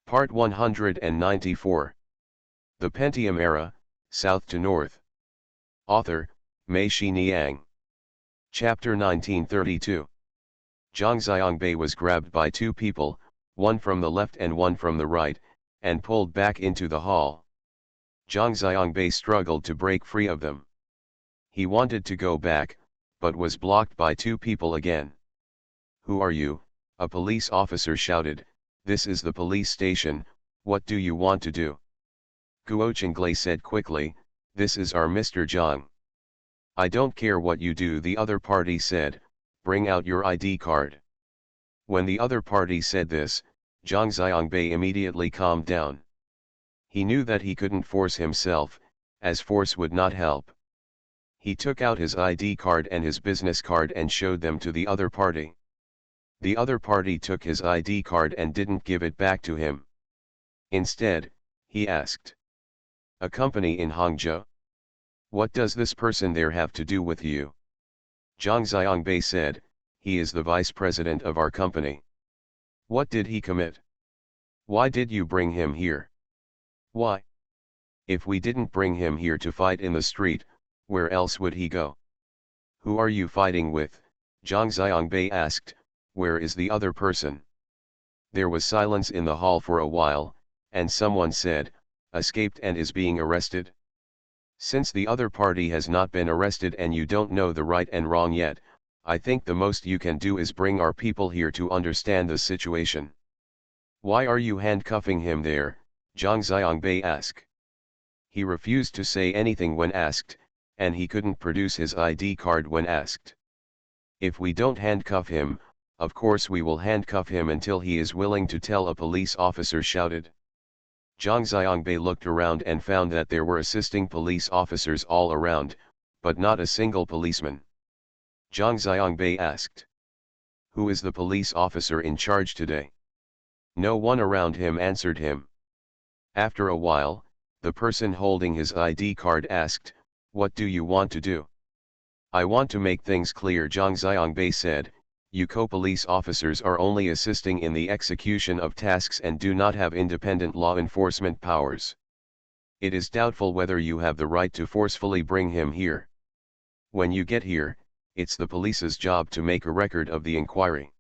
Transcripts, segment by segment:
Part 194. The Pentium Era, South to North. Author, Mei Shi Niang. Chapter 1932. Zhang Xiangbei was grabbed by two people, one from the left and one from the right, and pulled back into the hall. Zhang Xiangbei struggled to break free of them. He wanted to go back, but was blocked by two people again. "Who are you?" a police officer shouted. "This is the police station, what do you want to do?" Guo Chenglei said quickly, "This is our Mr. Zhang." "I don't care what you do," the other party said, "bring out your ID card." When the other party said this, Zhang Xiangbei immediately calmed down. He knew that he couldn't force himself, as force would not help. He took out his ID card and his business card and showed them to the other party. The other party took his ID card and didn't give it back to him. Instead, he asked, "A company in Hangzhou? What does this person there have to do with you?" Zhang Xiangbei said, "He is the vice president of our company." "What did he commit? Why did you bring him here?" "Why? If we didn't bring him here to fight in the street, where else would he go?" "Who are you fighting with?" Zhang Xiangbei asked. "Where is the other person?" There was silence in the hall for a while, and someone said, "Escaped and is being arrested?" "Since the other party has not been arrested and you don't know the right and wrong yet, I think the most you can do is bring our people here to understand the situation." "Why are you handcuffing him there?" Zhang Xiangbei asked. He refused to say anything when asked, and he couldn't produce his ID card when asked. "If we don't handcuff him, of course we will handcuff him until he is willing to tell," a police officer shouted. Zhang Xiangbei looked around and found that there were assisting police officers all around, but not a single policeman. Zhang Xiangbei asked, "Who is the police officer in charge today?" No one around him answered him. After a while, the person holding his ID card asked, "What do you want to do?" "I want to make things clear," Zhang Xiangbei said. "You co-police officers are only assisting in the execution of tasks and do not have independent law enforcement powers. It is doubtful whether you have the right to forcefully bring him here. When you get here, it's the police's job to make a record of the inquiry.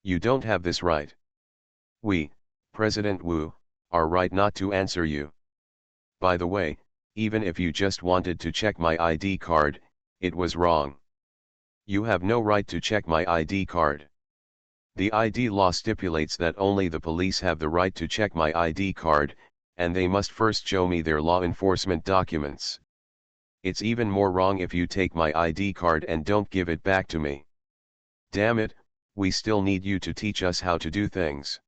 You don't have this right. We, President Wu, are right not to answer you. By the way, even if you just wanted to check my ID card, it was wrong. You have no right to check my ID card. The ID law stipulates that only the police have the right to check my ID card, and they must first show me their law enforcement documents. It's even more wrong if you take my ID card and don't give it back to me. Damn it, we still need you to teach us how to do things.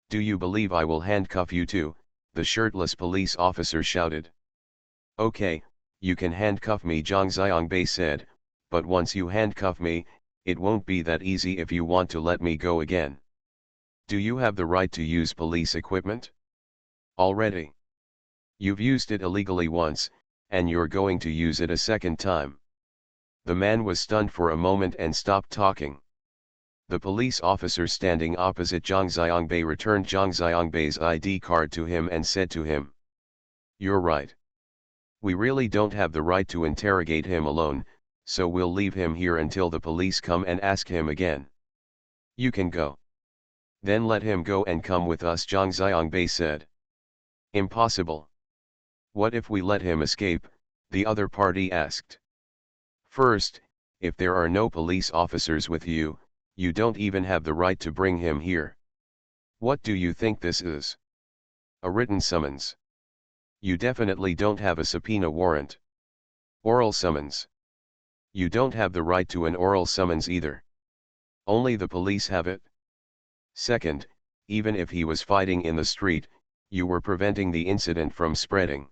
Do you believe I will handcuff you too?" the shirtless police officer shouted. "Okay, you can handcuff me," Zhang Xiangbei said, "but once you handcuff me, it won't be that easy if you want to let me go again. Do you have the right to use police equipment? Already? You've used it illegally once, and you're going to use it a second time." The man was stunned for a moment and stopped talking. The police officer standing opposite Zhang Xiangbei returned Zhang Xiangbei's ID card to him and said to him, "You're right. We really don't have the right to interrogate him alone, so we'll leave him here until the police come and ask him again. You can go." "Then let him go and come with us," Zhang Xiangbei said. "Impossible." "What if we let him escape?" the other party asked. "First, if there are no police officers with you, you don't even have the right to bring him here. What do you think this is? A written summons? You definitely don't have a subpoena warrant. Oral summons? You don't have the right to an oral summons either. Only the police have it. Second, even if he was fighting in the street, you were preventing the incident from spreading.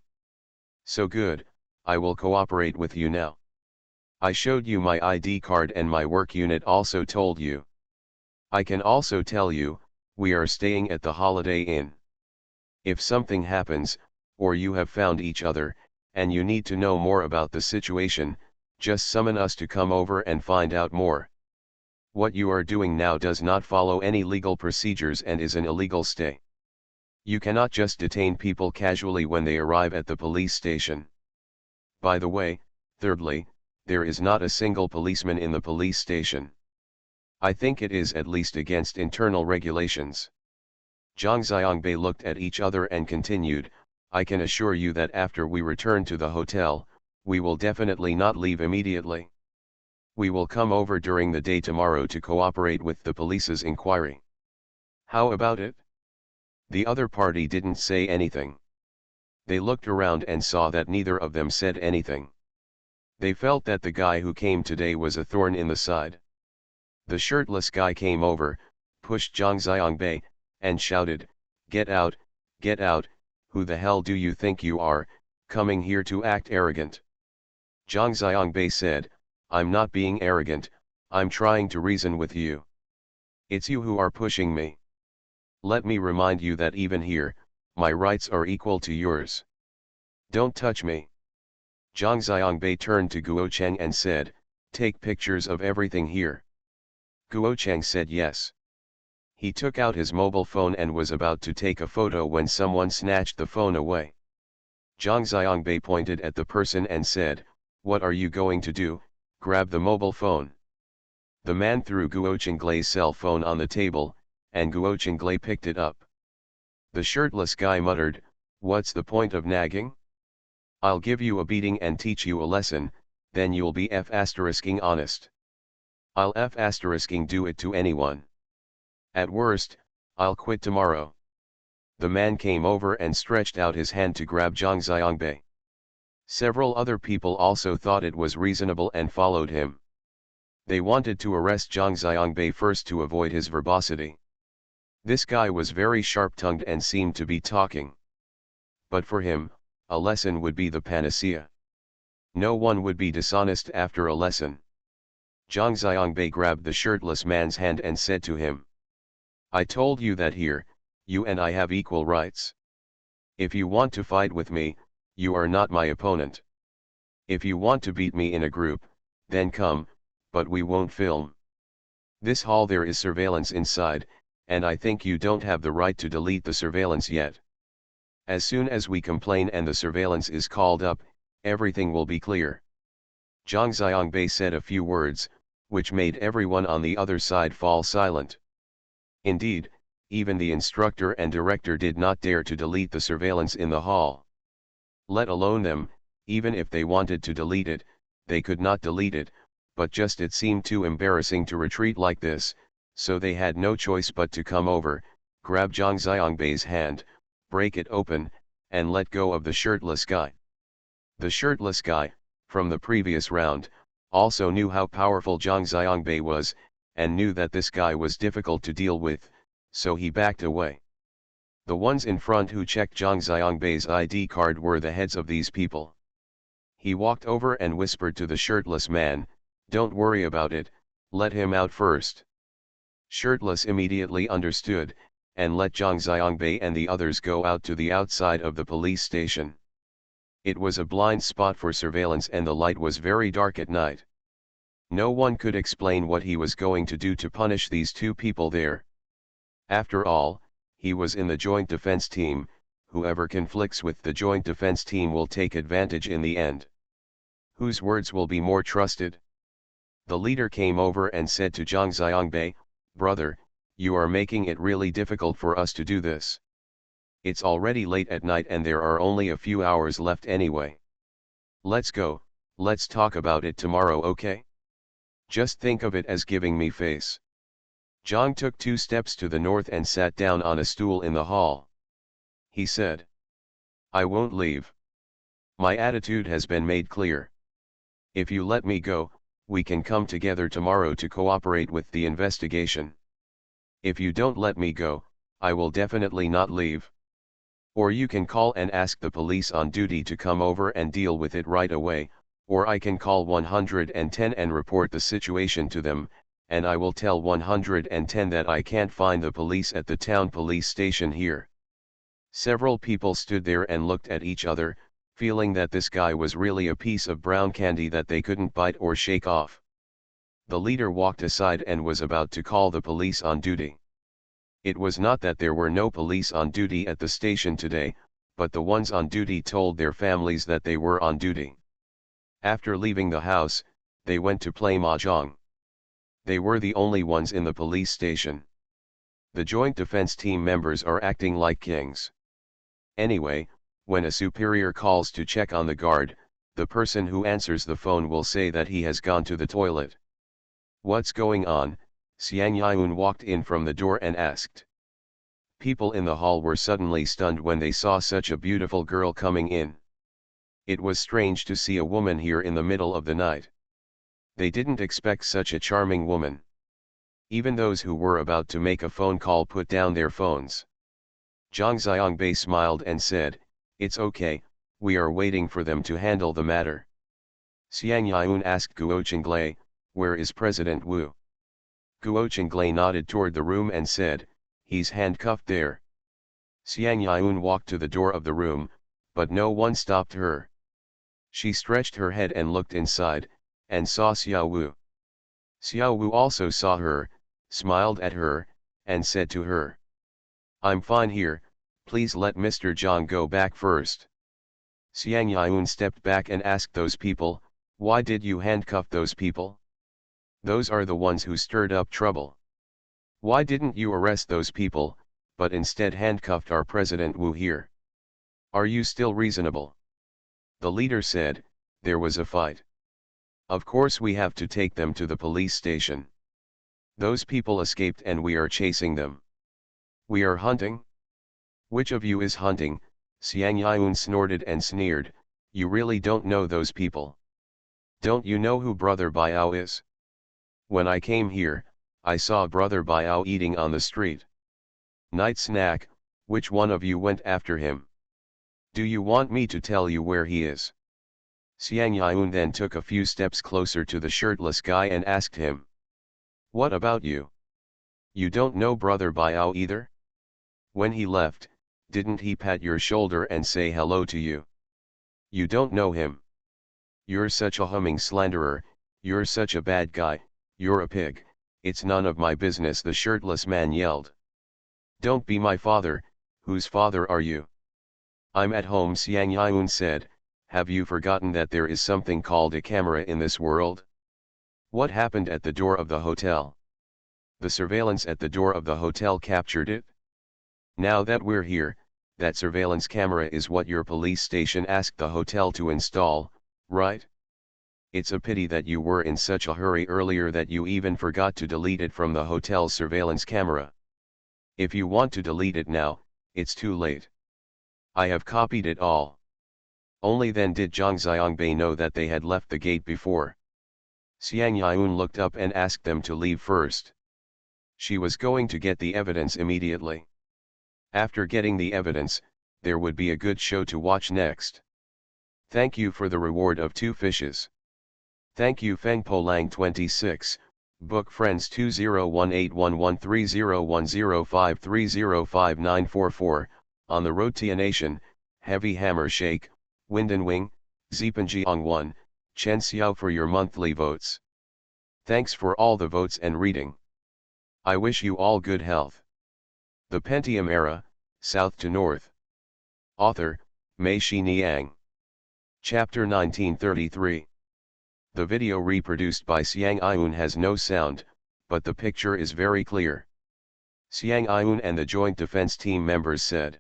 So good, I will cooperate with you now. I showed you my ID card and my work unit also told you. I can also tell you, we are staying at the Holiday Inn. If something happens, or you have found each other, and you need to know more about the situation, just summon us to come over and find out more. What you are doing now does not follow any legal procedures and is an illegal stay. You cannot just detain people casually when they arrive at the police station. By the way, thirdly, there is not a single policeman in the police station. I think it is at least against internal regulations. Zhang Xiangbei looked at each other and continued, I can assure you that after we return to the hotel, we will definitely not leave immediately. We will come over during the day tomorrow to cooperate with the police's inquiry. How about it? The other party didn't say anything. They looked around and saw that neither of them said anything. They felt that the guy who came today was a thorn in the side. The shirtless guy came over, pushed Zhang Xiangbei, and shouted, get out, who the hell do you think you are, coming here to act arrogant? Zhang Xiangbei said, I'm not being arrogant, I'm trying to reason with you. It's you who are pushing me. Let me remind you that even here, my rights are equal to yours. Don't touch me. Zhang Xiangbei turned to Guo Cheng and said, take pictures of everything here. Guo Cheng said yes. He took out his mobile phone and was about to take a photo when someone snatched the phone away. Zhang Xiangbei pointed at the person and said, what are you going to do, grab the mobile phone. The man threw Guo Chenglai's cell phone on the table, and Guo Chenglai picked it up. The shirtless guy muttered, what's the point of nagging? I'll give you a beating and teach you a lesson, then you'll be f***ing honest. I'll f***ing do it to anyone. At worst, I'll quit tomorrow. The man came over and stretched out his hand to grab Zhang Xiangbei. Several other people also thought it was reasonable and followed him. They wanted to arrest Zhang Xiangbei first to avoid his verbosity. This guy was very sharp-tongued and seemed to be talking. But for him, a lesson would be the panacea. No one would be dishonest after a lesson. Zhang Xiangbei grabbed the shirtless man's hand and said to him, I told you that here, you and I have equal rights. If you want to fight with me, you are not my opponent. If you want to beat me in a group, then come, but we won't film. This hall there is surveillance inside, and I think you don't have the right to delete the surveillance yet. As soon as we complain and the surveillance is called up, everything will be clear. Zhang Xiangbei said a few words, which made everyone on the other side fall silent. Indeed, even the instructor and director did not dare to delete the surveillance in the hall. Let alone them, even if they wanted to delete it, they could not delete it, but just it seemed too embarrassing to retreat like this, so they had no choice but to come over, grab Zhang Xiangbei's hand, break it open, and let go of the shirtless guy. The shirtless guy, from the previous round, also knew how powerful Zhang Xiangbei was, and knew that this guy was difficult to deal with, so he backed away. The ones in front who checked Zhang Xiangbei's ID card were the heads of these people. He walked over and whispered to the shirtless man, don't worry about it, let him out first. Shirtless immediately understood, and let Zhang Xiangbei and the others go out to the outside of the police station. It was a blind spot for surveillance and the light was very dark at night. No one could explain what he was going to do to punish these two people there. After all, he was in the joint defense team, whoever conflicts with the joint defense team will take advantage in the end. Whose words will be more trusted? The leader came over and said to Zhang Xiangbei, brother, you are making it really difficult for us to do this. It's already late at night and there are only a few hours left anyway. Let's go, let's talk about it tomorrow, okay? Just think of it as giving me face. Zhang took 2 steps to the north and sat down on a stool in the hall. He said, I won't leave. My attitude has been made clear. If you let me go, we can come together tomorrow to cooperate with the investigation. If you don't let me go, I will definitely not leave. Or you can call and ask the police on duty to come over and deal with it right away, or I can call 110 and report the situation to them, and I will tell 110 that I can't find the police at the town police station here. Several people stood there and looked at each other, feeling that this guy was really a piece of brown candy that they couldn't bite or shake off. The leader walked aside and was about to call the police on duty. It was not that there were no police on duty at the station today, but the ones on duty told their families that they were on duty. After leaving the house, they went to play mahjong. They were the only ones in the police station. The joint defense team members are acting like kings. Anyway, when a superior calls to check on the guard, the person who answers the phone will say that he has gone to the toilet. "What's going on?" Xiang Yun walked in from the door and asked. People in the hall were suddenly stunned when they saw such a beautiful girl coming in. It was strange to see a woman here in the middle of the night. They didn't expect such a charming woman. Even those who were about to make a phone call put down their phones. Zhang Xiangbei smiled and said, "It's okay, we are waiting for them to handle the matter." Xiang Yun asked Guo Chenglei, "Where is President Wu?" Guo Chenglei nodded toward the room and said, "He's handcuffed there." Xiang Yun walked to the door of the room, but no one stopped her. She stretched her head and looked inside, and saw Xiao Wu. Xiao Wu also saw her, smiled at her, and said to her, "I'm fine here, please let Mr. Zhang go back first." Xiang Yun stepped back and asked those people, "Why did you handcuff those people? Those are the ones who stirred up trouble. Why didn't you arrest those people, but instead handcuffed our President Wu here? Are you still reasonable?" The leader said, "There was a fight. Of course we have to take them to the police station. Those people escaped and we are chasing them." "We are hunting? Which of you is hunting?" Xiang Yun snorted and sneered, "You really don't know those people. Don't you know who Brother Biao is? When I came here, I saw Brother Biao eating on the street. Night snack, which one of you went after him? Do you want me to tell you where he is?" Xiang Yun then took a few steps closer to the shirtless guy and asked him, "What about you? You don't know Brother Biao either? When he left, didn't he pat your shoulder and say hello to you? You don't know him. You're such a humming slanderer, you're such a bad guy, you're a pig, it's none of my business," the shirtless man yelled. "Don't be my father, whose father are you?" "I'm at home," Xiang Yun said. "Have you forgotten that there is something called a camera in this world?" "What happened at the door of the hotel?" "The surveillance at the door of the hotel captured it. Now that we're here, that surveillance camera is what your police station asked the hotel to install, right? It's a pity that you were in such a hurry earlier that you even forgot to delete it from the hotel's surveillance camera. If you want to delete it now, it's too late. I have copied it all." Only then did Zhang Xiangbei know that they had left the gate before. Xiang Yun looked up and asked them to leave first. She was going to get the evidence immediately. After getting the evidence, there would be a good show to watch next. "Thank you for the reward of 2 fishes. Thank you Feng Polang 26, Book Friends 201811301053053944, On the Road to a Nation, Heavy Hammer Shake, Wind and Wing, Zipanjiang 1, Chen Xiao for your monthly votes. Thanks for all the votes and reading. I wish you all good health." The Pentium Era, South to North. Author, Mei Xiniang. Chapter 1933. The video reproduced by Xiang Yun has no sound, but the picture is very clear. Xiang Yun and the joint defense team members said,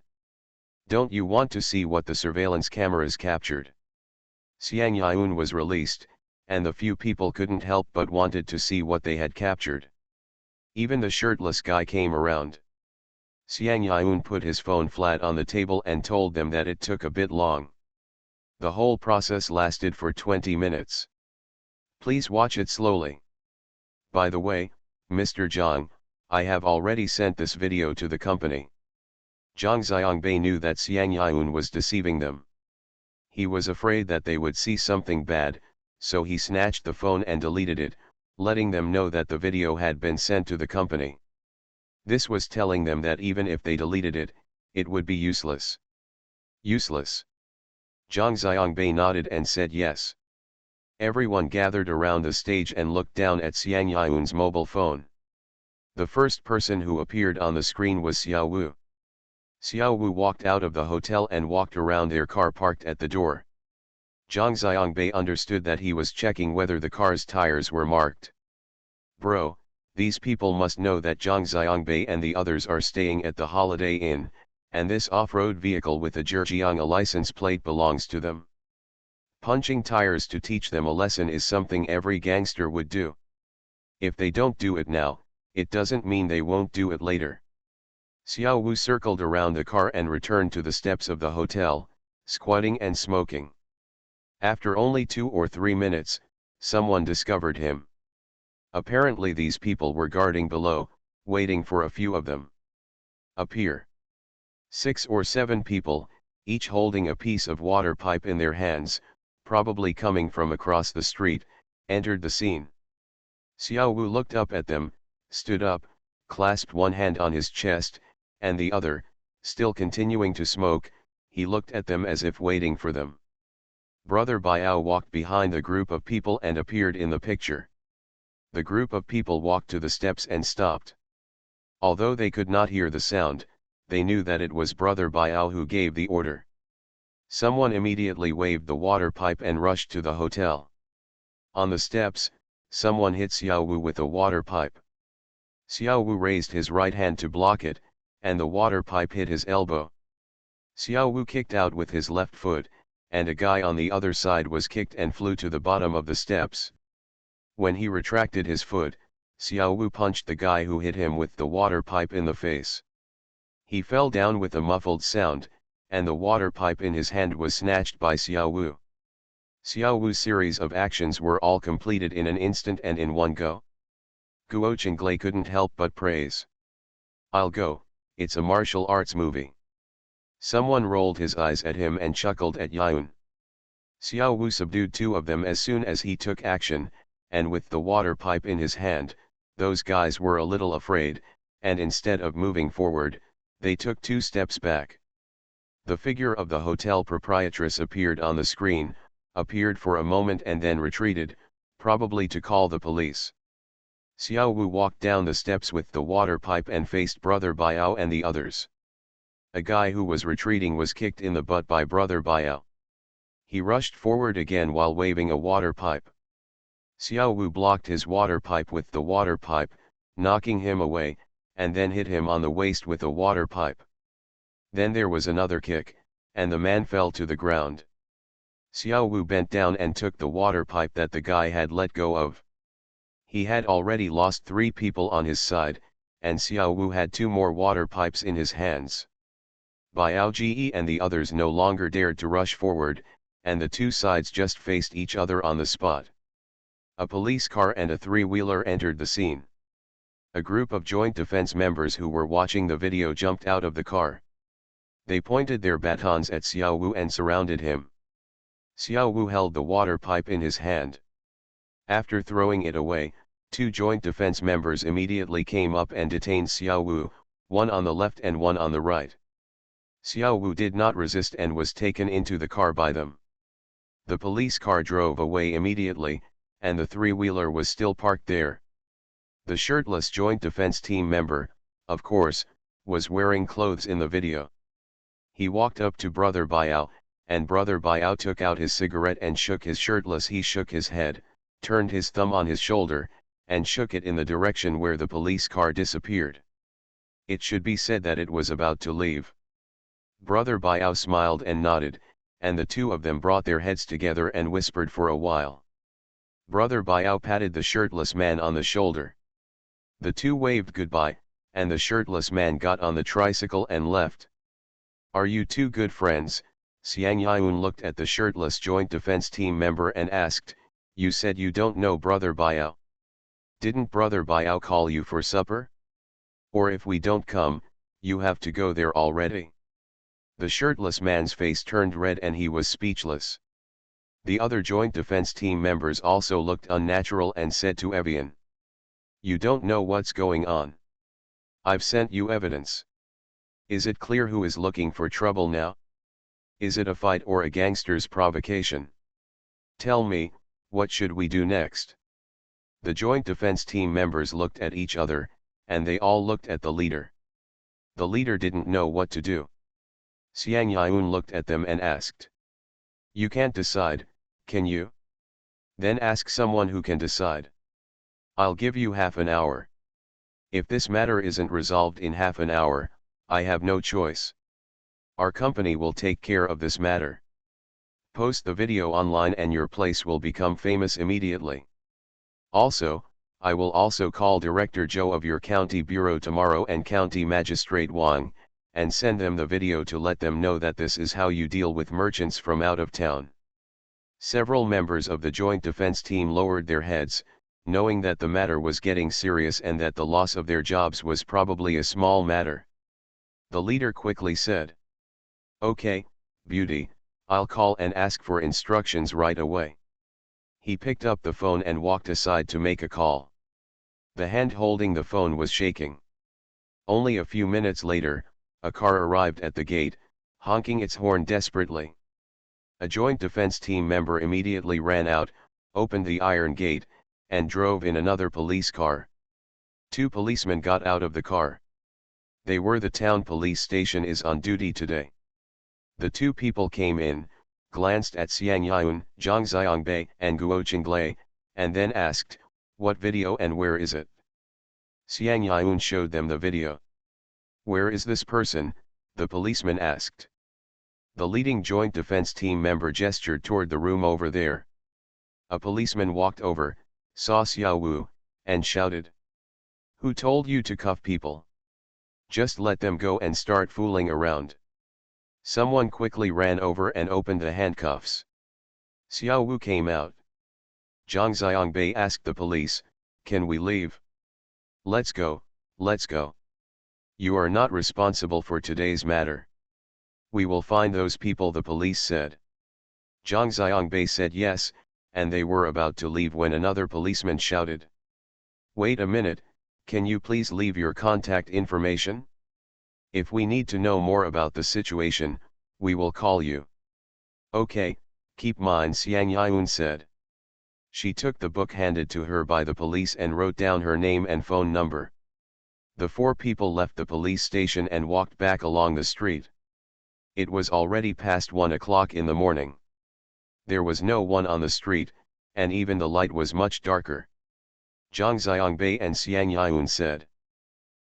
"Don't you want to see what the surveillance cameras captured?" Xiang Yun was released, and the few people couldn't help but wanted to see what they had captured. Even the shirtless guy came around. Xiang Yun put his phone flat on the table and told them that it took a bit long. The whole process lasted for 20 minutes. Please watch it slowly. By the way, Mr. Zhang, I have already sent this video to the company. Zhang Xiangbei knew that Xiang Yun was deceiving them. He was afraid that they would see something bad, so he snatched the phone and deleted it, letting them know that the video had been sent to the company. This was telling them that even if they deleted it, it would be useless. Useless. Zhang Xiangbei nodded and said yes. Everyone gathered around the stage and looked down at Xiang Yun's mobile phone. The first person who appeared on the screen was Xiao Wu. Xiao Wu walked out of the hotel and walked around their car parked at the door. Zhang Xiangbei understood that he was checking whether the car's tires were marked. Bro, these people must know that Zhang Xiangbei and the others are staying at the Holiday Inn, and this off-road vehicle with a Zhejiang license plate belongs to them. Punching tires to teach them a lesson is something every gangster would do. If they don't do it now, it doesn't mean they won't do it later. Xiao Wu circled around the car and returned to the steps of the hotel, squatting and smoking. After only 2 or 3 minutes, someone discovered him. Apparently these people were guarding below, waiting for a few of them. Appear. 6 or 7 people, each holding a piece of water pipe in their hands, probably coming from across the street, entered the scene. Xiao Wu looked up at them, stood up, clasped one hand on his chest, and the other, still continuing to smoke, he looked at them as if waiting for them. Brother Biao walked behind the group of people and appeared in the picture. The group of people walked to the steps and stopped. Although they could not hear the sound, they knew that it was Brother Biao who gave the order. Someone immediately waved the water pipe and rushed to the hotel. On the steps, someone hit Xiao Wu with a water pipe. Xiao Wu raised his right hand to block it, and the water pipe hit his elbow. Xiao Wu kicked out with his left foot, and a guy on the other side was kicked and flew to the bottom of the steps. When he retracted his foot, Xiao Wu punched the guy who hit him with the water pipe in the face. He fell down with a muffled sound, and the water pipe in his hand was snatched by Xiao Wu. Xiao Wu's series of actions were all completed in an instant and in one go. Guo Chenglei couldn't help but praise. "I'll go, it's a martial arts movie." Someone rolled his eyes at him and chuckled at Yun. Xiao Wu subdued 2 of them as soon as he took action, and with the water pipe in his hand, those guys were a little afraid, and instead of moving forward, they took 2 steps back. The figure of the hotel proprietress appeared on the screen, appeared for a moment and then retreated, probably to call the police. Xiao Wu walked down the steps with the water pipe and faced Brother Biao and the others. A guy who was retreating was kicked in the butt by Brother Biao. He rushed forward again while waving a water pipe. Xiao Wu blocked his water pipe with the water pipe, knocking him away, and then hit him on the waist with a water pipe. Then there was another kick, and the man fell to the ground. Xiao Wu bent down and took the water pipe that the guy had let go of. He had already lost 3 people on his side, and Xiao Wu had 2 more water pipes in his hands. Biao Ji and the others no longer dared to rush forward, and the 2 sides just faced each other on the spot. A police car and a 3-wheeler entered the scene. A group of joint defense members who were watching the video jumped out of the car. They pointed their batons at Xiao Wu and surrounded him. Xiao Wu held the water pipe in his hand. After throwing it away, 2 joint defense members immediately came up and detained Xiao Wu, one on the left and one on the right. Xiao Wu did not resist and was taken into the car by them. The police car drove away immediately, and the 3-wheeler was still parked there. The shirtless joint defense team member, of course, was wearing clothes in the video. He walked up to Brother Biao, and Brother Biao took out his cigarette and shook his shirtless. He shook his head, turned his thumb on his shoulder, and shook it in the direction where the police car disappeared. It should be said that it was about to leave. Brother Biao smiled and nodded, and the 2 of them brought their heads together and whispered for a while. Brother Biao patted the shirtless man on the shoulder. The 2 waved goodbye, and the shirtless man got on the tricycle and left. "Are you 2 good friends?" Xiang Yun looked at the shirtless joint defense team member and asked, "You said you don't know Brother Biao. Didn't Brother Biao call you for supper? Or if we don't come, you have to go there already?" The shirtless man's face turned red and he was speechless. The other joint defense team members also looked unnatural and said to Evian, "You don't know what's going on. I've sent you evidence. Is it clear who is looking for trouble now? Is it a fight or a gangster's provocation? Tell me, what should we do next?" The joint defense team members looked at each other, and they all looked at the leader. The leader didn't know what to do. Xiang Yun looked at them and asked, "You can't decide, can you? Then ask someone who can decide. I'll give you half an hour. If this matter isn't resolved in half an hour, I have no choice. Our company will take care of this matter. Post the video online and your place will become famous immediately. Also, I will also call Director Zhou of your county bureau tomorrow and County Magistrate Wang, and send them the video to let them know that this is how you deal with merchants from out of town." Several members of the joint defense team lowered their heads, knowing that the matter was getting serious and that the loss of their jobs was probably a small matter. The leader quickly said, "Okay, Beauty, I'll call and ask for instructions right away." He picked up the phone and walked aside to make a call. The hand holding the phone was shaking. Only a few minutes later, a car arrived at the gate, honking its horn desperately. A joint defense team member immediately ran out, opened the iron gate, and drove in another police car. Two policemen got out of the car. They were the town police station is on duty today. The two people came in, glanced at Xiang Yun, Zhang Xiangbei, and Guo Qinglei, and then asked, "What video and where is it?" Xiang Yun showed them the video. "Where is this person?" the policeman asked. The leading joint defense team member gestured toward the room over there. A policeman walked over, saw Xiao Wu, and shouted, "Who told you to cuff people? Just let them go and start fooling around." Someone quickly ran over and opened the handcuffs. Xiao Wu came out. Zhang Xiangbei asked the police, "Can we leave?" "Let's go, let's go. You are not responsible for today's matter. We will find those people," the police said. Zhang Xiangbei said yes, and they were about to leave when another policeman shouted, "Wait a minute, can you please leave your contact information? If we need to know more about the situation, we will call you." "Okay, keep mine," Xiang Yun said. She took the book handed to her by the police and wrote down her name and phone number. The four people left the police station and walked back along the street. It was already past 1 o'clock in the morning. There was no one on the street, and even the light was much darker. Zhang Xiangbei and Xiang Yun said,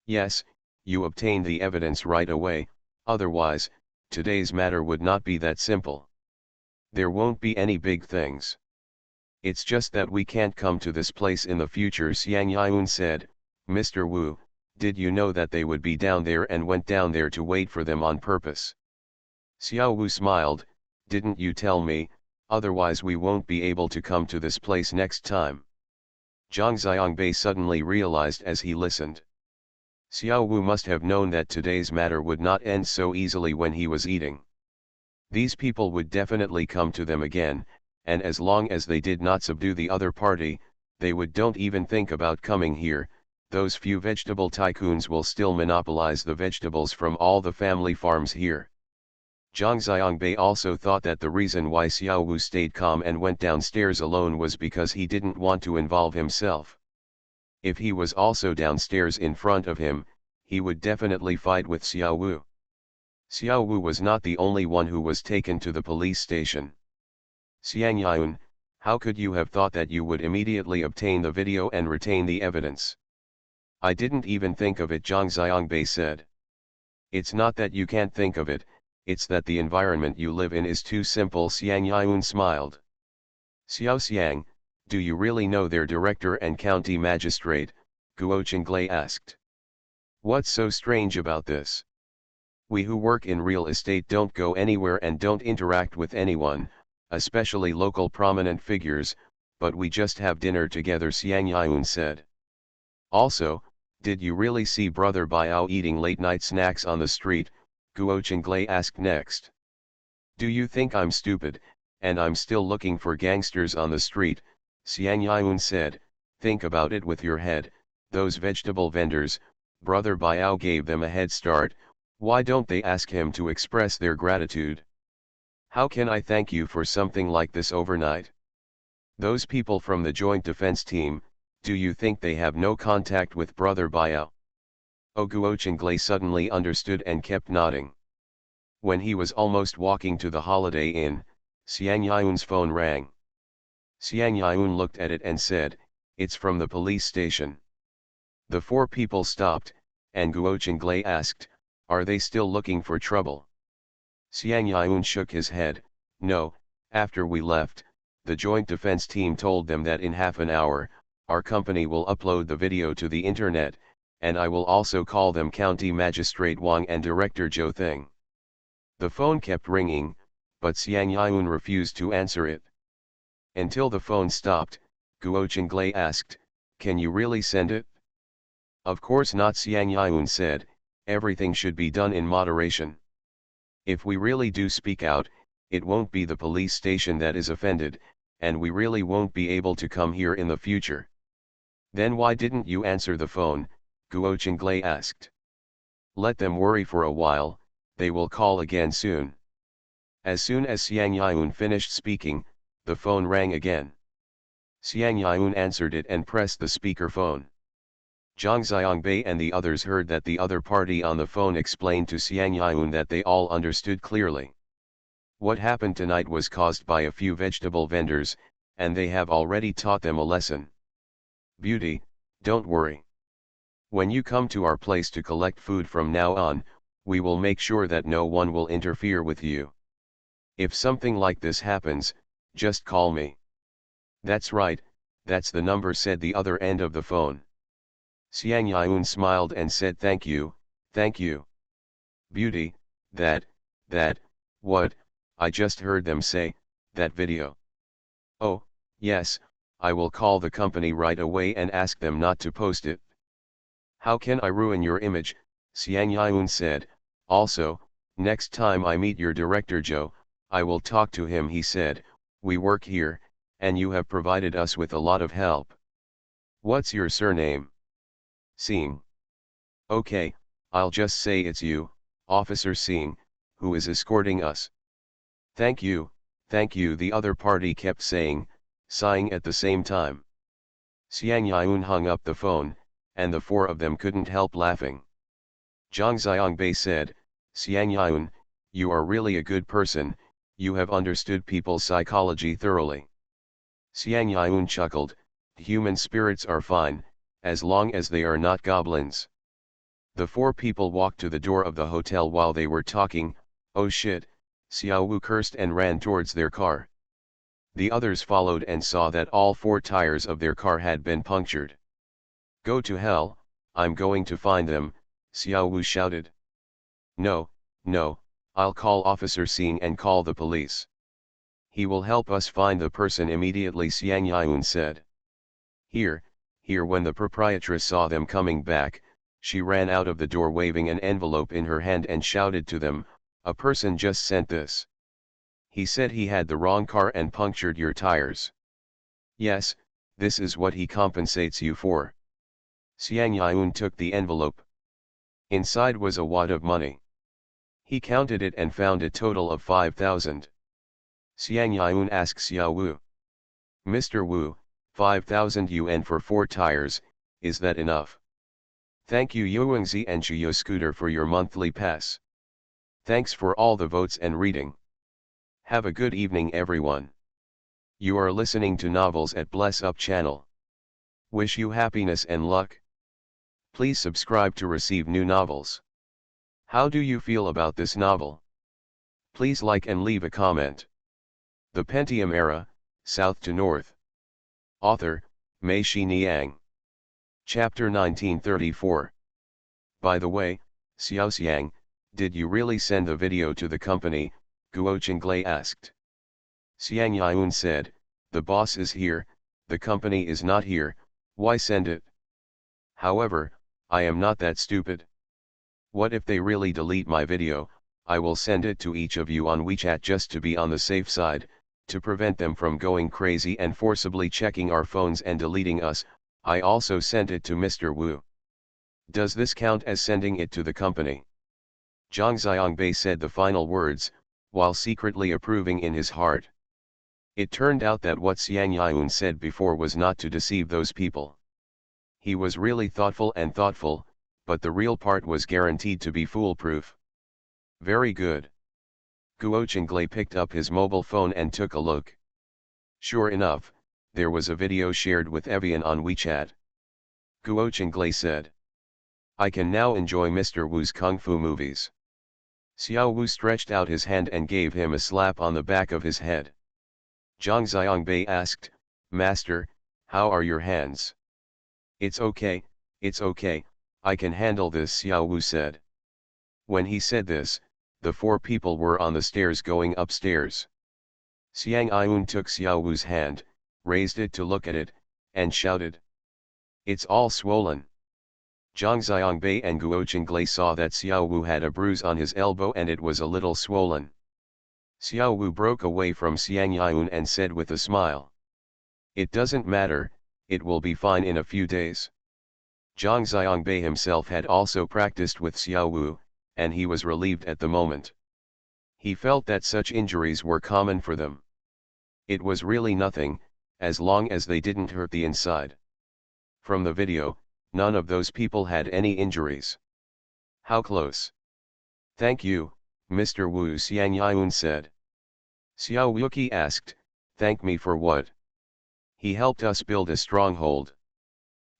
"Yes, you obtained the evidence right away, otherwise, today's matter would not be that simple. There won't be any big things. It's just that we can't come to this place in the future." Xiang Yun said, "Mr. Wu, did you know that they would be down there and went down there to wait for them on purpose?" Xiao Wu smiled, "Didn't you tell me, otherwise we won't be able to come to this place next time." Zhang Xiangbei suddenly realized as he listened. Xiao Wu must have known that today's matter would not end so easily when he was eating. These people would definitely come to them again, and as long as they did not subdue the other party, they would don't even think about coming here. Those few vegetable tycoons will still monopolize the vegetables from all the family farms here. Zhang Xiangbei also thought that the reason why Xiao Wu stayed calm and went downstairs alone was because he didn't want to involve himself. If he was also downstairs in front of him, he would definitely fight with Xiao Wu. Xiao Wu was not the only one who was taken to the police station. "Xiang Yun, how could you have thought that you would immediately obtain the video and retain the evidence?" "I didn't even think of it," Zhang Xiangbei said. "It's not that you can't think of it, it's that the environment you live in is too simple." Xiang Yun smiled. "Xiao Xiang, do you really know their director and county magistrate?" Guo Qinglei asked. "What's so strange about this? We who work in real estate don't go anywhere and don't interact with anyone, especially local prominent figures, but we just have dinner together," Xiang Yun said. "Also, did you really see Brother Biao eating late-night snacks on the street?" Guo Qinglei asked next. "Do you think I'm stupid, and I'm still looking for gangsters on the street?" Xiang Yun said. "Think about it with your head, those vegetable vendors, Brother Biao gave them a head start, why don't they ask him to express their gratitude? How can I thank you for something like this overnight? Those people from the joint defense team, do you think they have no contact with Brother Biao?" Guo Chenglei suddenly understood and kept nodding. When he was almost walking to the Holiday Inn, Xiang Yun's phone rang. Xiang Yun looked at it and said, "It's from the police station." The four people stopped, and Guo Chenglei asked, "Are they still looking for trouble?" Xiang Yun shook his head, "No, after we left, the joint defense team told them that in half an hour, our company will upload the video to the internet, and I will also call them County Magistrate Wang and Director Zhou Thing." The phone kept ringing, but Xiang Yun refused to answer it. Until the phone stopped, Guo Chenglei asked, "Can you really send it?" "Of course not," Xiang Yun said, "everything should be done in moderation. If we really do speak out, it won't be the police station that is offended, and we really won't be able to come here in the future." "Then why didn't you answer the phone?" Guo Chenglei asked. "Let them worry for a while, they will call again soon." As soon as Xiang Yun finished speaking, the phone rang again. Xiang Yun answered it and pressed the speakerphone. Zhang Xiangbei and the others heard that the other party on the phone explained to Xiang Yun that they all understood clearly. What happened tonight was caused by a few vegetable vendors, and they have already taught them a lesson. "Beauty, don't worry. When you come to our place to collect food from now on, we will make sure that no one will interfere with you. If something like this happens, just call me." "That's right, that's the number," said the other end of the phone. Xiang Yun smiled and said, thank you. "Beauty, that, what, I just heard them say, that video." "Oh, yes, I will call the company right away and ask them not to post it." "How can I ruin your image?" Xiang Yun said. "Also, next time I meet your director Zhou, I will talk to him," he said. "We work here, and you have provided us with a lot of help." "What's your surname?" "Singh." "Okay, I'll just say it's you, Officer Singh, who is escorting us." Thank you," the other party kept saying, sighing at the same time. Xiang Yun hung up the phone, and the four of them couldn't help laughing. Zhang Xiangbei said, "Xiang Yun, you are really a good person, you have understood people's psychology thoroughly." Xiang Yun chuckled, "Human spirits are fine, as long as they are not goblins." The four people walked to the door of the hotel while they were talking. "Oh shit," Xiao Wu cursed and ran towards their car. The others followed and saw that all four tires of their car had been punctured. "Go to hell, I'm going to find them," Xiao Wu shouted. No, I'll call Officer Singh and call the police. He will help us find the person immediately," Xiang Yun said. Here, when the proprietress saw them coming back, she ran out of the door waving an envelope in her hand and shouted to them, "A person just sent this. He said he had the wrong car and punctured your tires. Yes, this is what he compensates you for." Xiang Yun took the envelope. Inside was a wad of money. He counted it and found a total of 5,000. Xiang Yun asked Xiao Wu, "Mr. Wu, 5,000 yuan for 4 tires, is that enough?" "Thank you Yuangzi and Chuyo Scooter for your monthly pass. Thanks for all the votes and reading. Have a good evening everyone. You are listening to Novels at Bless Up channel. Wish you happiness and luck. Please subscribe to receive new novels. How do you feel about this novel? Please like and leave a comment. The Pentium Era, South to North. Author, Mei Xiniang. Chapter 1934. By the way, Xiaoxiang, did you really send the video to the company? Guo Chenglei asked. Xiang Yun said, "The boss is here, the company is not here, why send it? However, I am not that stupid. What if they really delete my video? I will send it to each of you on WeChat just to be on the safe side, to prevent them from going crazy and forcibly checking our phones and deleting us. I also sent it to Mr. Wu. Does this count as sending it to the company?" Zhang Xiangbei said the final words, while secretly approving in his heart. It turned out that what Xiang Yun said before was not to deceive those people. He was really thoughtful, but the real part was guaranteed to be foolproof. Very good. Guo Chenglei picked up his mobile phone and took a look. Sure enough, there was a video shared with Evian on WeChat. Guo Chenglei said, "I can now enjoy Mr. Wu's Kung Fu movies." Xiao Wu stretched out his hand and gave him a slap on the back of his head. Zhang Xiangbei asked, "Master, how are your hands?" It's okay, I can handle this," Xiao Wu said. When he said this, the four people were on the stairs going upstairs. Xiang Yun took Xiao Wu's hand, raised it to look at it, and shouted, "It's all swollen." Zhang Xiangbei and Guo Chenglei saw that Xiao Wu had a bruise on his elbow and it was a little swollen. Xiao Wu broke away from Xiang Yun and said with a smile, "It doesn't matter, it will be fine in a few days." Zhang Xiangbei himself had also practiced with Xiao Wu, and he was relieved at the moment. He felt that such injuries were common for them. It was really nothing, as long as they didn't hurt the inside. From the video, none of those people had any injuries. How close? Thank you, Mr. Wu, Xiang Yun said. Xiao Wuqi asked, "Thank me for what?" "He helped us build a stronghold.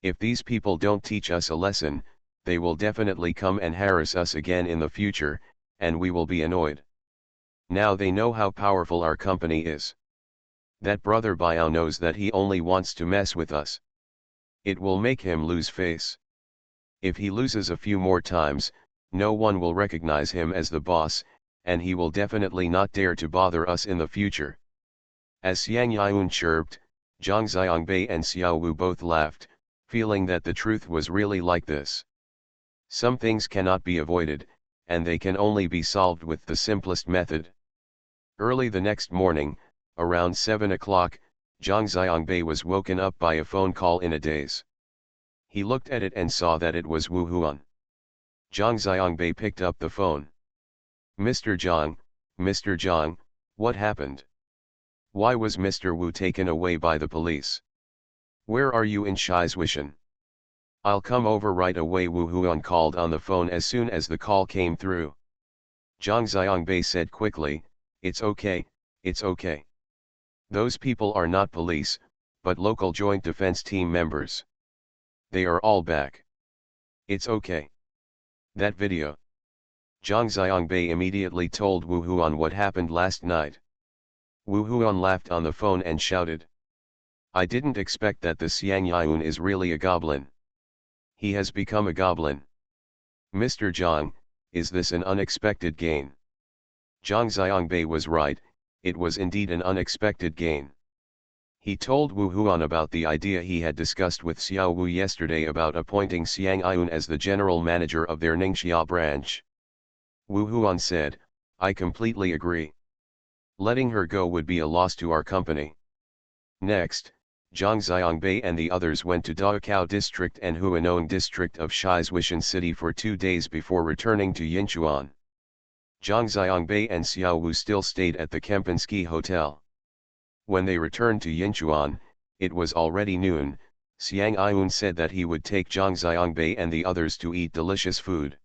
If these people don't teach us a lesson, they will definitely come and harass us again in the future, and we will be annoyed. Now they know how powerful our company is. That brother Biao knows that he only wants to mess with us. It will make him lose face. If he loses a few more times, no one will recognize him as the boss, and he will definitely not dare to bother us in the future." As Xiang Yun chirped, Zhang Xiangbei and Xiao Wu both laughed, feeling that the truth was really like this. Some things cannot be avoided, and they can only be solved with the simplest method. Early the next morning, around 7 o'clock, Zhang Xiangbei was woken up by a phone call in a daze. He looked at it and saw that it was Wu Huan. Zhang Xiangbei picked up the phone. Mr. Zhang, what happened? Why was Mr. Wu taken away by the police? Where are you in Shizuishan? I'll come over right away," Wu Huan called on the phone as soon as the call came through. Zhang Xiangbei said quickly, it's okay. Those people are not police, but local joint defense team members. They are all back. It's okay. That video. Zhang Xiangbei immediately told Wu Huan what happened last night. Wu Huan laughed on the phone and shouted, "I didn't expect that the Xiang Yun is really a goblin. He has become a goblin. Mr. Zhang, is this an unexpected gain?" Zhang Xiangbei was right, it was indeed an unexpected gain. He told Wu Huan about the idea he had discussed with Xiao Wu yesterday about appointing Xiang Yun as the general manager of their Ningxia branch. Wu Huan said, "I completely agree. Letting her go would be a loss to our company." Next, Zhang Xiangbei and the others went to Daokao district and Huanong district of Shizuishan city for 2 days before returning to Yinchuan. Zhang Xiangbei and Xiao Wu still stayed at the Kempinski Hotel. When they returned to Yinchuan, it was already noon. Xiang Yun said that he would take Zhang Xiangbei and the others to eat delicious food.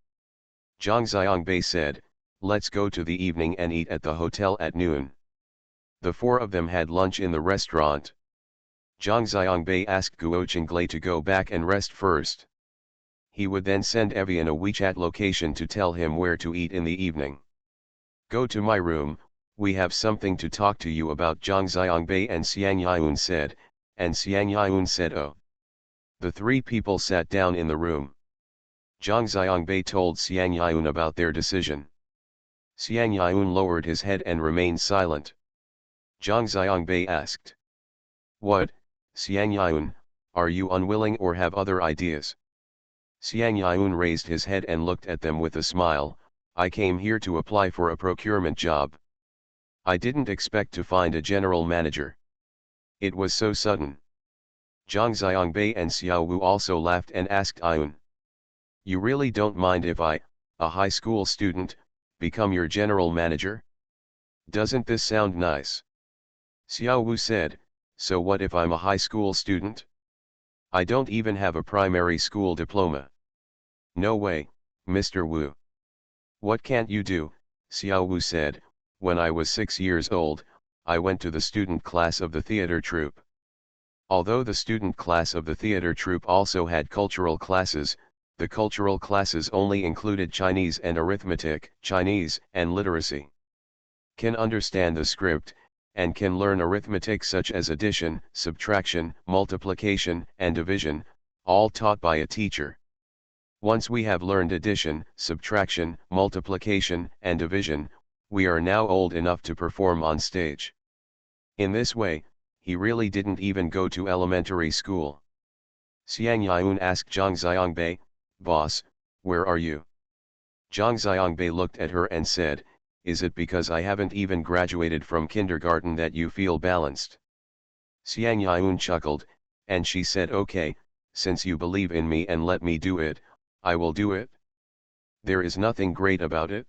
Zhang Xiangbei said, "Let's go to the evening and eat at the hotel at noon." The four of them had lunch in the restaurant. Zhang Xiangbei asked Guo Chenglei to go back and rest first. He would then send Evian a WeChat location to tell him where to eat in the evening. "Go to my room, we have something to talk to you about," Zhang Xiangbei and Xiang Yun said, and Xiang Yun said, "Oh." The three people sat down in the room. Zhang Xiangbei told Xiang Yun about their decision. Xiang Yun lowered his head and remained silent. Zhang Xiangbei asked, "What, Xiang Yun, are you unwilling or have other ideas?" Xiang Yun raised his head and looked at them with a smile, "I came here to apply for a procurement job. I didn't expect to find a general manager. It was so sudden." Zhang Xiangbei and Xiao Wu also laughed and asked Yun, "You really don't mind if I, a high school student, become your general manager? Doesn't this sound nice?" Xiao Wu said, "So what if I'm a high school student? I don't even have a primary school diploma." No way, Mr. Wu. What can't you do? Xiao Wu said, when I was 6 years old, I went to the student class of the theater troupe. Although the student class of the theater troupe also had cultural classes, the cultural classes only included Chinese and arithmetic, Chinese and literacy. Can understand the script, and can learn arithmetic such as addition, subtraction, multiplication, and division, all taught by a teacher. Once we have learned addition, subtraction, multiplication, and division, we are now old enough to perform on stage. In this way, he really didn't even go to elementary school. Xiang Yun asked Zhang Xiangbei, "Boss, where are you?" Zhang Xiangbei looked at her and said, "Is it because I haven't even graduated from kindergarten that you feel balanced?" Xiang Yun chuckled, and she said, "Okay, since you believe in me and let me do it, I will do it. There is nothing great about it.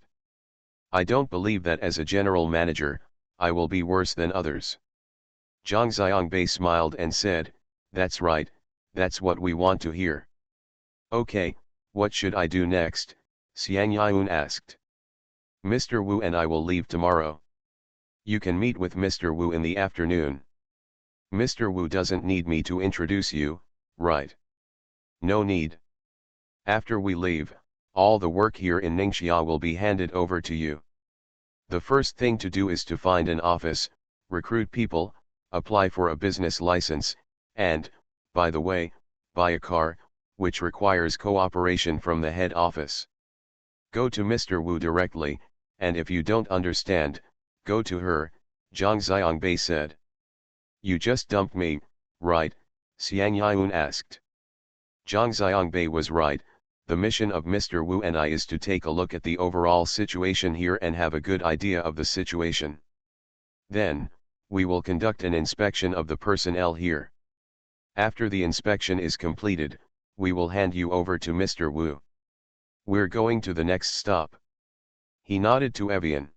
I don't believe that as a general manager, I will be worse than others." Zhang Xiangbei smiled and said, "That's right, that's what we want to hear." "Okay, what should I do next?" Xiang Yun asked. "Mr. Wu and I will leave tomorrow. You can meet with Mr. Wu in the afternoon. Mr. Wu doesn't need me to introduce you, right?" "No need. After we leave, all the work here in Ningxia will be handed over to you. The first thing to do is to find an office, recruit people, apply for a business license, and, by the way, buy a car, which requires cooperation from the head office. Go to Mr. Wu directly, and if you don't understand, go to her," Zhang Xiangbei said. "You just dumped me, right?" Xiang Yun asked. Zhang Xiangbei was right. The mission of Mr. Wu and I is to take a look at the overall situation here and have a good idea of the situation. Then, we will conduct an inspection of the personnel here. After the inspection is completed, we will hand you over to Mr. Wu. We're going to the next stop." He nodded to Evian.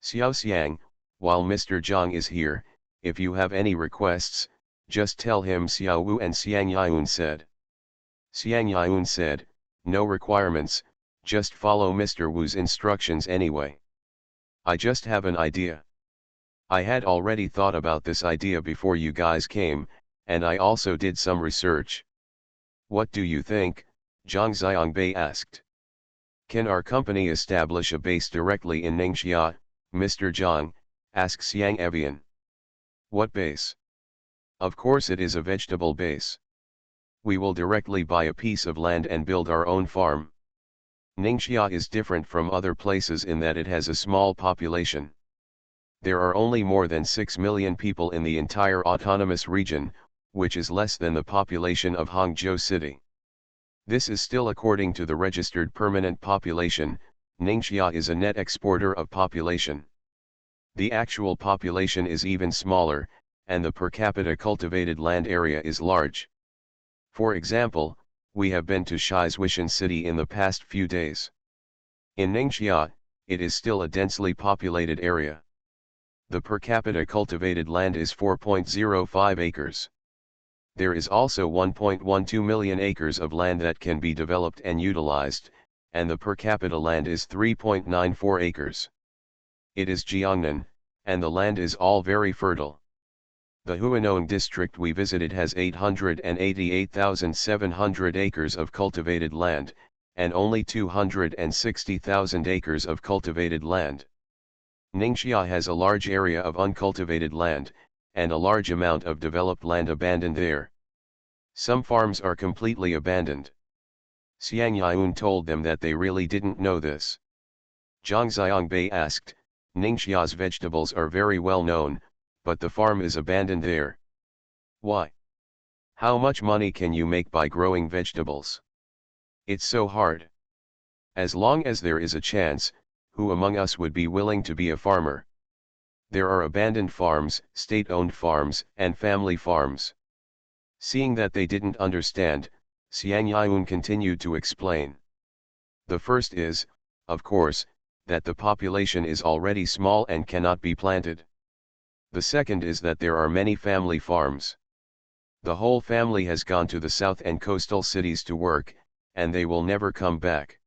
"Xiao Xiang, while Mr. Zhang is here, if you have any requests, just tell him," Xiao Wu and Xiang Yun said. Xiang Yun said, "No requirements, just follow Mr. Wu's instructions anyway. I just have an idea. I had already thought about this idea before you guys came, and I also did some research." "What do you think?" Zhang Xiangbei asked. "Can our company establish a base directly in Ningxia, Mr. Zhang?" asked Xiang Evian. "What base?" "Of course it is a vegetable base. We will directly buy a piece of land and build our own farm. Ningxia is different from other places in that it has a small population. There are only more than 6 million people in the entire autonomous region, which is less than the population of Hangzhou City. This is still according to the registered permanent population. Ningxia is a net exporter of population. The actual population is even smaller, and the per capita cultivated land area is large. For example, we have been to Shizuishan City in the past few days. In Ningxia, it is still a densely populated area. The per capita cultivated land is 4.05 acres. There is also 1.12 million acres of land that can be developed and utilized, and the per capita land is 3.94 acres. It is Jiangnan, and the land is all very fertile. The Huinong district we visited has 888,700 acres of cultivated land, and only 260,000 acres of cultivated land. Ningxia has a large area of uncultivated land, and a large amount of developed land abandoned there. Some farms are completely abandoned." Xiang Yun told them that they really didn't know this. Zhang Xiangbei asked, "Ningxia's vegetables are very well known, but the farm is abandoned there. Why? How much money can you make by growing vegetables? It's so hard. As long as there is a chance, who among us would be willing to be a farmer? There are abandoned farms, state-owned farms, and family farms." Seeing that they didn't understand, Xiang Yun continued to explain. "The first is, of course, that the population is already small and cannot be planted. The second is that there are many family farms. The whole family has gone to the south and coastal cities to work, and they will never come back.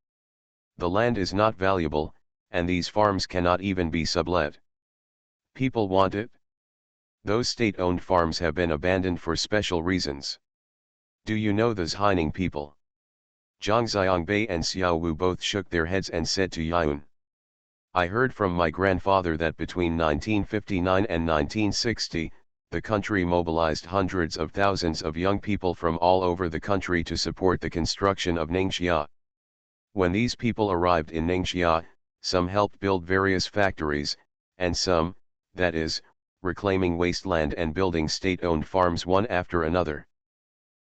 The land is not valuable, and these farms cannot even be sublet. People want it. Those state-owned farms have been abandoned for special reasons. Do you know those Haining people? Zhang Xiangbei and Xiao Wu both shook their heads and said to Yun. I heard from my grandfather that between 1959 and 1960, the country mobilized hundreds of thousands of young people from all over the country to support the construction of Ningxia. When these people arrived in Ningxia, some helped build various factories, and some, that is, reclaiming wasteland and building state-owned farms one after another.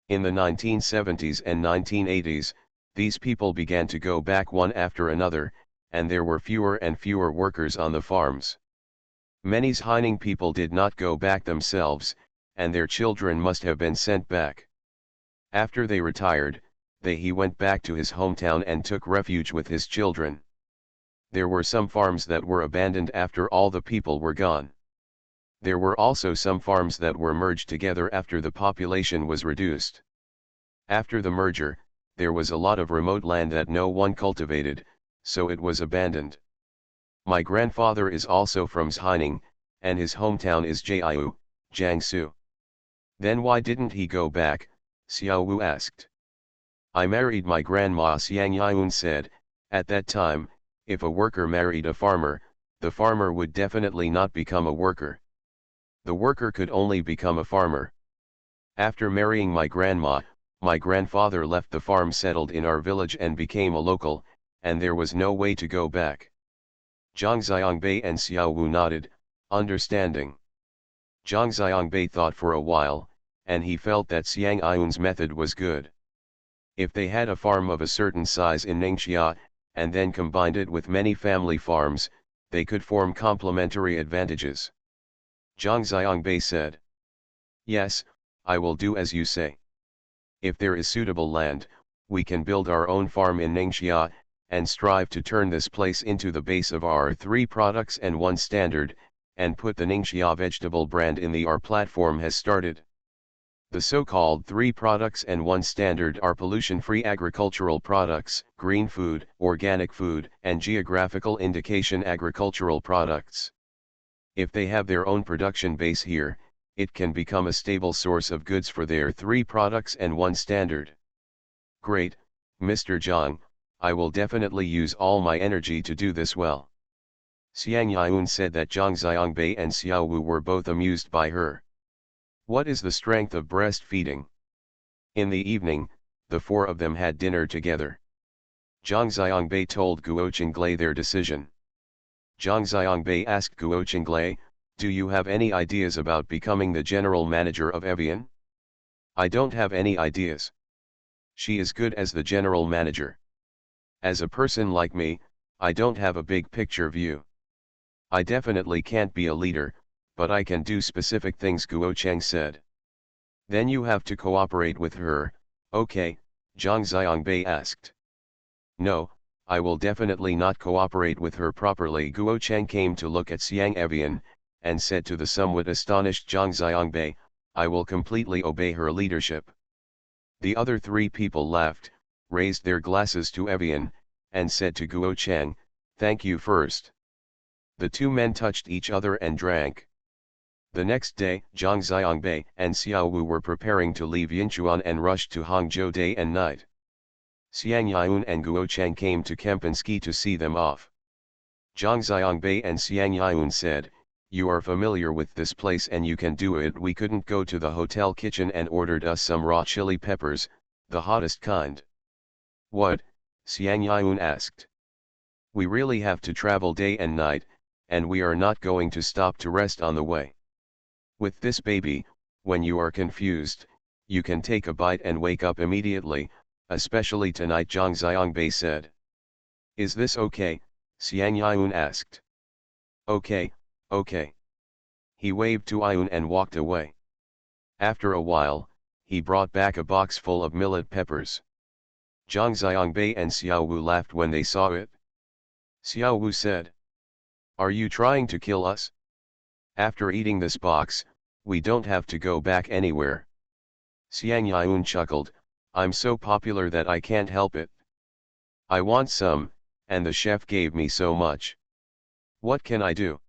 In the 1970s and 1980s, these people began to go back one after another, and there were fewer and fewer workers on the farms. Many Haining people did not go back themselves, and their children must have been sent back. After they retired, he went back to his hometown and took refuge with his children. There were some farms that were abandoned after all the people were gone. There were also some farms that were merged together after the population was reduced. After the merger, there was a lot of remote land that no one cultivated, so it was abandoned. My grandfather is also from Haining, and his hometown is Jiu, Jiangsu. Then why didn't he go back? Xiao Wu asked. I married my grandma, Xiang Yun said. At that time, if a worker married a farmer, the farmer would definitely not become a worker. The worker could only become a farmer. After marrying my grandma, my grandfather left the farm, settled in our village and became a local, and there was no way to go back. Zhang Xiangbei and Xiao Wu nodded, understanding. Zhang Xiangbei thought for a while, and he felt that Xiang Yun's method was good. If they had a farm of a certain size in Ningxia, and then combined it with many family farms, they could form complementary advantages. Zhang Xiangbei said. Yes, I will do as you say. If there is suitable land, we can build our own farm in Ningxia, and strive to turn this place into the base of our 3 products and 1 standard, and put the Ningxia vegetable brand in the our platform has started. The so-called 3 products and 1 standard are pollution-free agricultural products, green food, organic food, and geographical indication agricultural products. If they have their own production base here, it can become a stable source of goods for their 3 products and 1 standard. Great, Mr. Zhang, I will definitely use all my energy to do this well. Xiang Yun said that Zhang Xiangbei and Xiao Wu were both amused by her. What is the strength of breastfeeding? In the evening, the 4 of them had dinner together. Zhang Xiangbei told Guo Qinglei their decision. Zhang Xiangbei asked Guo Qinglei, do you have any ideas about becoming the general manager of Evian? I don't have any ideas. She is good as the general manager. As a person like me, I don't have a big picture view. I definitely can't be a leader, but I can do specific things, Guo Cheng said. Then you have to cooperate with her, okay? Zhang Xiangbei asked. No, I will definitely not cooperate with her properly. Guo Cheng came to look at Xiang Evian, and said to the somewhat astonished Zhang Xiangbei, I will completely obey her leadership. The other 3 people laughed, raised their glasses to Evian, and said to Guo Cheng, thank you first. The 2 men touched each other and drank. The next day, Zhang Xiangbei and Xiao Wu were preparing to leave Yinchuan and rushed to Hangzhou day and night. Xiang Yun and Guo Cheng came to Kempinski to see them off. Zhang Xiangbei and Xiang Yun said, you are familiar with this place and you can do it. We couldn't go to the hotel kitchen and ordered us some raw chili peppers, the hottest kind. What? Xiang Yun asked. We really have to travel day and night, and we are not going to stop to rest on the way. With this baby, when you are confused, you can take a bite and wake up immediately, especially tonight, Zhang Xiangbei said. Is this okay? Xiang Yun asked. Okay, okay. He waved to Yun and walked away. After a while, he brought back a box full of millet peppers. Zhang Xiangbei and Xiao Wu laughed when they saw it. Xiao Wu said, are you trying to kill us? After eating this box, we don't have to go back anywhere. Xiang Yun chuckled, I'm so popular that I can't help it. I want some, and the chef gave me so much. What can I do?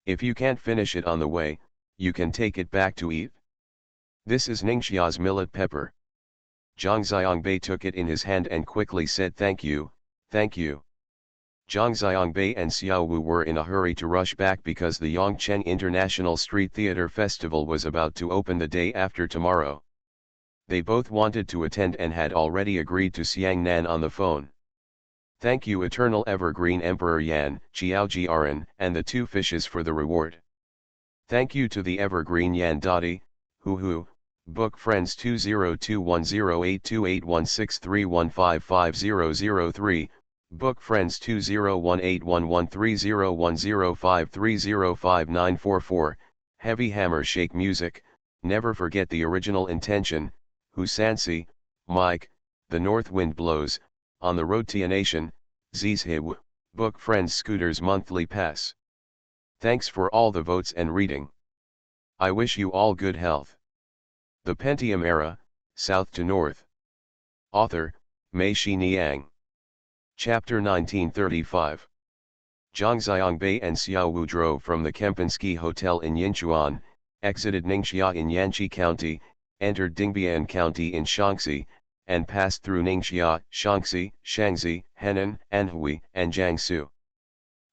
If you can't finish it on the way, you can take it back to eat. This is Ningxia's millet pepper. Zhang Xiangbei took it in his hand and quickly said thank you, thank you. Zhang Xiangbei and Xiao Wu were in a hurry to rush back because the Yongcheng International Street Theater Festival was about to open the day after tomorrow. They both wanted to attend and had already agreed to Xiang Nan on the phone. Thank you Eternal Evergreen Emperor Yan, Jiao Jiaran, and the two fishes for the reward. Thank you to the Evergreen Yan Dottie, Hu, Book Friends 202108281631555003, Book Friends 201811301053053944, Heavy Hammer Shake Music, Never Forget the Original Intention, Hu Sansi, Mike, The North Wind Blows, On the Road to a Nation, Zizhiw, Book Friends Scooters Monthly Pass. Thanks for all the votes and reading. I wish you all good health. The Pentium Era, South to North. Author, Mei Xiniang. Chapter 1935. Zhang Xiangbei and Xiao Wu drove from the Kempinski Hotel in Yinchuan, exited Ningxia in Yanqi County, entered Dingbian County in Shaanxi, and passed through Ningxia, Shaanxi, Shangzi, Henan, Anhui, and Jiangsu.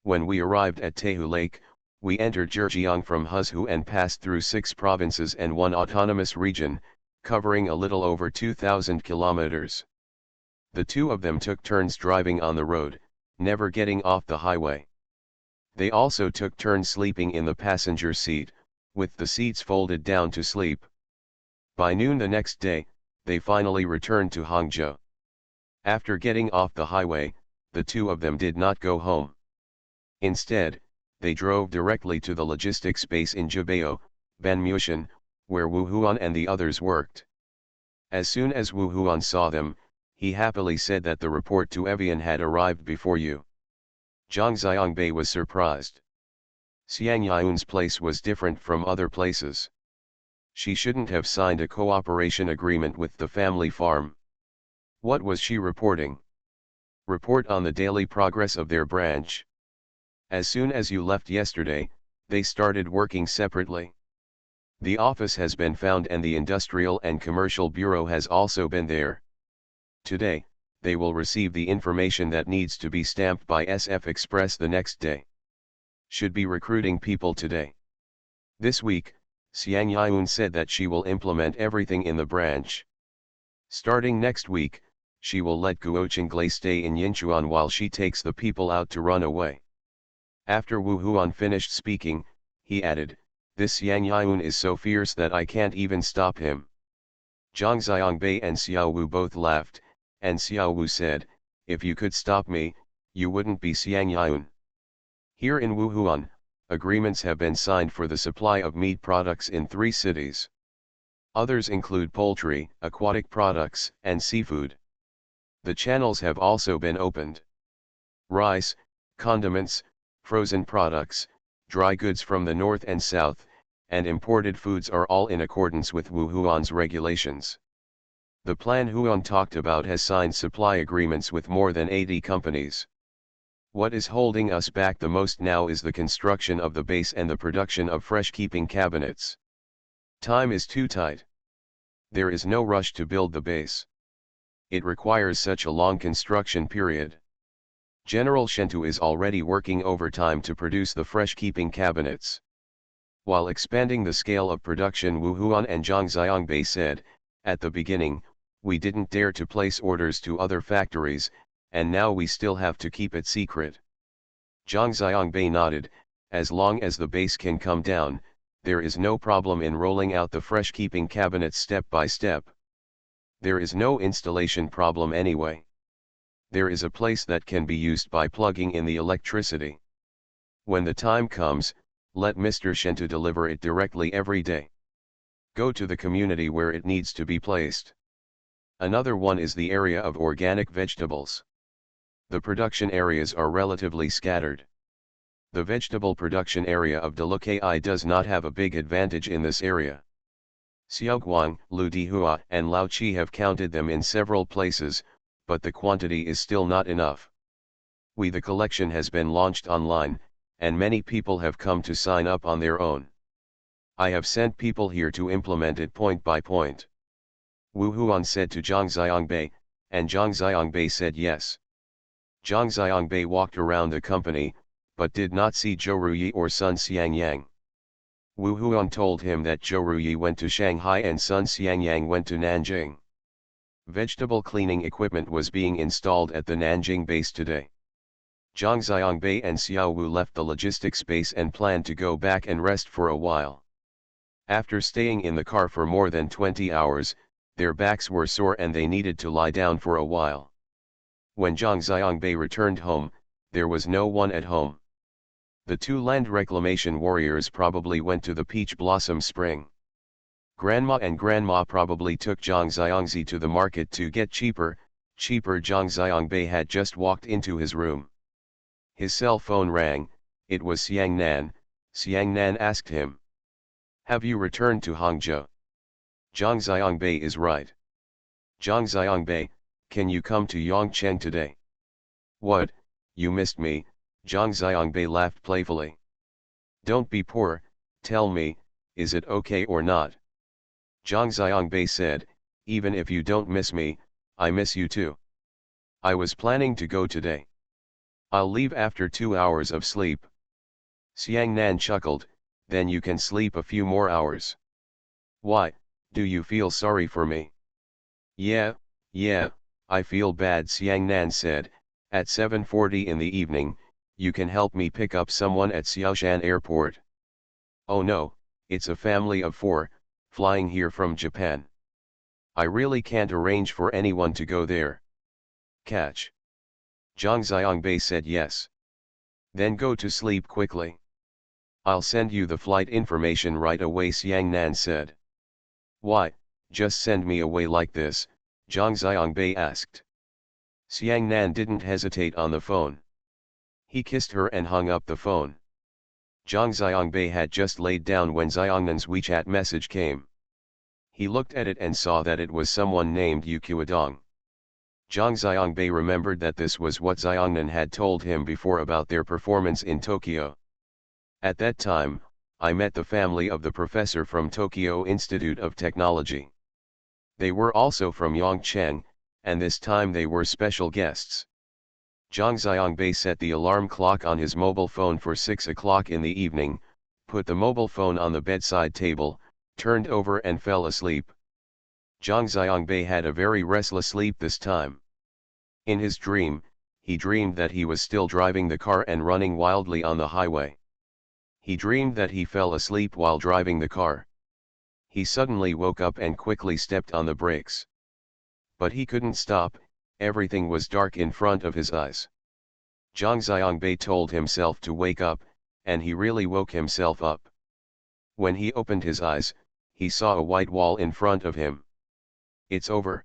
When we arrived at Taihu Lake, we entered Zhejiang from Huzhu and passed through 6 provinces and 1 autonomous region, covering a little over 2,000 kilometers. The two of them took turns driving on the road, never getting off the highway. They also took turns sleeping in the passenger seat, with the seats folded down to sleep. By noon the next day, they finally returned to Hangzhou. After getting off the highway, the two of them did not go home. Instead, they drove directly to the logistics base in Jubao, Banmushan, where Wu Huan and the others worked. As soon as Wu Huan saw them, he happily said that the report to Evian had arrived before you. Zhang Xiangbei was surprised. Xiang Yun's place was different from other places. She shouldn't have signed a cooperation agreement with the family farm. What was she reporting? Report on the daily progress of their branch. As soon as you left yesterday, they started working separately. The office has been found and the Industrial and Commercial Bureau has also been there. Today, they will receive the information that needs to be stamped by SF Express the next day. Should be recruiting people today. This week, Xiang Yun said that she will implement everything in the branch. Starting next week, she will let Guo Qinglei stay in Yinchuan while she takes the people out to run away. After Wu Huan finished speaking, he added, "This Xiang Yun is so fierce that I can't even stop him." Zhang Xiangbei and Xiao Wu both laughed, and Xiao Wu said, "If you could stop me, you wouldn't be Xiang Yun." Here in Wuhuan, agreements have been signed for the supply of meat products in 3 cities. Others include poultry, aquatic products, and seafood. The channels have also been opened. Rice, condiments, frozen products, dry goods from the north and south, and imported foods are all in accordance with Wuhuan's regulations. The plan Huan talked about has signed supply agreements with more than 80 companies. What is holding us back the most now is the construction of the base and the production of fresh-keeping cabinets. Time is too tight. There is no rush to build the base. It requires such a long construction period. General Shentu is already working overtime to produce the fresh-keeping cabinets. While expanding the scale of production, Wu Huan and Zhang Xiangbei said, "At the beginning, we didn't dare to place orders to other factories, and now we still have to keep it secret." Zhang Xiangbei nodded, "As long as the base can come down, there is no problem in rolling out the fresh-keeping cabinets step by step. There is no installation problem anyway. There is a place that can be used by plugging in the electricity. When the time comes, let Mr. Shentu deliver it directly every day. Go to the community where it needs to be placed." Another one is the area of organic vegetables. The production areas are relatively scattered. The vegetable production area of Delukai does not have a big advantage in this area. Xiaoguang, Lu Dihua and Lao Qi have counted them in several places, but the quantity is still not enough. The collection has been launched online, and many people have come to sign up on their own. I have sent people here to implement it point by point. Wu Huan said to Zhang Xiangbei, and Zhang Xiangbei said yes. Zhang Xiangbei walked around the company, but did not see Zhou Ruyi or Sun Xiangyang. Wu Huan told him that Zhou Ruyi went to Shanghai and Sun Xiangyang went to Nanjing. Vegetable cleaning equipment was being installed at the Nanjing base today. Zhang Xiangbei and Xiao Wu left the logistics base and planned to go back and rest for a while. After staying in the car for more than 20 hours, their backs were sore and they needed to lie down for a while. When Zhang Xiangbei returned home, there was no one at home. The two land reclamation warriors probably went to the Peach Blossom Spring. Grandma and Grandma probably took Zhang Xiangzi to the market to get cheaper. Zhang Xiangbei had just walked into his room. His cell phone rang. It was Xiang Nan. Xiang Nan asked him, "Have you returned to Hangzhou?" Zhang Xiangbei is right. Zhang Xiangbei, can you come to Yongcheng today? What, you missed me? Zhang Xiangbei laughed playfully. Don't be poor, tell me, is it okay or not? Zhang Xiangbei said, even if you don't miss me, I miss you too. I was planning to go today. I'll leave after 2 hours of sleep. Xiang Nan chuckled, then you can sleep a few more hours. Why, do you feel sorry for me? Yeah, I feel bad, Xiang Nan said. At 7:40 in the evening, you can help me pick up someone at Xiaoshan Airport. Oh no, it's a family of 4, flying here from Japan. I really can't arrange for anyone to go there. Catch. Zhang Xiangbei said yes. Then go to sleep quickly. I'll send you the flight information right away, Xiang Nan said. Why, just send me away like this? Zhang Xiangbei asked. Xiang Nan didn't hesitate on the phone. He kissed her and hung up the phone. Zhang Xiangbei had just laid down when Xiangnan's WeChat message came. He looked at it and saw that it was someone named Yu Qiudong. Zhang Xiangbei remembered that this was what Xiangnan had told him before about their performance in Tokyo. At that time, I met the family of the professor from Tokyo Institute of Technology. They were also from Yongcheng, and this time they were special guests. Zhang Xiangbei set the alarm clock on his mobile phone for 6 o'clock in the evening, put the mobile phone on the bedside table, turned over and fell asleep. Zhang Xiangbei had a very restless sleep this time. In his dream, he dreamed that he was still driving the car and running wildly on the highway. He dreamed that he fell asleep while driving the car. He suddenly woke up and quickly stepped on the brakes. But he couldn't stop, everything was dark in front of his eyes. Zhang Xiangbei told himself to wake up, and he really woke himself up. When he opened his eyes, he saw a white wall in front of him. It's over.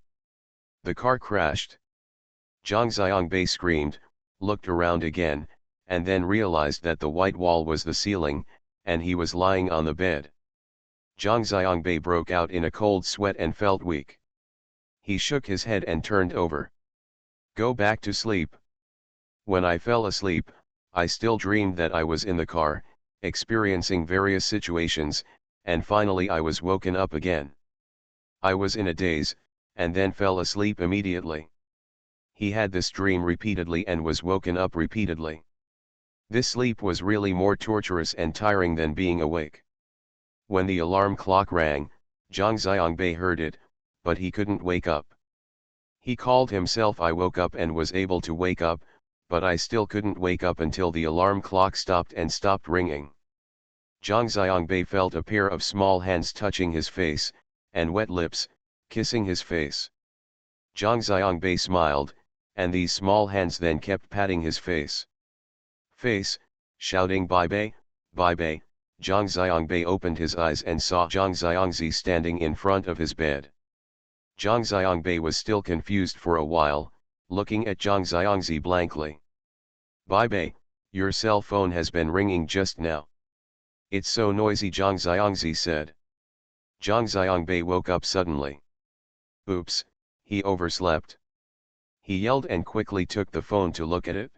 The car crashed. Zhang Xiangbei screamed, looked around again, and then realized that the white wall was the ceiling, and he was lying on the bed. Zhang Xiangbei broke out in a cold sweat and felt weak. He shook his head and turned over. Go back to sleep. When I fell asleep, I still dreamed that I was in the car, experiencing various situations, and finally I was woken up again. I was in a daze, and then fell asleep immediately. He had this dream repeatedly and was woken up repeatedly. This sleep was really more torturous and tiring than being awake. When the alarm clock rang, Zhang Xiangbei heard it, but he couldn't wake up. He called himself, I woke up and was able to wake up, but I still couldn't wake up until the alarm clock stopped and stopped ringing. Zhang Xiangbei felt a pair of small hands touching his face, and wet lips, kissing his face. Zhang Xiangbei smiled, and these small hands then kept patting his face. Shouting Bai Bei, Zhang Xiangbei opened his eyes and saw Zhang Xiangzi standing in front of his bed. Zhang Xiangbei was still confused for a while, looking at Zhang Xiangzi blankly. Bai Bei, your cell phone has been ringing just now. It's so noisy, Zhang Xiangzi said. Zhang Xiangbei woke up suddenly. Oops, he overslept. He yelled and quickly took the phone to look at it.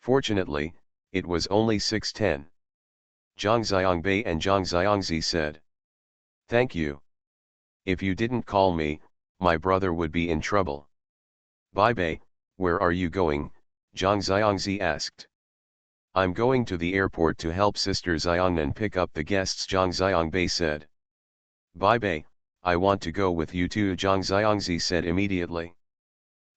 Fortunately, it was only 6:10. Zhang Xiangbei and Zhang Xiangzi said, "Thank you. If you didn't call me, my brother would be in trouble." "Bei, where are you going?" Zhang Xiangzi asked. "I'm going to the airport to help Sister Xiangnan pick up the guests," Zhang Xiangbei said. "Bei, I want to go with you too," Zhang Xiangzi said immediately.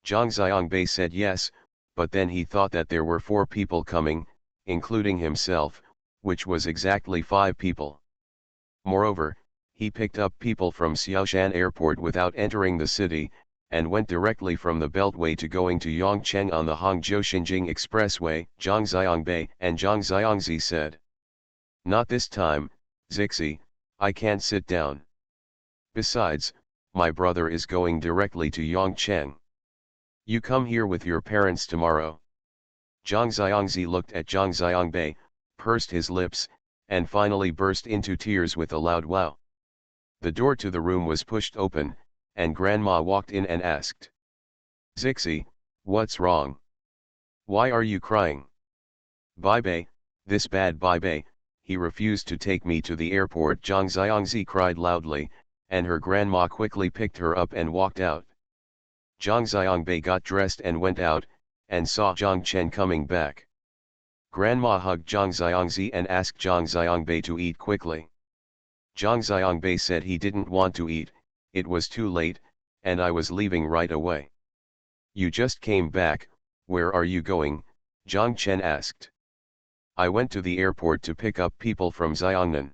Zhang Xiangbei said yes, but then he thought that there were 4 people coming, including himself, which was exactly 5 people. Moreover, he picked up people from Xiaoshan Airport without entering the city, and went directly from the Beltway to going to Yongcheng on the Hangzhou-Xinjing Expressway, Zhang Xiangbei and Zhang Xiangzi said. "Not this time, Zixi, I can't sit down. Besides, my brother is going directly to Yongcheng. You come here with your parents tomorrow." Zhang Xiangzi looked at Zhang Xiangbei, pursed his lips, and finally burst into tears with a loud wow. The door to the room was pushed open, and Grandma walked in and asked, "Zixi, what's wrong? Why are you crying?" "Bei, this bad Bei, he refused to take me to the airport," Zhang Xiangzi cried loudly, and her grandma quickly picked her up and walked out. Zhang Xiangbei got dressed and went out, and saw Zhang Chen coming back. Grandma hugged Zhang Xiangzi and asked Zhang Xiangbei to eat quickly. Zhang Xiangbei said he didn't want to eat, it was too late, and I was leaving right away. "You just came back, where are you going?" Zhang Chen asked. "I went to the airport to pick up people from Xiangnan.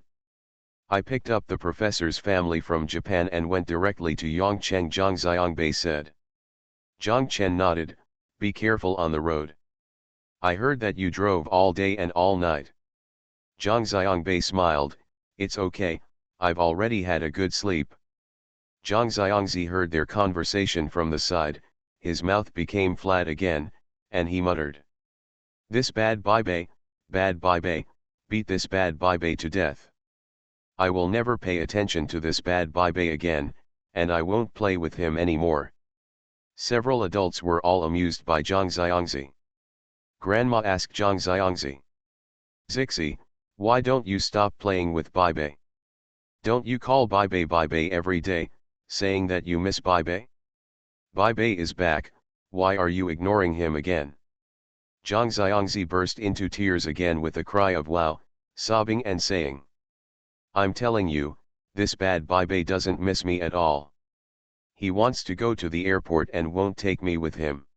I picked up the professor's family from Japan and went directly to Yongcheng," Zhang Xiangbei said. Zhang Chen nodded, "Be careful on the road. I heard that you drove all day and all night." Zhang Xiangbei smiled, "It's okay, I've already had a good sleep." Zhang Xiangzi heard their conversation from the side, his mouth became flat again, and he muttered, "This bad Bei, beat this bad Bei to death. I will never pay attention to this bad Bei again, and I won't play with him anymore." Several adults were all amused by Zhang Xiangzi. Grandma asked Zhang Xiangzi, "Zixi, why don't you stop playing with Bei? Don't you call Bei every day, saying that you miss Bei? Bei is back, why are you ignoring him again?" Zhang Xiangzi burst into tears again with a cry of wow, sobbing and saying, "I'm telling you, this bad Bei doesn't miss me at all. He wants to go to the airport and won't take me with him.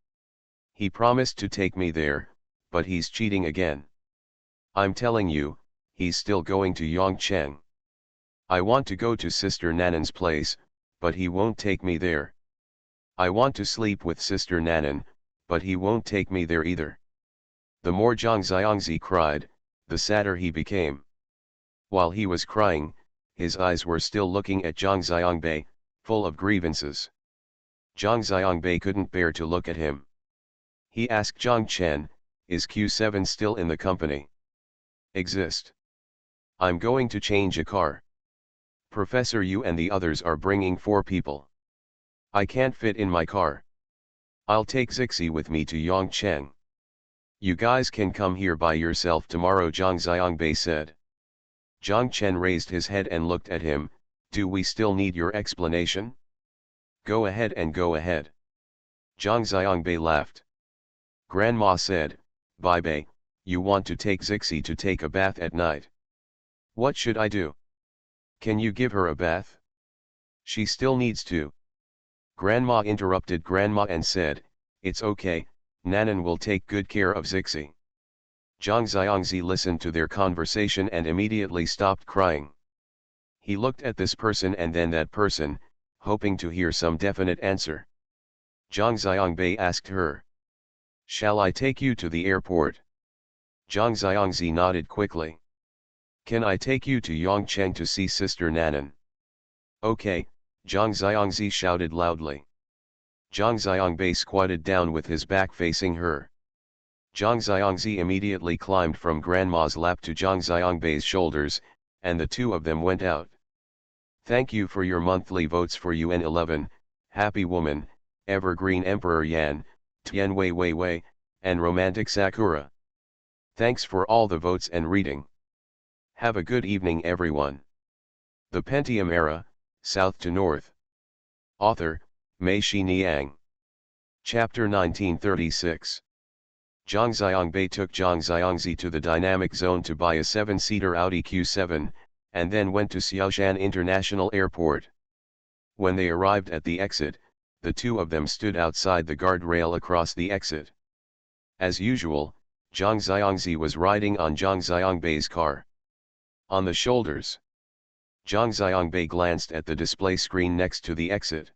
He promised to take me there, but he's cheating again. I'm telling you, he's still going to Yongcheng. I want to go to Sister Nanan's place, but he won't take me there. I want to sleep with Sister Nanan, but he won't take me there either." The more Zhang Xiangzi cried, the sadder he became. While he was crying, his eyes were still looking at Zhang Xiangbei, full of grievances. Zhang Xiangbei couldn't bear to look at him. He asked Zhang Chen, "Is Q7 still in the company?" "Exist. I'm going to change a car. Professor Yu and the others are bringing 4 people. I can't fit in my car. I'll take Zixi with me to Yongcheng. You guys can come here by yourself tomorrow," Zhang Xiangbei said. Zhang Chen raised his head and looked at him, "Do we still need your explanation? Go ahead and go ahead." Zhang Xiangbei laughed. Grandma said, "Bei, you want to take Zixi to take a bath at night. What should I do? Can you give her a bath? She still needs to." Grandma interrupted Grandma and said, "It's okay, Nanan will take good care of Zixi." Zhang Xiangzi listened to their conversation and immediately stopped crying. He looked at this person and then that person, hoping to hear some definite answer. Zhang Xiangbei asked her, "Shall I take you to the airport?" Zhang Xiangzi nodded quickly. "Can I take you to Yongcheng to see Sister Nanan?" "Okay," Zhang Xiangzi shouted loudly. Zhang Xiangbei squatted down with his back facing her. Zhang Xiangzi immediately climbed from Grandma's lap to Zhang Xiangbei's shoulders, and the two of them went out. Thank you for your monthly votes for UN 11, Happy Woman, Evergreen Emperor Yan, Tian Wei Wei Wei, and Romantic Sakura. Thanks for all the votes and reading. Have a good evening everyone. The Pentium Era, South to North. Author, Mei-Shi Niang. Chapter 1936. Zhang Xiangbei took Zhang Xiangzi to the dynamic zone to buy a 7-seater Audi Q7, and then went to Xiaoshan International Airport. When they arrived at the exit, the two of them stood outside the guardrail across the exit. As usual, Zhang Xiangzi was riding on Zhang Xiangbei's car. On the shoulders. Zhang Xiangbei glanced at the display screen next to the exit.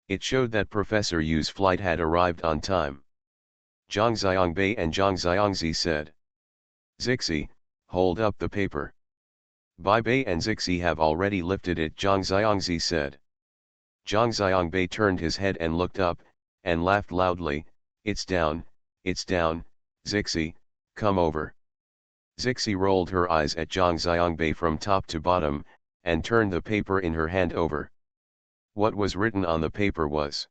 It showed that Professor Yu's flight had arrived on time. Zhang Xiangbei and Zhang Xiangzi said, "Zixi, hold up the paper." Bai Bei and Zixi have already lifted it, Zhang Xiangzi said. Zhang Xiangbei turned his head and looked up, and laughed loudly, it's down, Zixi, come over." Zixi rolled her eyes at Zhang Xiangbei from top to bottom, and turned the paper in her hand over. What was written on the paper was,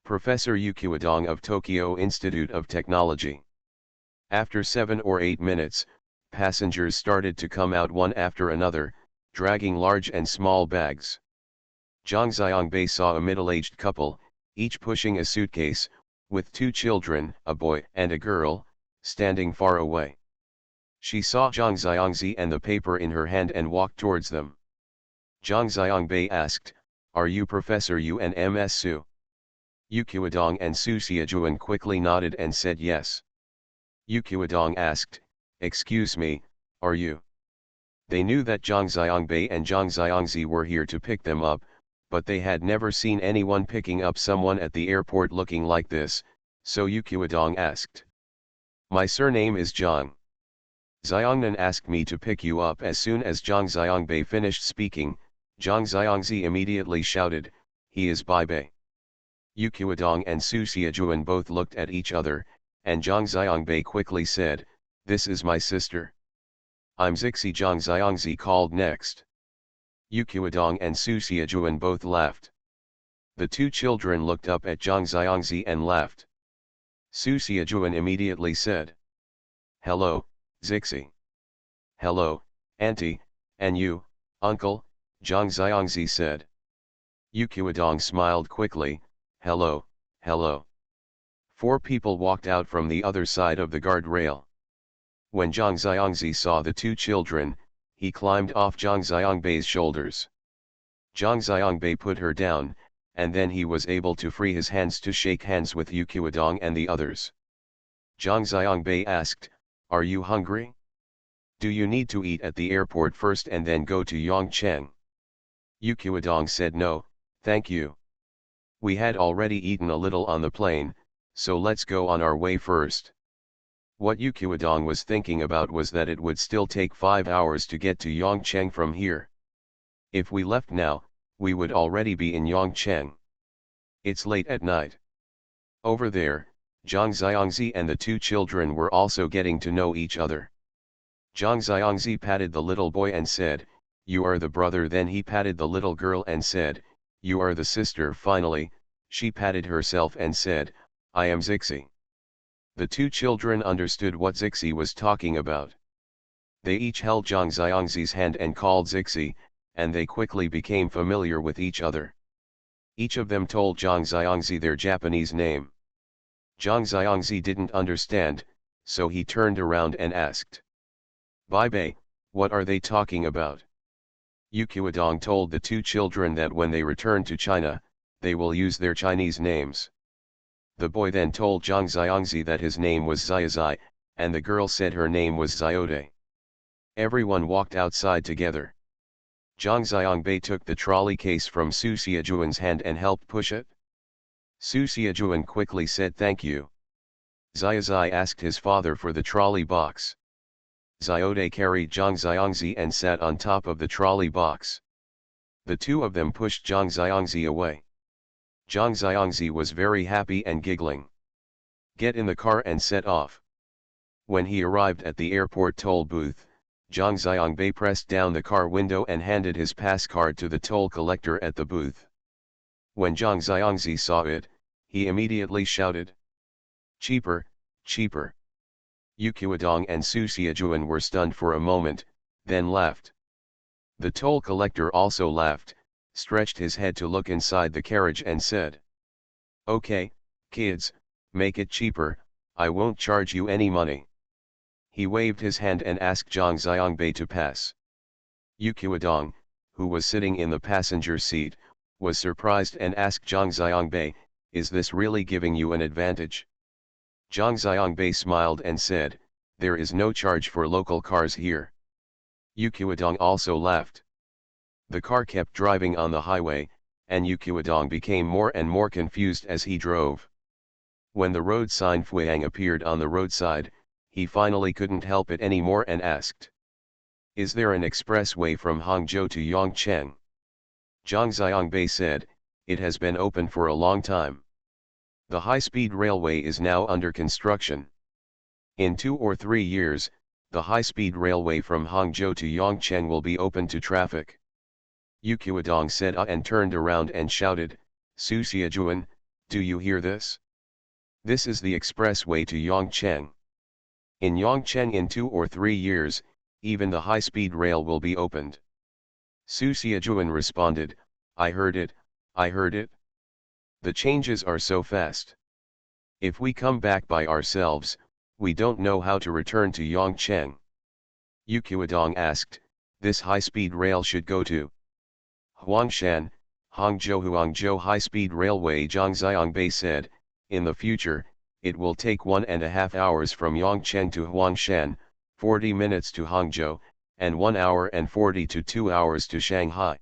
Professor Yu Qiudong of Tokyo Institute of Technology. After 7 or 8 minutes, passengers started to come out one after another, dragging large and small bags. Zhang Xiangbei saw a middle-aged couple, each pushing a suitcase, with 2 children, a boy and a girl, standing far away. She saw Zhang Xiangzi and the paper in her hand and walked towards them. Zhang Xiangbei asked, "Are you Professor Yu and Ms. Su?" Yu Qiudong and Su Xiajuan quickly nodded and said yes. Yu Qiudong asked, "Excuse me, are you?" They knew that Zhang Xiangbei and Zhang Xiangzi were here to pick them up, but they had never seen anyone picking up someone at the airport looking like this, so Yu Qiudong asked, "My surname is Zhang. Xiangnan asked me to pick you up." As soon as Zhang Xiangbei finished speaking, Zhang Xiangzi immediately shouted, "He is Bai Bei." Yu Qiudong and Su Xiajuan both looked at each other, and Zhang Xiangbei quickly said, "This is my sister. I'm Zixi." Zhang Xiangzi called next. Yu Qiudong and Su Xiajuan both laughed. The 2 children looked up at Zhang Xiangzi and laughed. Su Xiajuan immediately said, "Hello, Zixi." "Hello, Auntie, and you, Uncle," Zhang Xiangzi said. Yu Qiudong smiled quickly, "Hello, hello." 4 people walked out from the other side of the guardrail. When Zhang Xiangzi saw the 2 children, he climbed off Zhang Xiangbei's shoulders. Zhang Xiangbei put her down, and then he was able to free his hands to shake hands with Yu Qiudong and the others. Zhang Xiangbei asked, "Are you hungry? Do you need to eat at the airport first and then go to Yongcheng?" Yu Qiudong said, "No, thank you. We had already eaten a little on the plane, so let's go on our way first." What Yu Qiudong was thinking about was that it would still take 5 hours to get to Yongcheng from here. If we left now, we would already be in Yongcheng. It's late at night. Over there, Zhang Xiangzi and the 2 children were also getting to know each other. Zhang Xiangzi patted the little boy and said, "You are the brother." Then he patted the little girl and said, "You are the sister." Finally, she patted herself and said, "I am Zixi." The 2 children understood what Zixi was talking about. They each held Zhang Xiangzi's hand and called Zixi, and they quickly became familiar with each other. Each of them told Zhang Xiangzi their Japanese name. Zhang Xiangzi didn't understand, so he turned around and asked, "Bai Bei, what are they talking about?" Yu Qiudong told the 2 children that when they return to China, they will use their Chinese names. The boy then told Zhang Xiangzi that his name was Xiaozai, and the girl said her name was Xiaode. Everyone walked outside together. Zhang Xiangbei took the trolley case from Su Xiajuan's hand and helped push it. Su Xiajuan quickly said thank you. Xiaozai asked his father for the trolley box. Xiaode carried Zhang Xiangzi and sat on top of the trolley box. The 2 of them pushed Zhang Xiangzi away. Zhang Xiangzi was very happy and giggling. "Get in the car and set off." When he arrived at the airport toll booth, Zhang Xiangbei pressed down the car window and handed his pass card to the toll collector at the booth. When Zhang Xiangzi saw it, he immediately shouted, "Cheaper, cheaper." Yu Qiudong and Su Xiajuan were stunned for a moment, then laughed. The toll collector also laughed, stretched his head to look inside the carriage and said, "Okay, kids, make it cheaper, I won't charge you any money." He waved his hand and asked Zhang Xiangbei to pass. Yu Qiudong, who was sitting in the passenger seat, was surprised and asked Zhang Xiangbei, "Is this really giving you an advantage?" Zhang Xiangbei smiled and said, "There is no charge for local cars here." Yu Qiudong also laughed. The car kept driving on the highway, and Yu Qiudong became more and more confused as he drove. When the road sign Fuyang appeared on the roadside, he finally couldn't help it anymore and asked, "Is there an expressway from Hangzhou to Yongcheng?" Zhang Xiangbei said, "It has been open for a long time. The high-speed railway is now under construction. In 2 or 3 years, the high-speed railway from Hangzhou to Yongcheng will be open to traffic." Yu Qiudong said and turned around and shouted, "Su Xiajuan, do you hear this? This is the expressway to Yongcheng. In Yongcheng in 2 or 3 years, even the high-speed rail will be opened." Su Xiajuan responded, I heard it, I heard it. The changes are so fast. If we come back by ourselves, we don't know how to return to Yongcheng." Yu Qiudong asked, "This high-speed rail should go to Huangshan, Hangzhou high-speed railway?" Zhang Xiangbei said, "In the future, it will take 1.5 hours from Yongcheng to Huangshan, 40 minutes to Hangzhou, and 1 hour and 40 to 2 hours to Shanghai."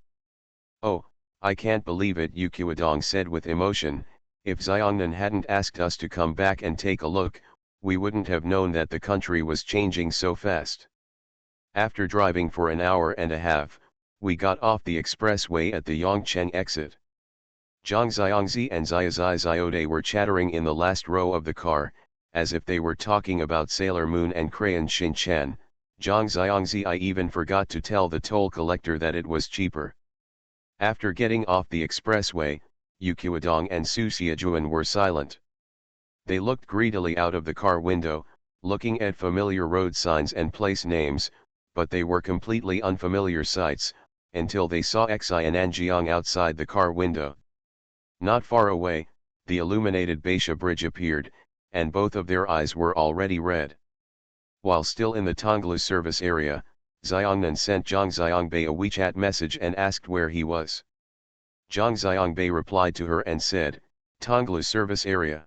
"Oh, I can't believe it," Yu Qiudong said with emotion. "If Xiongnan hadn't asked us to come back and take a look, we wouldn't have known that the country was changing so fast." After driving for an hour and a half, we got off the expressway at the Yongcheng exit. Zhang Xiangzi and Xiaozai Xiaode were chattering in the last row of the car, as if they were talking about Sailor Moon and Crayon Shin-chan. Zhang Xiangzi I even forgot to tell the toll collector that it was cheaper. After getting off the expressway, Yu Qiudong and Su Xiajuan were silent. They looked greedily out of the car window, looking at familiar road signs and place names, but they were completely unfamiliar sights, until they saw Xi and Anjiang outside the car window. Not far away, the illuminated Baisha Bridge appeared, and both of their eyes were already red. While still in the Tonglu service area, Xiongnan sent Zhang Xiangbei a WeChat message and asked where he was. Zhang Xiangbei replied to her and said, "Tonglu service area."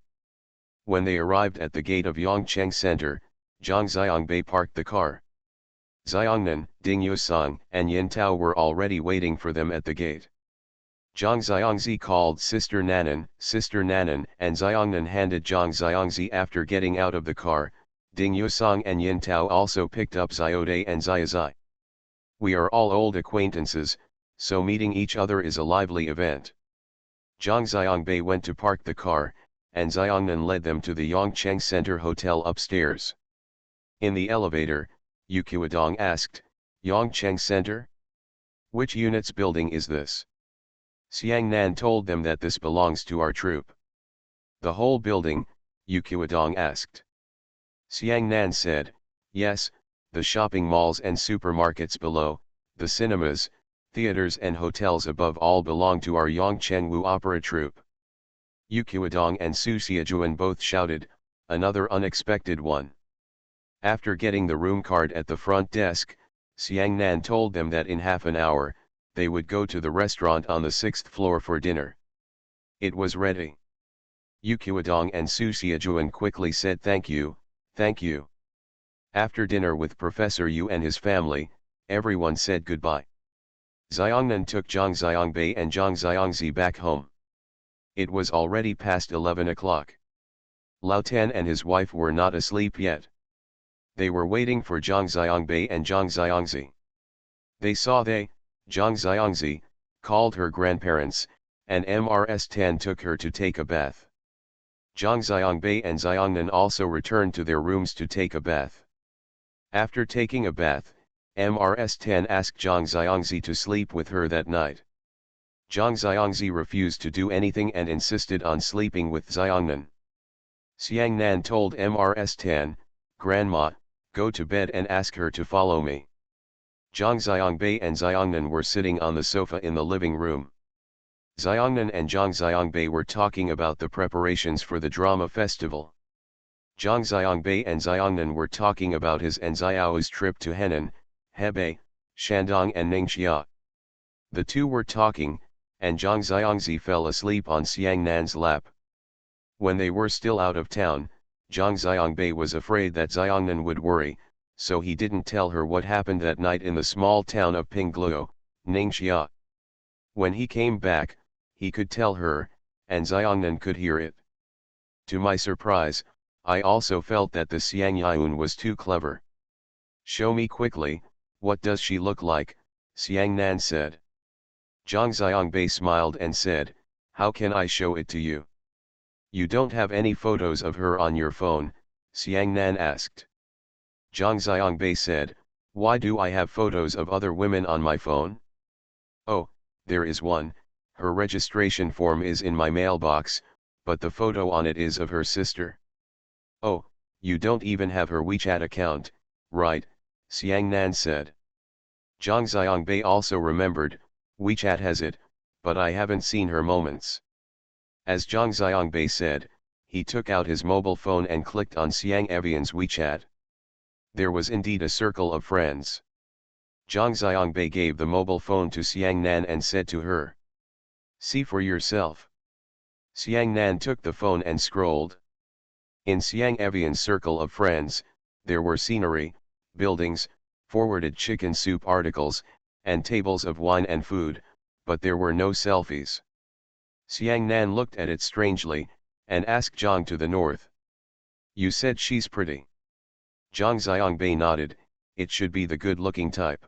When they arrived at the gate of Yongcheng Center, Zhang Xiangbei parked the car. Xiongnan, Ding Yusong, and Yin Tao were already waiting for them at the gate. Zhang Xiangzi called Sister Nanan, and Xiongnan handed Zhang Xiangzi after getting out of the car. Ding Yusong and Yin Tao also picked up Xiaode and Xiaozai. "We are all old acquaintances, so meeting each other is a lively event." Zhang Xiangbei went to park the car, and Xiongnan led them to the Yongcheng Center Hotel upstairs. In the elevator, Yu Qiudong asked, "Yongcheng Center? Which unit's building is this?" Xiang Nan told them that this belongs to our troop. "The whole building?" Yu Qiudong asked. Xiang Nan said, "Yes, the shopping malls and supermarkets below, the cinemas, theaters and hotels above all belong to our Yongcheng Wu opera troupe." Yu Qiudong and Su Xiajuan both shouted, "Another unexpected one." After getting the room card at the front desk, Xiang Nan told them that in half an hour, they would go to the restaurant on the 6th floor for dinner. It was ready. Yu Qiudong and Su Xiajuan quickly said thank you, thank you. After dinner with Professor Yu and his family, everyone said goodbye. Xiongnan took Zhang Xiangbei and Zhang Xiangzi back home. It was already past 11 o'clock. Lao Tan and his wife were not asleep yet. They were waiting for Zhang Xiangbei and Zhang Xiangzi. They saw Zhang Xiangzi, called her grandparents, and Mrs. Tan took her to take a bath. Zhang Xiangbei and Xiongnan also returned to their rooms to take a bath. After taking a bath, Mrs10 asked Zhang Xiangzi to sleep with her that night. Zhang Xiangzi refused to do anything and insisted on sleeping with Xiangnan. Xiangnan told Mrs10, "Grandma, go to bed and ask her to follow me." Zhang Xiangbei and Xiangnan were sitting on the sofa in the living room. Xiangnan and Zhang Xiangbei were talking about the preparations for the drama festival. Zhang Xiangbei and Xiangnan were talking about his and Xiao's trip to Henan, Hebei, Shandong and Ningxia. The two were talking, and Zhang Xiangzi fell asleep on Xiangnan's lap. When they were still out of town, Zhang Xiangbei was afraid that Xiangnan would worry, so he didn't tell her what happened that night in the small town of Pingluo, Ningxia. When he came back, he could tell her, and Xiangnan could hear it. To my surprise, I also felt that the Xiang Yun was too clever. "Show me quickly, what does she look like?" Xiangnan said. Zhang Xiangbei smiled and said, "How can I show it to you?" "You don't have any photos of her on your phone?" Xiangnan asked. Zhang Xiangbei said, "Why do I have photos of other women on my phone?" "Oh, there is one, her registration form is in my mailbox, but the photo on it is of her sister." "Oh, you don't even have her WeChat account, right?" Xiangnan said. Zhang Xiangbei also remembered, "WeChat has it, but I haven't seen her moments." As Zhang Xiangbei said, he took out his mobile phone and clicked on Xiang Evian's WeChat. There was indeed a circle of friends. Zhang Xiangbei gave the mobile phone to Xiangnan and said to her, "See for yourself." Xiangnan took the phone and scrolled. In Xiang Evian's circle of friends, there were scenery, buildings, forwarded chicken soup articles, and tables of wine and food, but there were no selfies. Xiangnan looked at it strangely, and asked Zhang to the north, "You said she's pretty." Zhang Xiangbei nodded, "It should be the good-looking type."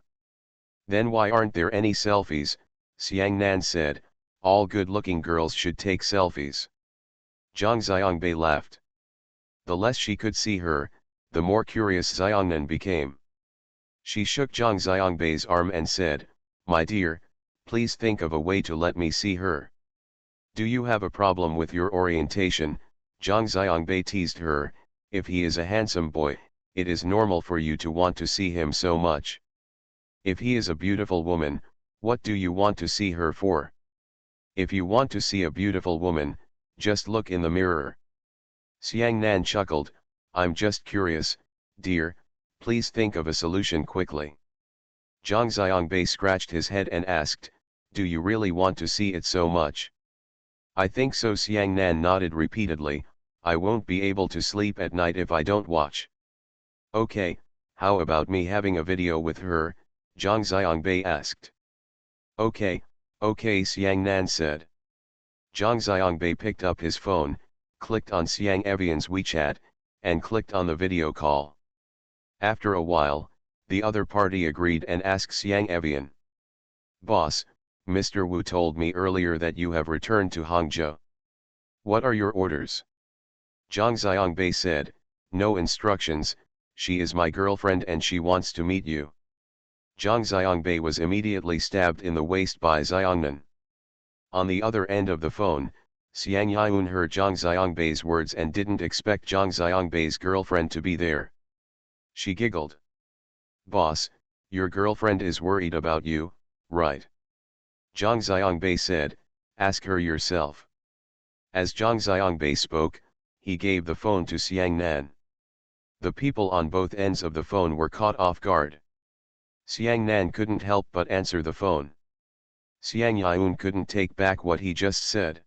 "Then why aren't there any selfies?" Xiangnan said, "All good-looking girls should take selfies." Zhang Xiangbei laughed. The less she could see her, the more curious Xiangnan became. She shook Zhang Xiangbei's arm and said, "My dear, please think of a way to let me see her." "Do you have a problem with your orientation?" Zhang Xiangbei teased her. "If he is a handsome boy, it is normal for you to want to see him so much. If he is a beautiful woman, what do you want to see her for? If you want to see a beautiful woman, just look in the mirror." Xiangnan chuckled, "I'm just curious, dear, please think of a solution quickly." Zhang Xiangbei scratched his head and asked, "Do you really want to see it so much?" "I think so." Xiangnan nodded repeatedly, "I won't be able to sleep at night if I don't watch." "Okay, how about me having a video with her?" Zhang Xiangbei asked. Okay, Xiangnan said. Zhang Xiangbei picked up his phone, clicked on Xiang Evian's WeChat, and clicked on the video call. After a while, the other party agreed and asked Xiang Evian, "Boss, Mr. Wu told me earlier that you have returned to Hangzhou. What are your orders?" Zhang Xiangbei said, "No instructions, she is my girlfriend and she wants to meet you." Zhang Xiangbei was immediately stabbed in the waist by Xiangnan. On the other end of the phone, Xiang Yun heard Zhang Xiangbei's words and didn't expect Zhang Xiangbei's girlfriend to be there. She giggled. "Boss, your girlfriend is worried about you, right?" Zhang Xiangbei said, "Ask her yourself." As Zhang Xiangbei spoke, he gave the phone to Xiangnan. The people on both ends of the phone were caught off guard. Xiangnan couldn't help but answer the phone. Xiang Yun couldn't take back what he just said.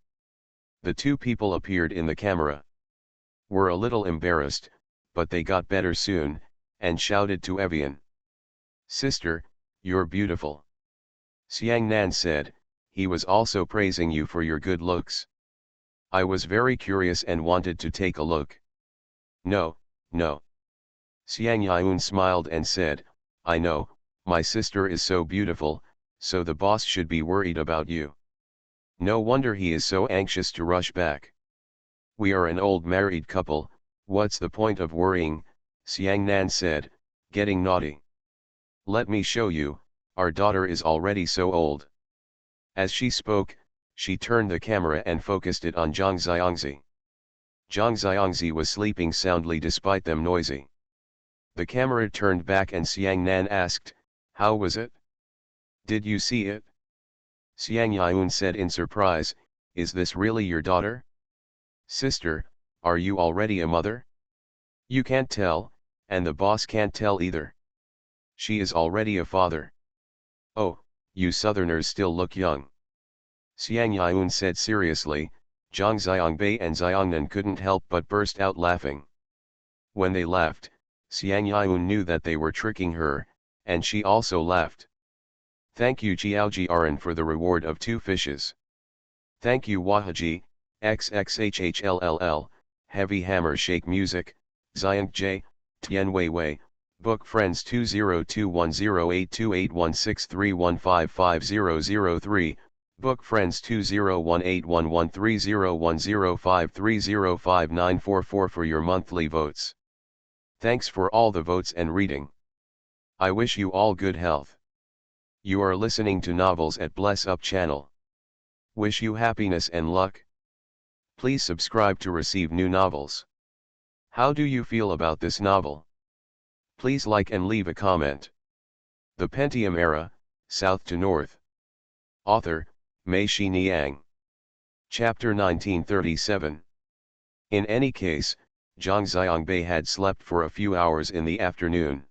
The two people appeared in the camera. Were a little embarrassed, but they got better soon, and shouted to Evian, "Sister, you're beautiful." Xiangnan said, "He was also praising you for your good looks. I was very curious and wanted to take a look." No. Xiang Yun smiled and said, "I know, my sister is so beautiful, so the boss should be worried about you. No wonder he is so anxious to rush back. We are an old married couple, what's the point of worrying?" Xiangnan said, getting naughty. Let me show you, our daughter is already so old. As she spoke, she turned the camera and focused it on Zhang Xiangzi. Zhang Xiangzi was sleeping soundly despite them noisy. The camera turned back and Xiang Nan asked, "How was it? Did you see it?" Xiang Yun said in surprise, "Is this really your daughter? Sister, are you already a mother? You can't tell, and the boss can't tell either. She is already a father. Oh, you Southerners still look young." Xiang Yun said seriously. Zhang Xiangbei and Xiangnan couldn't help but burst out laughing. When they laughed, Xiang Yun knew that they were tricking her, and she also laughed. "Thank you Jiaojiaran for the reward of 2 fishes. Thank you Wahaji, XXHHLLL, Heavy Hammer Shake Music, Xiang J, Tian Wei Wei, Book Friends 202108281631555003, Book Friends 20181130105305305944 for your monthly votes. Thanks for all the votes and reading. I wish you all good health. You are listening to Novels at Bless Up channel. Wish you happiness and luck. Please subscribe to receive new novels. How do you feel about this novel? Please like and leave a comment. The Pentium Era, South to North. Author, Mei Xiniang. Chapter 1937. In any case, Zhang Xiangbei had slept for a few hours in the afternoon.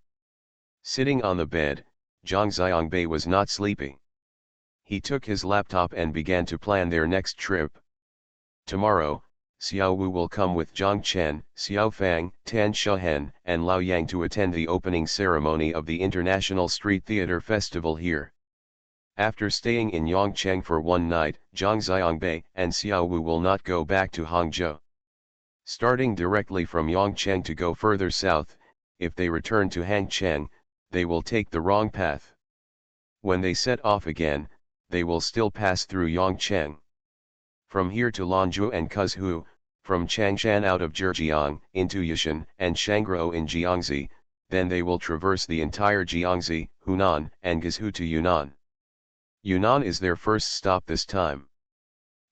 Sitting on the bed, Zhang Xiangbei was not sleepy. He took his laptop and began to plan their next trip. Tomorrow, Xiao Wu will come with Zhang Chen, Xiao Fang, Tan Shehen, and Lao Yang to attend the opening ceremony of the International Street Theater Festival here. After staying in Yongcheng for one night, Zhang Xiangbei and Xiao Wu will not go back to Hangzhou. Starting directly from Yongcheng to go further south, if they return to Hangcheng, they will take the wrong path. When they set off again, they will still pass through Yongcheng. From here to Lanzhou and Cuzhou, from Changshan out of Zhejiang into Yishan and Shangrao in Jiangxi, then they will traverse the entire Jiangxi, Hunan, and Guizhou to Yunnan. Yunnan is their first stop this time.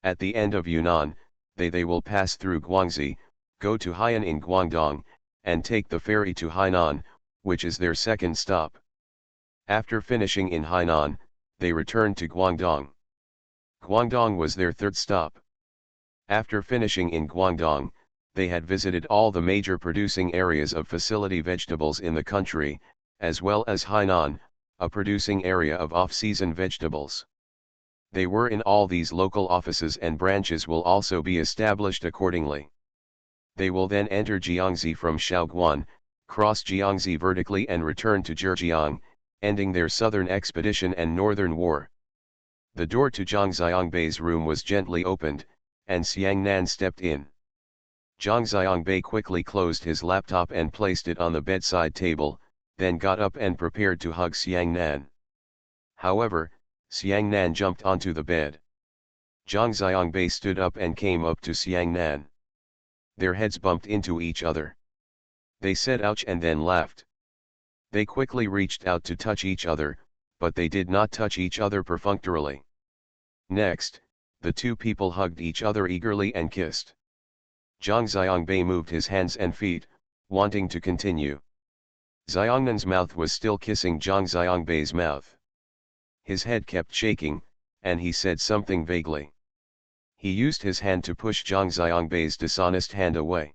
At the end of Yunnan, they will pass through Guangxi, go to Haiyan in Guangdong, and take the ferry to Hainan, which is their second stop. After finishing in Hainan, they return to Guangdong. Guangdong was their third stop. After finishing in Guangdong, they had visited all the major producing areas of facility vegetables in the country, as well as Hainan, a producing area of off-season vegetables. They were in all these local offices and branches will also be established accordingly. They will then enter Jiangxi from Shaoguan, cross Jiangxi vertically and return to Zhejiang, ending their southern expedition and northern war. The door to Zhang Xiangbei's room was gently opened, and Xiang Nan stepped in. Zhang Xiangbei quickly closed his laptop and placed it on the bedside table, then got up and prepared to hug Xiang Nan. However, Xiang Nan jumped onto the bed. Zhang Xiangbei stood up and came up to Xiang Nan. Their heads bumped into each other. They said ouch and then laughed. They quickly reached out to touch each other, but they did not touch each other perfunctorily. Next, the two people hugged each other eagerly and kissed. Zhang Xiangbei moved his hands and feet, wanting to continue. Xiangnan's mouth was still kissing Zhang Xiangbei's mouth. His head kept shaking, and he said something vaguely. He used his hand to push Zhang Xiangbei's dishonest hand away.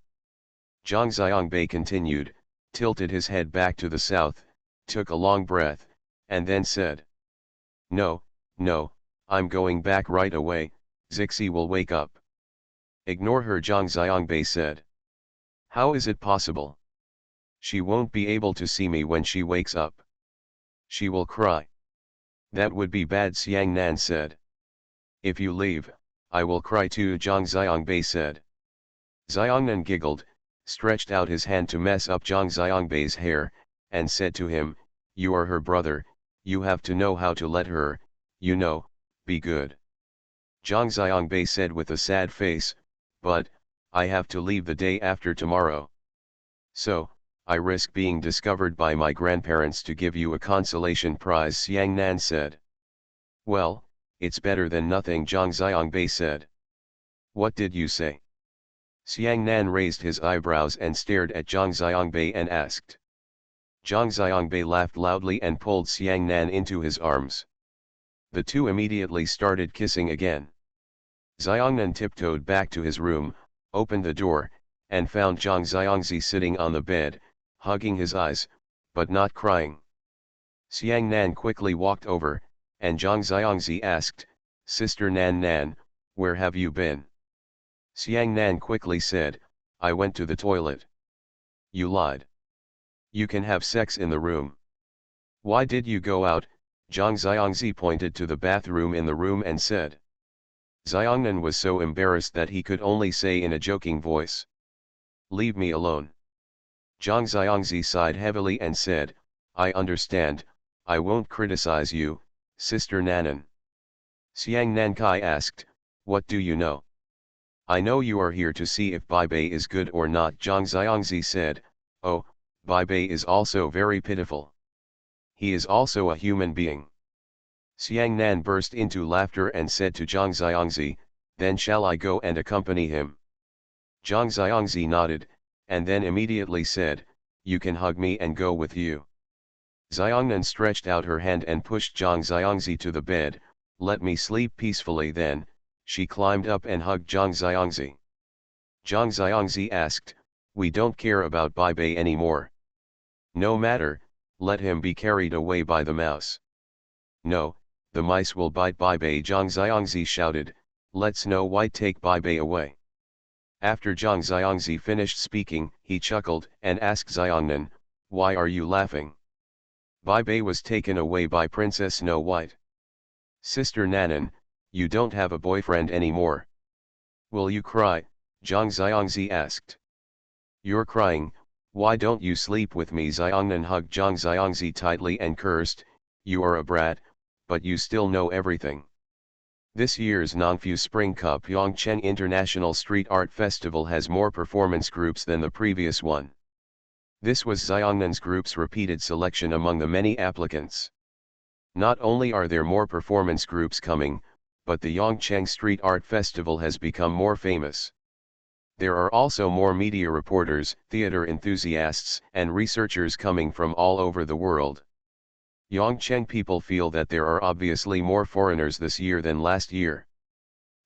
Zhang Xiangbei continued, tilted his head back to the south, took a long breath, and then said, "No, no, I'm going back right away, Zixi will wake up." "Ignore her," Zhang Xiangbei said. "How is it possible? She won't be able to see me when she wakes up. She will cry." "That would be bad," Xiang Nan said. "If you leave, I will cry too," Zhang Xiangbei said. Xiangnan giggled, stretched out his hand to mess up Zhang Xiangbei's hair, and said to him, "You are her brother, you have to know how to let her, be good." Zhang Xiangbei said with a sad face, "But, I have to leave the day after tomorrow. So, I risk being discovered by my grandparents to give you a consolation prize, Xiang Nan said. Well, it's better than nothing, Zhang Xiangbei said. What did you say? Xiang Nan raised his eyebrows and stared at Zhang Xiangbei and asked. Zhang Xiangbei laughed loudly and pulled Xiang Nan into his arms. The two immediately started kissing again. Xiangnan tiptoed back to his room, opened the door, and found Zhang Xiangzi sitting on the bed, hugging his eyes, but not crying. Xiang Nan quickly walked over, and Zhang Xiangzi asked, Sister Nan Nan, where have you been? Xiang Nan quickly said, I went to the toilet. You lied. You can have sex in the room. Why did you go out? Zhang Xiangzi pointed to the bathroom in the room and said. Xiangnan was so embarrassed that he could only say in a joking voice. Leave me alone. Zhang Xiangzi sighed heavily and said, I understand, I won't criticize you, Sister Nanan. Xiang Nankai asked, what do you know? I know you are here to see if Bai Bei is good or not, Zhang Xiangzi said, oh, Bai Bei is also very pitiful. He is also a human being. Xiang Nan burst into laughter and said to Zhang Xiangzi, then shall I go and accompany him? Zhang Xiangzi nodded, and then immediately said, you can hug me and go with you. Xiangnan stretched out her hand and pushed Zhang Xiangzi to the bed, let me sleep peacefully then, she climbed up and hugged Zhang Xiangzi. Zhang Xiangzi asked, we don't care about Bai Bei anymore. No matter, let him be carried away by the mouse. No, the mice will bite Bai Bei, Zhang Xiangzi shouted, let Snow White take Bai Bei away. After Zhang Xiangzi finished speaking, he chuckled and asked Xiangnan, why are you laughing? Bai Bei was taken away by Princess Snow White. Sister Nanan, you don't have a boyfriend anymore. Will you cry? Zhang Xiangzi asked. You're crying, why don't you sleep with me? Xiangnan hugged Zhang Xiangzi tightly and cursed, you are a brat, but you still know everything. This year's Nongfu Spring Cup Yongcheng International Street Art Festival has more performance groups than the previous one. This was Xiangnan's group's repeated selection among the many applicants. Not only are there more performance groups coming, but the Yongcheng Street Art Festival has become more famous. There are also more media reporters, theater enthusiasts, and researchers coming from all over the world. Yongcheng people feel that there are obviously more foreigners this year than last year.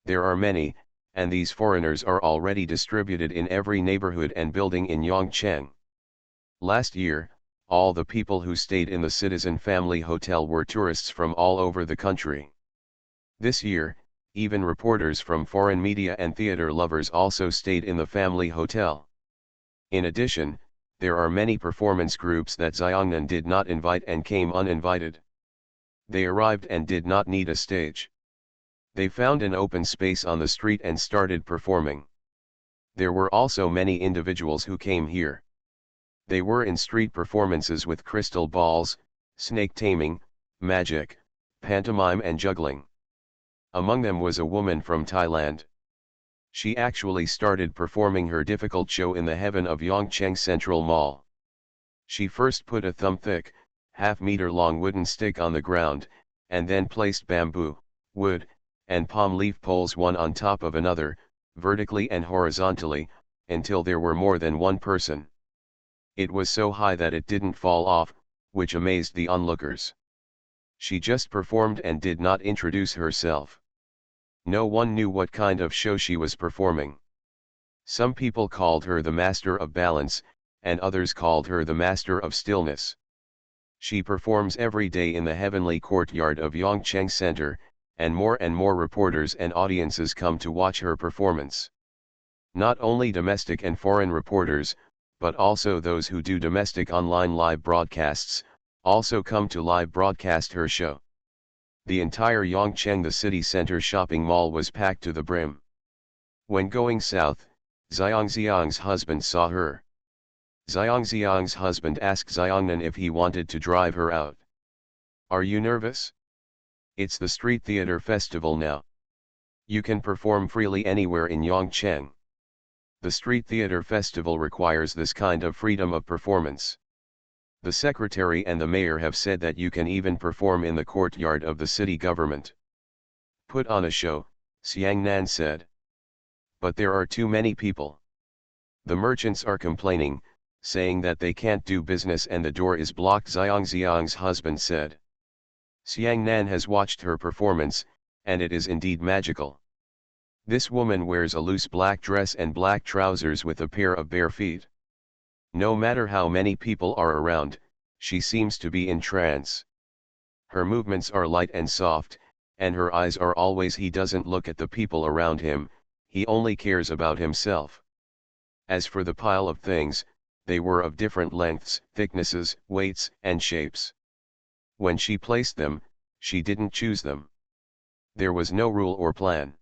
There are many, and these foreigners are already distributed in every neighborhood and building in Yongcheng. Last year, all the people who stayed in the Citizen Family Hotel were tourists from all over the country. This year, even reporters from foreign media and theater lovers also stayed in the family hotel. In addition, there are many performance groups that Xiangnan did not invite and came uninvited. They arrived and did not need a stage. They found an open space on the street and started performing. There were also many individuals who came here. They were in street performances with crystal balls, snake taming, magic, pantomime and juggling. Among them was a woman from Thailand. She actually started performing her difficult show in the heaven of Yongcheng Central Mall. She first put a thumb-thick, half-meter-long wooden stick on the ground, and then placed bamboo, wood, and palm leaf poles one on top of another, vertically and horizontally, until there were more than one person. It was so high that it didn't fall off, which amazed the onlookers. She just performed and did not introduce herself. No one knew what kind of show she was performing. Some people called her the Master of Balance, and others called her the Master of Stillness. She performs every day in the heavenly courtyard of Yongcheng Center, and more reporters and audiences come to watch her performance. Not only domestic and foreign reporters, but also those who do domestic online live broadcasts, also come to live broadcast her show. The entire Yongcheng the city center shopping mall was packed to the brim. When going south, Xiangxiang's husband saw her. Xiangxiang's husband asked Xiangnan if he wanted to drive her out. Are you nervous? It's the street theater festival now. You can perform freely anywhere in Yongcheng. The street theater festival requires this kind of freedom of performance. The secretary and the mayor have said that you can even perform in the courtyard of the city government. Put on a show, Xiang Nan said. But there are too many people. The merchants are complaining, saying that they can't do business and the door is blocked, Xiang's husband said. Xiang Nan has watched her performance, and it is indeed magical. This woman wears a loose black dress and black trousers with a pair of bare feet. No matter how many people are around, she seems to be in trance. Her movements are light and soft, and her eyes are always, he doesn't look at the people around him, he only cares about himself. As for the pile of things, they were of different lengths, thicknesses, weights, and shapes. When she placed them, she didn't choose them. There was no rule or plan.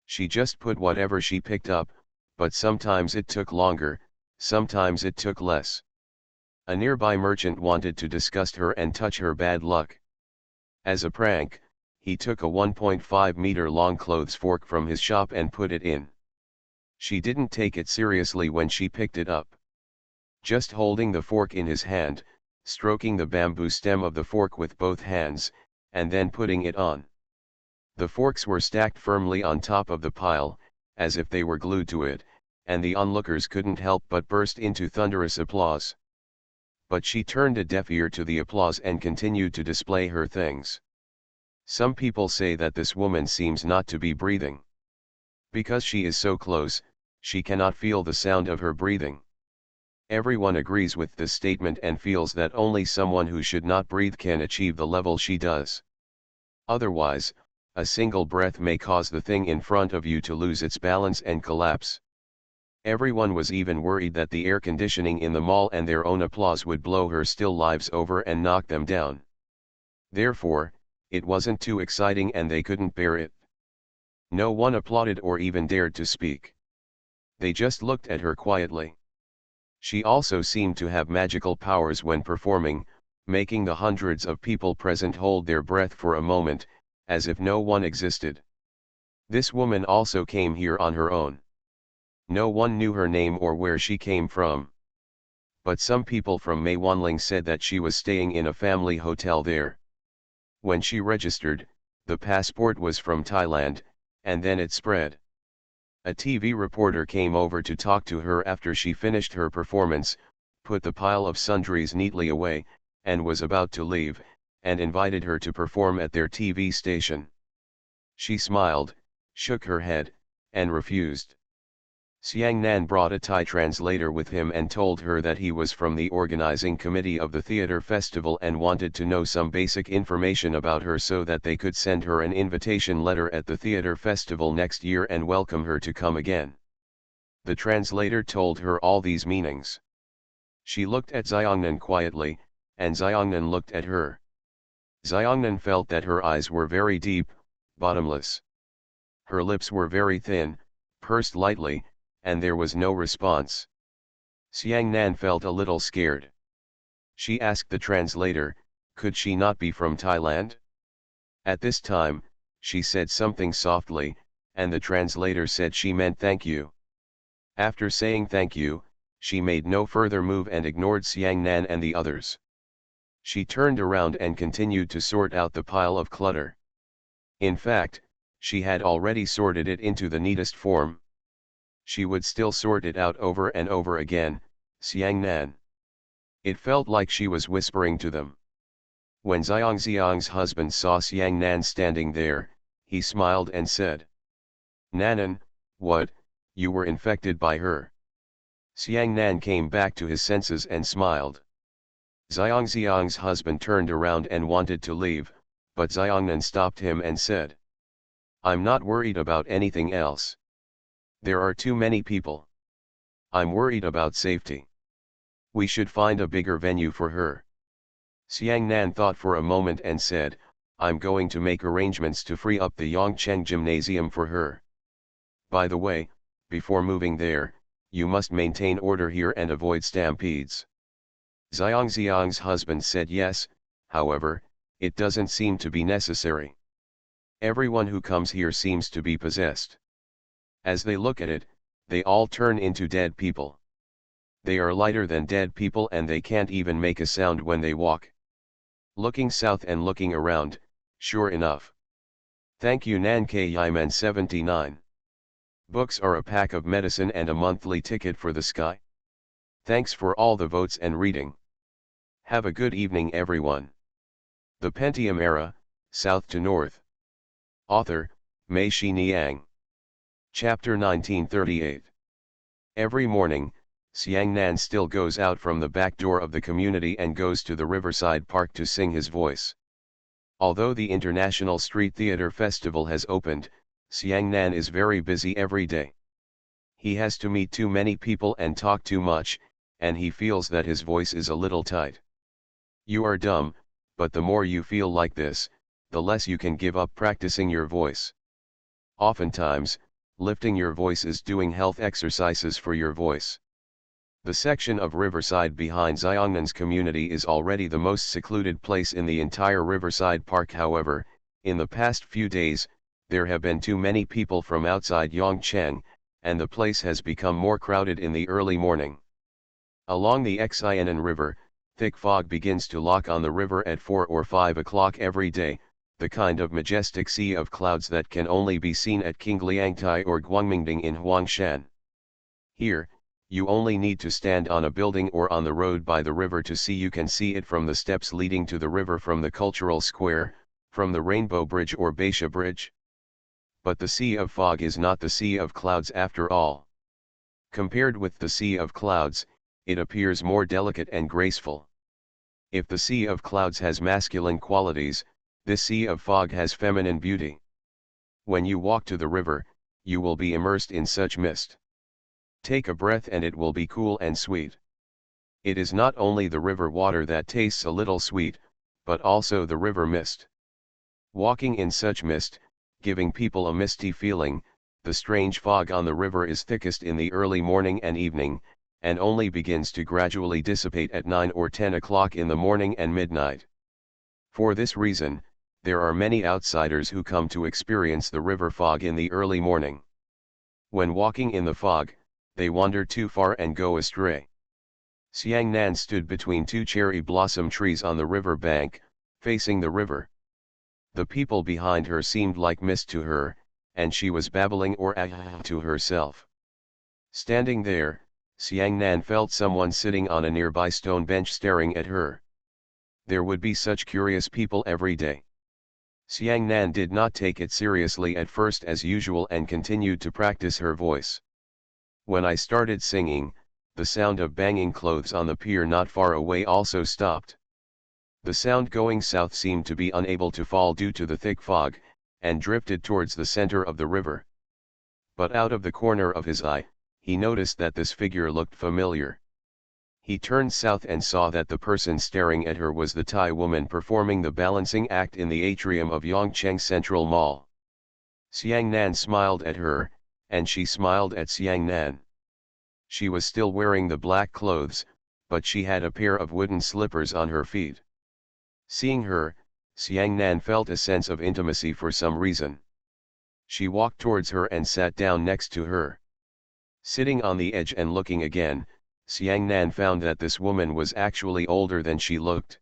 She just put whatever she picked up, but sometimes it took longer, sometimes it took less. A nearby merchant wanted to disgust her and touch her bad luck. As a prank, he took a 1.5-meter long clothes fork from his shop and put it in. She didn't take it seriously when she picked it up. Just holding the fork in his hand, stroking the bamboo stem of the fork with both hands, and then putting it on. The forks were stacked firmly on top of the pile, as if they were glued to it, and the onlookers couldn't help but burst into thunderous applause. But she turned a deaf ear to the applause and continued to display her things. Some people say that this woman seems not to be breathing. Because she is so close, she cannot feel the sound of her breathing. Everyone agrees with this statement and feels that only someone who should not breathe can achieve the level she does. Otherwise, a single breath may cause the thing in front of you to lose its balance and collapse. Everyone was even worried that the air conditioning in the mall and their own applause would blow her still lives over and knock them down. Therefore, it wasn't too exciting and they couldn't bear it. No one applauded or even dared to speak. They just looked at her quietly. She also seemed to have magical powers when performing, making the hundreds of people present hold their breath for a moment, as if no one existed. This woman also came here on her own. No one knew her name or where she came from. But some people from Meiwanling said that she was staying in a family hotel there. When she registered, the passport was from Thailand, and then it spread. A TV reporter came over to talk to her after she finished her performance, put the pile of sundries neatly away, and was about to leave, and invited her to perform at their TV station. She smiled, shook her head, and refused. Xiang Nan brought a Thai translator with him and told her that he was from the organizing committee of the theater festival and wanted to know some basic information about her so that they could send her an invitation letter at the theater festival next year and welcome her to come again. The translator told her all these meanings. She looked at Xiangnan quietly, and Xiangnan looked at her. Xiangnan felt that her eyes were very deep, bottomless. Her lips were very thin, pursed lightly, and there was no response. Xiang Nan felt a little scared. She asked the translator, could she not be from Thailand? At this time, she said something softly, and the translator said she meant thank you. After saying thank you, she made no further move and ignored Xiang Nan and the others. She turned around and continued to sort out the pile of clutter. In fact, she had already sorted it into the neatest form. She would still sort it out over and over again, Xiang Nan. It felt like she was whispering to them. When Xiang's husband saw Xiang Nan standing there, he smiled and said, Nanan, what, you were infected by her? Xiang Nan came back to his senses and smiled. Xiang's husband turned around and wanted to leave, but Xiangnan stopped him and said, I'm not worried about anything else. There are too many people. I'm worried about safety. We should find a bigger venue for her. Xiang Nan thought for a moment and said, I'm going to make arrangements to free up the Yongcheng Gymnasium for her. By the way, before moving there, you must maintain order here and avoid stampedes. Xiang's husband said yes, however, it doesn't seem to be necessary. Everyone who comes here seems to be possessed. As they look at it, they all turn into dead people. They are lighter than dead people and they can't even make a sound when they walk. Looking south and looking around, sure enough. Thank you Nankei Yiman 79. Books are a pack of medicine and a monthly ticket for the sky. Thanks for all the votes and reading. Have a good evening everyone. The Pentium Era, South to North. Author, Mei Xiniang. Chapter 1938. Every morning, Xiangnan still goes out from the back door of the community and goes to the Riverside Park to sing his voice. Although the International Street Theater Festival has opened, Xiangnan is very busy every day. He has to meet too many people and talk too much, and he feels that his voice is a little tight. You are dumb, but the more you feel like this, the less you can give up practicing your voice. Oftentimes, lifting your voice is doing health exercises for your voice. The section of Riverside behind Xiangnan's community is already the most secluded place in the entire Riverside Park. However, in the past few days, there have been too many people from outside Yongcheng, and the place has become more crowded in the early morning. Along the Xianan River, thick fog begins to lock on the river at 4 or 5 o'clock every day, the kind of majestic sea of clouds that can only be seen at Qingliangtai or Guangmingding in Huangshan. Here, you only need to stand on a building or on the road by the river to see. You can see it from the steps leading to the river, from the Cultural Square, from the Rainbow Bridge or Beisha Bridge. But the sea of fog is not the sea of clouds after all. Compared with the sea of clouds, it appears more delicate and graceful. If the sea of clouds has masculine qualities, this sea of fog has feminine beauty. When you walk to the river, you will be immersed in such mist. Take a breath and it will be cool and sweet. It is not only the river water that tastes a little sweet, but also the river mist. Walking in such mist, giving people a misty feeling, the strange fog on the river is thickest in the early morning and evening, and only begins to gradually dissipate at 9 or 10 o'clock in the morning and midnight. For this reason, there are many outsiders who come to experience the river fog in the early morning. When walking in the fog, they wander too far and go astray. Xiangnan stood between two cherry blossom trees on the river bank, facing the river. The people behind her seemed like mist to her, and she was babbling or to herself. Standing there, Xiangnan felt someone sitting on a nearby stone bench staring at her. There would be such curious people every day. Xiangnan did not take it seriously at first as usual and continued to practice her voice. When I started singing, the sound of banging clothes on the pier not far away also stopped. The sound going south seemed to be unable to fall due to the thick fog, and drifted towards the center of the river. But out of the corner of his eye, he noticed that this figure looked familiar. He turned south and saw that the person staring at her was the Thai woman performing the balancing act in the atrium of Yongcheng Central Mall. Xiangnan smiled at her, and she smiled at Xiangnan. She was still wearing the black clothes, but she had a pair of wooden slippers on her feet. Seeing her, Xiangnan felt a sense of intimacy for some reason. She walked towards her and sat down next to her. Sitting on the edge and looking again, Xiangnan found that this woman was actually older than she looked.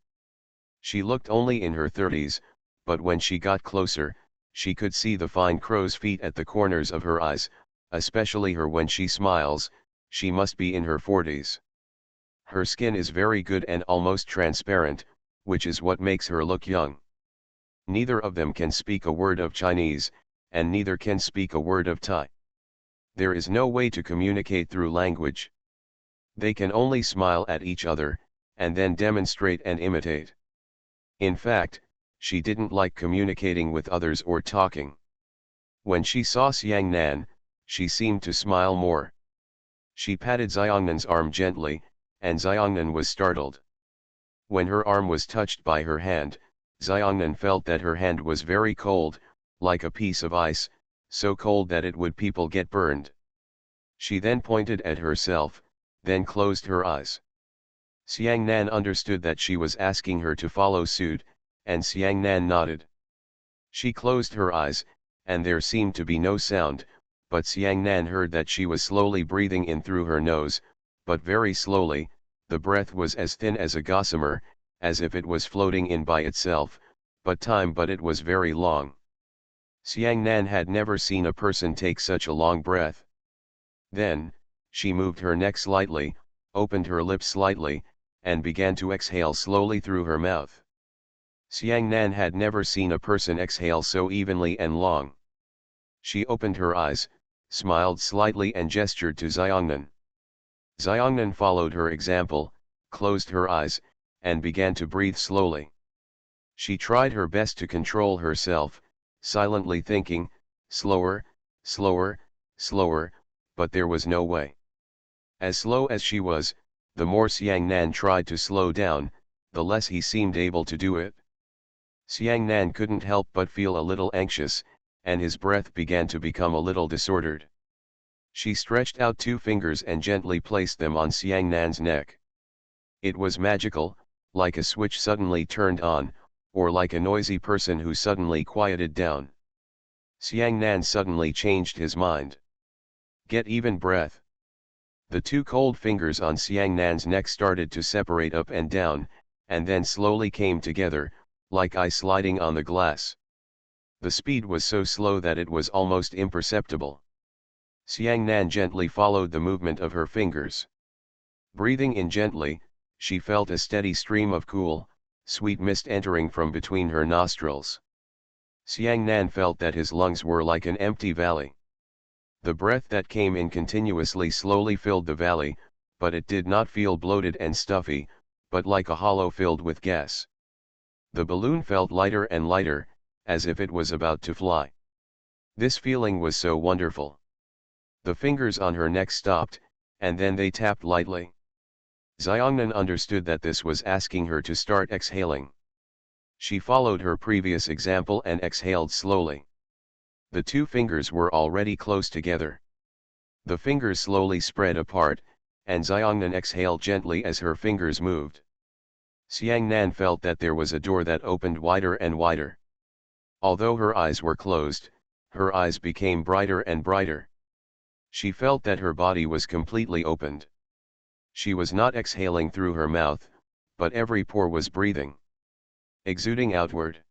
She looked only in her 30s, but when she got closer, she could see the fine crow's feet at the corners of her eyes, especially her when she smiles. She must be in her 40s. Her skin is very good and almost transparent, which is what makes her look young. Neither of them can speak a word of Chinese, and neither can speak a word of Thai. There is no way to communicate through language. They can only smile at each other, and then demonstrate and imitate. In fact, she didn't like communicating with others or talking. When she saw Xiangnan, she seemed to smile more. She patted Xiangnan's arm gently, and Xiangnan was startled. When her arm was touched by her hand, Xiangnan felt that her hand was very cold, like a piece of ice, so cold that it would people get burned. She then pointed at herself, then closed her eyes. Xiangnan understood that she was asking her to follow suit, and Xiangnan nodded. She closed her eyes, and there seemed to be no sound, but Xiang Nan heard that she was slowly breathing in through her nose, but very slowly. The breath was as thin as a gossamer, as if it was floating in by itself, but it was very long. Xiang Nan had never seen a person take such a long breath. Then, she moved her neck slightly, opened her lips slightly, and began to exhale slowly through her mouth. Xiang Nan had never seen a person exhale so evenly and long. She opened her eyes, smiled slightly and gestured to Xiongnan. Xiongnan followed her example, closed her eyes, and began to breathe slowly. She tried her best to control herself, silently thinking, slower, slower, slower, but there was no way. As slow as she was, the more Xiang Nan tried to slow down, the less he seemed able to do it. Xiang Nan couldn't help but feel a little anxious, and his breath began to become a little disordered. She stretched out 2 fingers and gently placed them on Xiang Nan's neck. It was magical, like a switch suddenly turned on, or like a noisy person who suddenly quieted down. Xiang Nan suddenly changed his mind. Get even breath. The 2 cold fingers on Xiang Nan's neck started to separate up and down, and then slowly came together, like ice sliding on the glass. The speed was so slow that it was almost imperceptible. Xiang Nan gently followed the movement of her fingers. Breathing in gently, she felt a steady stream of cool, sweet mist entering from between her nostrils. Xiang Nan felt that his lungs were like an empty valley. The breath that came in continuously slowly filled the valley, but it did not feel bloated and stuffy, but like a hollow filled with gas. The balloon felt lighter and lighter, as if it was about to fly. This feeling was so wonderful. The fingers on her neck stopped, and then they tapped lightly. Xiongnan understood that this was asking her to start exhaling. She followed her previous example and exhaled slowly. The 2 fingers were already close together. The fingers slowly spread apart, and Xiongnan exhaled gently as her fingers moved. Xiang Nan felt that there was a door that opened wider and wider. Although her eyes were closed, her eyes became brighter and brighter. She felt that her body was completely opened. She was not exhaling through her mouth, but every pore was breathing, exuding outward.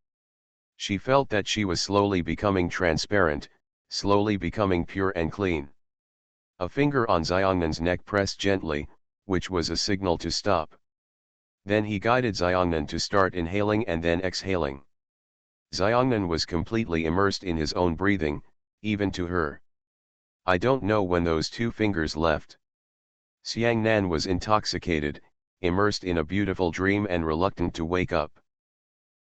She felt that she was slowly becoming transparent, slowly becoming pure and clean. A finger on Xiongnan neck pressed gently, which was a signal to stop. Then he guided Xiongnan to start inhaling and then exhaling. Xiongnan was completely immersed in his own breathing, even to her. I don't know when those 2 fingers left. Xiang Nan was intoxicated, immersed in a beautiful dream and reluctant to wake up.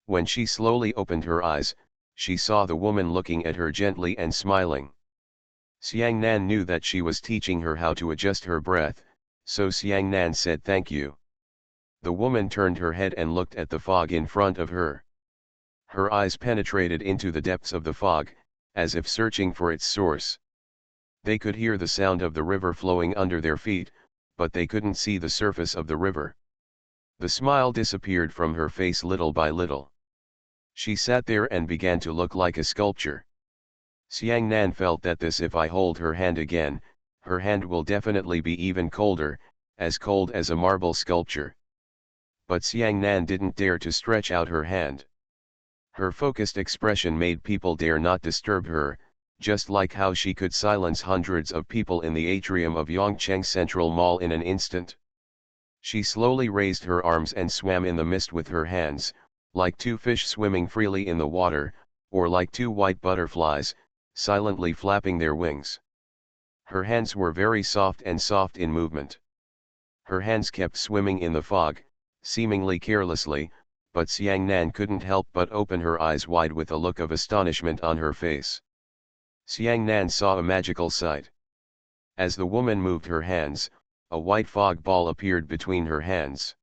When she slowly opened her eyes, she saw the woman looking at her gently and smiling. Xiang Nan knew that she was teaching her how to adjust her breath, so Xiang Nan said thank you. The woman turned her head and looked at the fog in front of her. Her eyes penetrated into the depths of the fog, as if searching for its source. They could hear the sound of the river flowing under their feet, but they couldn't see the surface of the river. The smile disappeared from her face little by little. She sat there and began to look like a sculpture. Xiang Nan felt that if I hold her hand again, her hand will definitely be even colder, as cold as a marble sculpture. But Xiang Nan didn't dare to stretch out her hand. Her focused expression made people dare not disturb her, just like how she could silence hundreds of people in the atrium of Yongcheng Central Mall in an instant. She slowly raised her arms and swam in the mist with her hands, like 2 fish swimming freely in the water, or like 2 white butterflies, silently flapping their wings. Her hands were very soft and soft in movement. Her hands kept swimming in the fog, seemingly carelessly, but Xiang Nan couldn't help but open her eyes wide with a look of astonishment on her face. Xiang Nan saw a magical sight. As the woman moved her hands, a white fog ball appeared between her hands.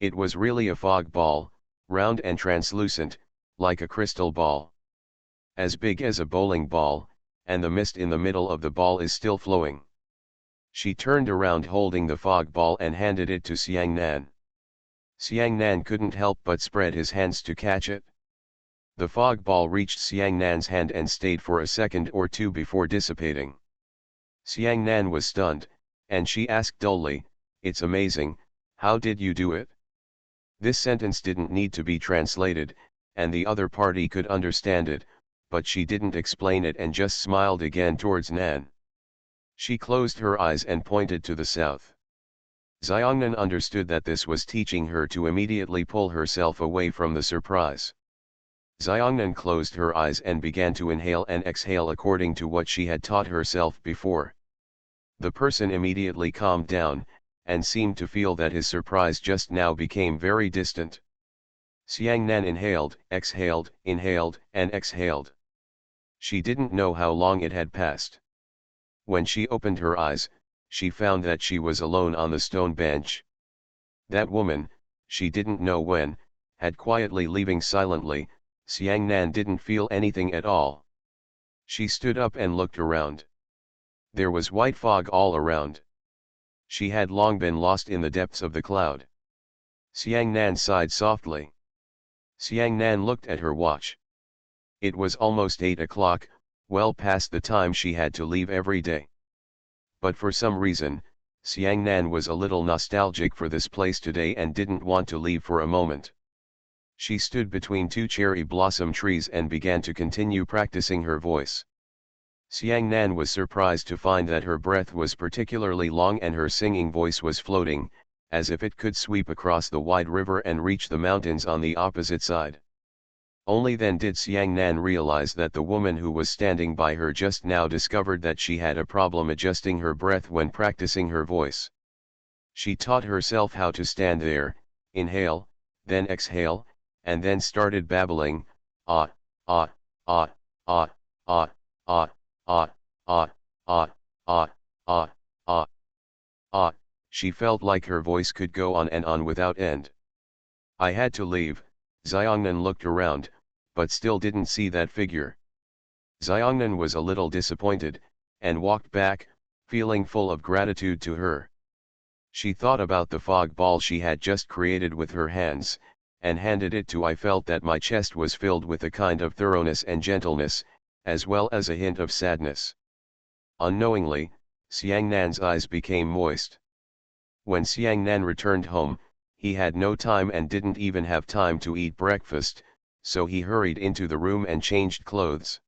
It was really a fog ball, round and translucent, like a crystal ball. As big as a bowling ball, and the mist in the middle of the ball is still flowing. She turned around holding the fog ball and handed it to Xiang Nan. Xiang Nan couldn't help but spread his hands to catch it. The fog ball reached Xiang Nan's hand and stayed for a second or two before dissipating. Xiang Nan was stunned, and she asked dully, "It's amazing, how did you do it?" This sentence didn't need to be translated, and the other party could understand it, but she didn't explain it and just smiled again towards Nan. She closed her eyes and pointed to the south. Xiangnan understood that this was teaching her to immediately pull herself away from the surprise. Xiangnan closed her eyes and began to inhale and exhale according to what she had taught herself before. The person immediately calmed down, and seemed to feel that his surprise just now became very distant. Xiangnan inhaled, and exhaled. She didn't know how long it had passed. When she opened her eyes, she found that she was alone on the stone bench. That woman, she didn't know when, had quietly leaving silently. Xiangnan didn't feel anything at all. She stood up and looked around. There was white fog all around. She had long been lost in the depths of the cloud. Xiangnan sighed softly. Xiangnan looked at her watch. It was almost 8 o'clock, well past the time she had to leave every day. But for some reason, Xiangnan was a little nostalgic for this place today and didn't want to leave for a moment. She stood between two cherry blossom trees and began to continue practicing her voice. Xiangnan was surprised to find that her breath was particularly long and her singing voice was floating, as if it could sweep across the wide river and reach the mountains on the opposite side. Only then did Xiangnan realize that the woman who was standing by her just now discovered that she had a problem adjusting her breath when practicing her voice. She taught herself how to stand there, inhale, then exhale, and then started babbling, ah, ah, ah, ah, ah, ah, ah, ah, ah, ah, ah, ah, ah. She felt like her voice could go on and on without end. I had to leave. Xiangnan looked around, but still didn't see that figure. Xiangnan was a little disappointed, and walked back, feeling full of gratitude to her. She thought about the fog ball she had just created with her hands, and handed it to I. Felt that my chest was filled with a kind of thoroughness and gentleness, as well as a hint of sadness. Unknowingly, Xiangnan's eyes became moist. When Xiangnan returned home, he had no time and didn't even have time to eat breakfast, so he hurried into the room and changed clothes.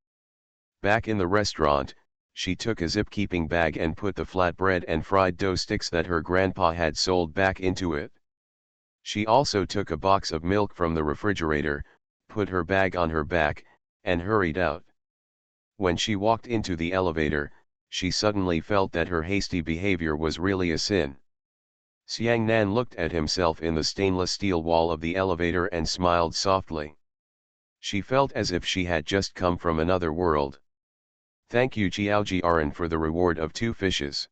Back in the restaurant, she took a zip-keeping bag and put the flatbread and fried dough sticks that her grandpa had sold back into it. She also took a box of milk from the refrigerator, put her bag on her back, and hurried out. When she walked into the elevator, she suddenly felt that her hasty behavior was really a sin. Xiangnan looked at himself in the stainless steel wall of the elevator and smiled softly. She felt as if she had just come from another world. Thank you Jiaojiaran for the reward of 2 fishes.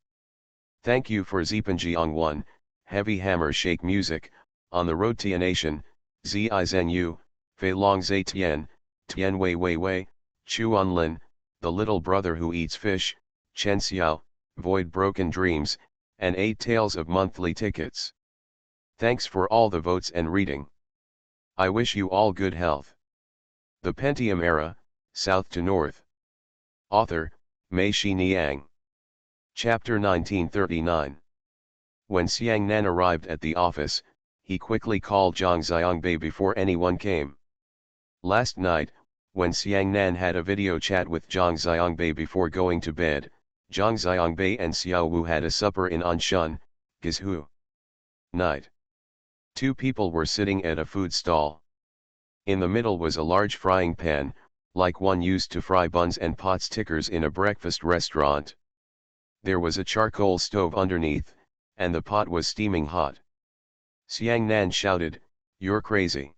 Thank you for Zipanjiang 1, Heavy Hammer Shake Music, On the Road to a Nation, Zi Zhen Yu, Fei Long Zai Tian, Tian Wei Wei Wei, Chuan Lin, The Little Brother Who Eats Fish, Chen Xiao, Void Broken Dreams, and 8 Tales of Monthly Tickets. Thanks for all the votes and reading. I wish you all good health. The Pentium Era, South to North. Author, Mei Shi Niang. Chapter 1939. When Xiangnan arrived at the office, he quickly called Zhang Xiangbei before anyone came. Last night, when Xiangnan had a video chat with Zhang Xiangbei before going to bed, Zhang Xiangbei and Xiao Wu had a supper in Anshan, Guizhou. Night. 2 people were sitting at a food stall. In the middle was a large frying pan, like one used to fry buns and pot stickers in a breakfast restaurant. There was a charcoal stove underneath, and the pot was steaming hot. Xiangnan shouted, "You're crazy.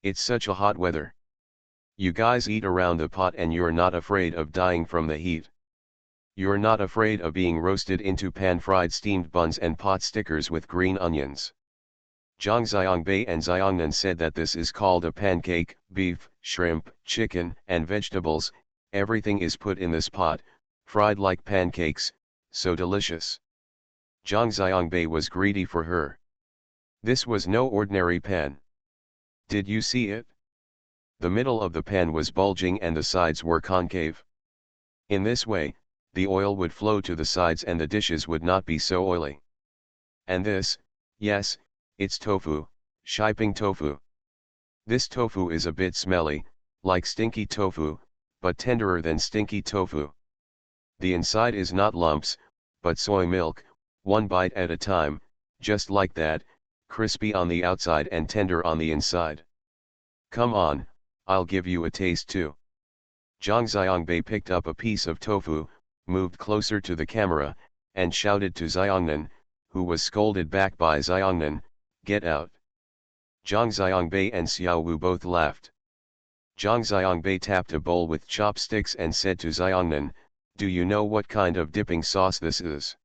It's such a hot weather. You guys eat around the pot and you're not afraid of dying from the heat. You're not afraid of being roasted into pan-fried steamed buns and pot stickers with green onions." Zhang Xiangbei and Xiangnan said that this is called a pancake, beef, shrimp, chicken, and vegetables, everything is put in this pot, fried like pancakes, so delicious. Zhang Xiangbei was greedy for her. This was no ordinary pan. Did you see it? The middle of the pan was bulging and the sides were concave. In this way, the oil would flow to the sides and the dishes would not be so oily. And this, yes, it's tofu, Shiping tofu. This tofu is a bit smelly, like stinky tofu, but tenderer than stinky tofu. The inside is not lumps, but soy milk, one bite at a time, just like that, crispy on the outside and tender on the inside. Come on, I'll give you a taste too. Zhang Xiangbei picked up a piece of tofu, moved closer to the camera, and shouted to Xiangnan, who was scolded back by Xiangnan, "Get out." Zhang Xiangbei and Xiao Wu both laughed. Zhang Xiangbei tapped a bowl with chopsticks and said to Xiangnan, "Do you know what kind of dipping sauce this is?"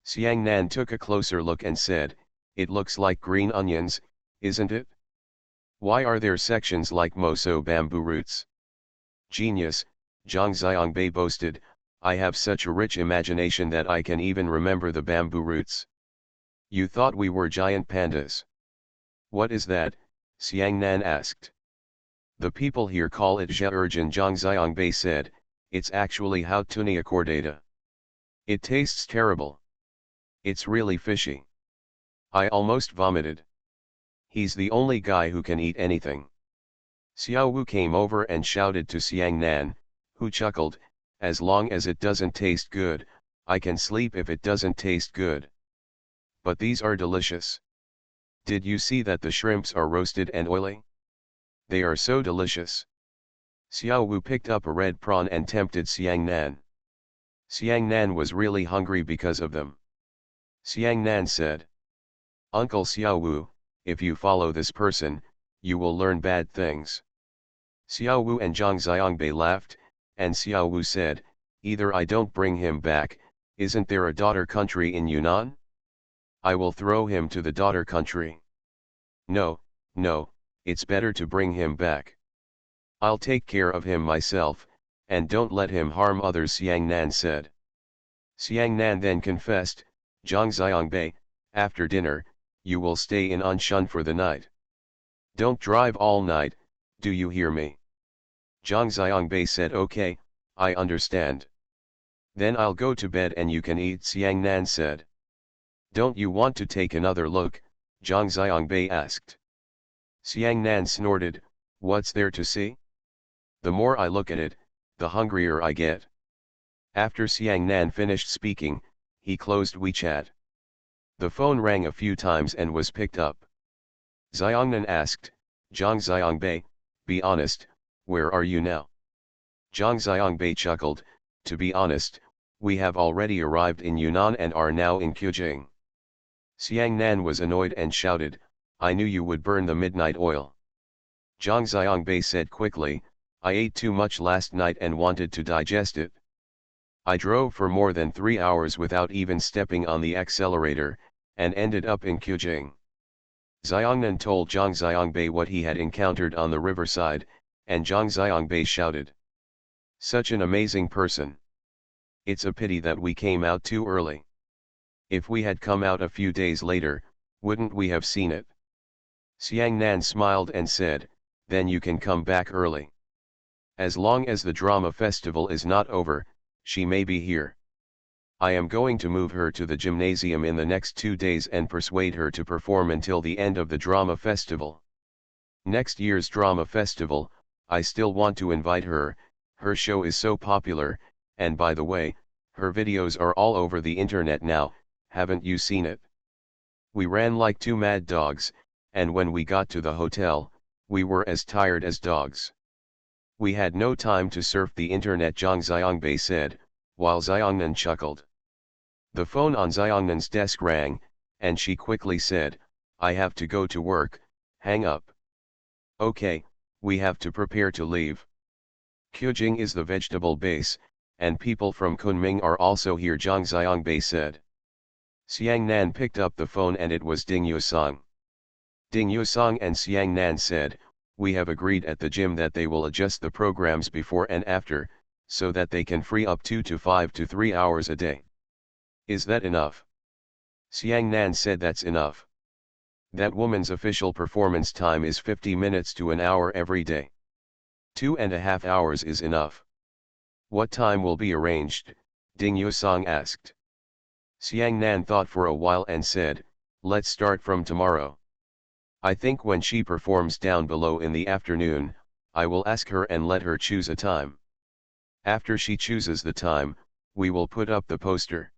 Xiangnan took a closer look and said, "It looks like green onions, isn't it? Why are there sections like moso bamboo roots?" "Genius," Zhang Xiangbei boasted, "I have such a rich imagination that I can even remember the bamboo roots." "You thought we were giant pandas." "What is that?" Xiangnan asked. "The people here call it zheurjin," Zhang Xiangbei said, "it's actually Houtunia cordata. It tastes terrible. It's really fishy. I almost vomited." "He's the only guy who can eat anything." Xiao Wu came over and shouted to Xiangnan, who chuckled, "As long as it doesn't taste good, I can sleep if it doesn't taste good. But these are delicious. Did you see that the shrimps are roasted and oily? They are so delicious." Xiao Wu picked up a red prawn and tempted Xiangnan. Xiangnan was really hungry because of them. Xiangnan said, "Uncle Xiao Wu, if you follow this person, you will learn bad things." Xiao Wu and Zhang Xiangbei laughed, and Xiao Wu said, "Either I don't bring him back, isn't there a daughter country in Yunnan? I will throw him to the daughter country. No, no, it's better to bring him back. I'll take care of him myself, and don't let him harm others," Xiangnan said. Xiangnan then confessed, "Zhang Xiangbei, after dinner, you will stay in Anshan for the night. Don't drive all night, do you hear me?" Zhang Xiangbei said, "Okay, I understand. Then I'll go to bed and you can eat," Xiangnan said. "Don't you want to take another look?" Zhang Xiangbei asked. Xiangnan snorted, "What's there to see? The more I look at it, the hungrier I get." After Xiangnan finished speaking, he closed WeChat. The phone rang a few times and was picked up. Xiangnan asked, "Zhang Xiangbei, be honest, where are you now?" Zhang Xiangbei chuckled, "To be honest, we have already arrived in Yunnan and are now in Qujing." Xiangnan was annoyed and shouted, "I knew you would burn the midnight oil." Zhang Xiangbei said quickly, "I ate too much last night and wanted to digest it. I drove for more than 3 hours without even stepping on the accelerator, and ended up in Qujing." Xiangnan told Zhang Xiangbei what he had encountered on the riverside, and Zhang Xiangbei shouted, "Such an amazing person. It's a pity that we came out too early. If we had come out a few days later, wouldn't we have seen it?" Xiangnan smiled and said, "Then you can come back early. As long as the drama festival is not over, she may be here. I am going to move her to the gymnasium in the next 2 days and persuade her to perform until the end of the drama festival. Next year's drama festival, I still want to invite her. Her show is so popular, and by the way, her videos are all over the internet now, haven't you seen it? We ran like 2 mad dogs, and when we got to the hotel, we were as tired as dogs. We had no time to surf the internet," Zhang Xiangbei said, while Xiangnan chuckled. The phone on Xiangnan's desk rang, and she quickly said, "I have to go to work, hang up." "Okay, we have to prepare to leave. Qujing is the vegetable base, and people from Kunming are also here," Zhang Xiangbei said. Xiangnan picked up the phone and it was Ding Yusong. Ding Yusong and Xiangnan said, "We have agreed at the gym that they will adjust the programs before and after, so that they can free up 2 to 5 to 3 hours a day. Is that enough?" Xiangnan said, "That's enough. That woman's official performance time is 50 minutes to an hour every day. 2.5 hours is enough. What time will be arranged? Ding Yusong asked. Xiang Nan thought for a while and said, let's start from tomorrow. I think when she performs down below in the afternoon, I will ask her and let her choose a time. After she chooses the time, we will put up the poster.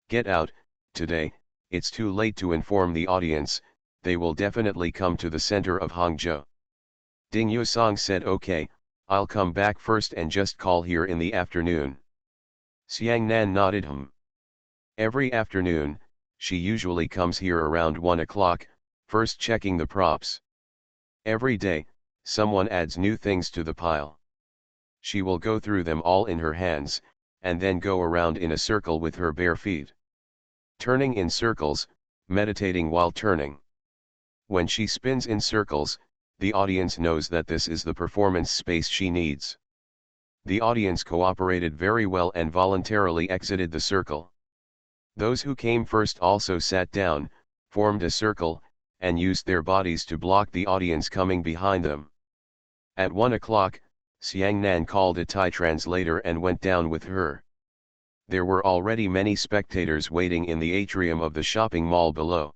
Get out, today, it's too late to inform the audience, they will definitely come to the center of Hangzhou. Ding Yusong said okay, I'll come back first and just call here in the afternoon. Xiang Nan nodded Every afternoon, she usually comes here around 1 o'clock, first checking the props. Every day, someone adds new things to the pile. She will go through them all in her hands, and then go around in a circle with her bare feet. Turning in circles, meditating while turning. When she spins in circles, the audience knows that this is the performance space she needs. The audience cooperated very well and voluntarily exited the circle. Those who came first also sat down, formed a circle, and used their bodies to block the audience coming behind them. At 1 o'clock, Xiang Nan called a Thai translator and went down with her. There were already many spectators waiting in the atrium of the shopping mall below.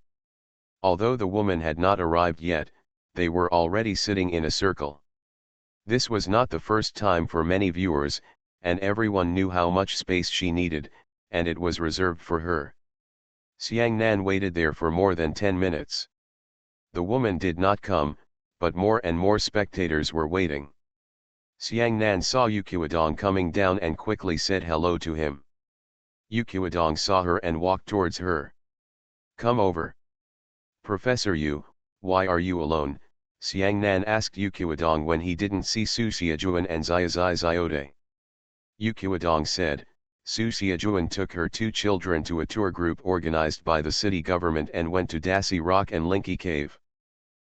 Although the woman had not arrived yet, they were already sitting in a circle. This was not the first time for many viewers, and everyone knew how much space she needed, and it was reserved for her. Xiang Nan waited there for more than 10 minutes. The woman did not come, but more and more spectators were waiting. Xiang Nan saw Yuqiwadong coming down and quickly said hello to him. Yuqiwadong saw her and walked towards her. Come over. Professor Yu, why are you alone? Xiang Nan asked Yuqiwadong when he didn't see Su Xiajuan and Xiaozai Xiode. Yuqiwadong said, Su Xiajuan took her 2 children to a tour group organized by the city government and went to Dasi Rock and Linky Cave.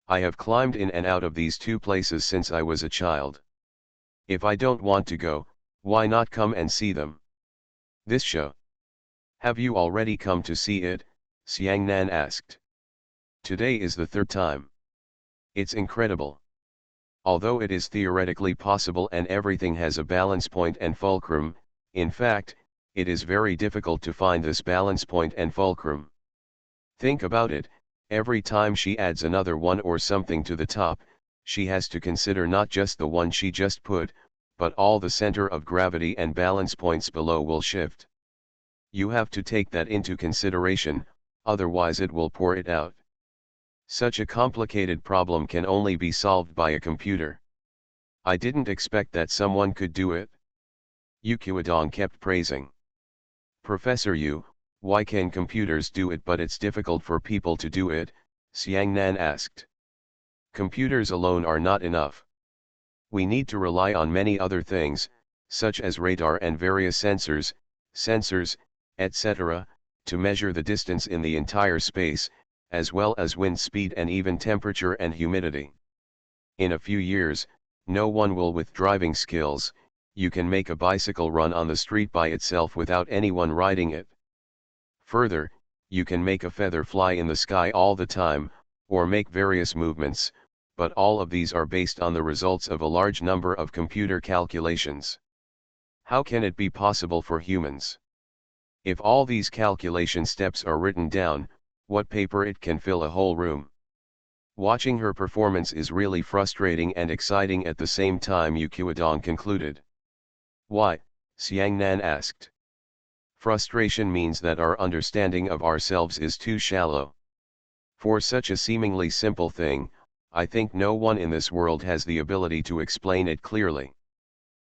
I have climbed in and out of these 2 places since I was a child. If I don't want to go, why not come and see them? This show. Have you already come to see it? Xiang Nan asked. Today is the 3rd time. It's incredible. Although it is theoretically possible and everything has a balance point and fulcrum, in fact, it is very difficult to find this balance point and fulcrum. Think about it, every time she adds another one or something to the top, she has to consider not just the one she just put, but all the center of gravity and balance points below will shift. You have to take that into consideration, otherwise it will pour it out. Such a complicated problem can only be solved by a computer. I didn't expect that someone could do it. Yuqiwadong kept praising. Professor Yu, why can computers do it but it's difficult for people to do it? Xiang Nan asked. Computers alone are not enough. We need to rely on many other things, such as radar and various sensors, etc., to measure the distance in the entire space, as well as wind speed and even temperature and humidity. In a few years, no one will with driving skills, you can make a bicycle run on the street by itself without anyone riding it. Further, you can make a feather fly in the sky all the time, or make various movements, but all of these are based on the results of a large number of computer calculations. How can it be possible for humans? If all these calculation steps are written down, what paper it can fill a whole room. Watching her performance is really frustrating and exciting at the same time, Yuqiwadong concluded. Why? Xiang Nan asked. Frustration means that our understanding of ourselves is too shallow. For such a seemingly simple thing, I think no one in this world has the ability to explain it clearly.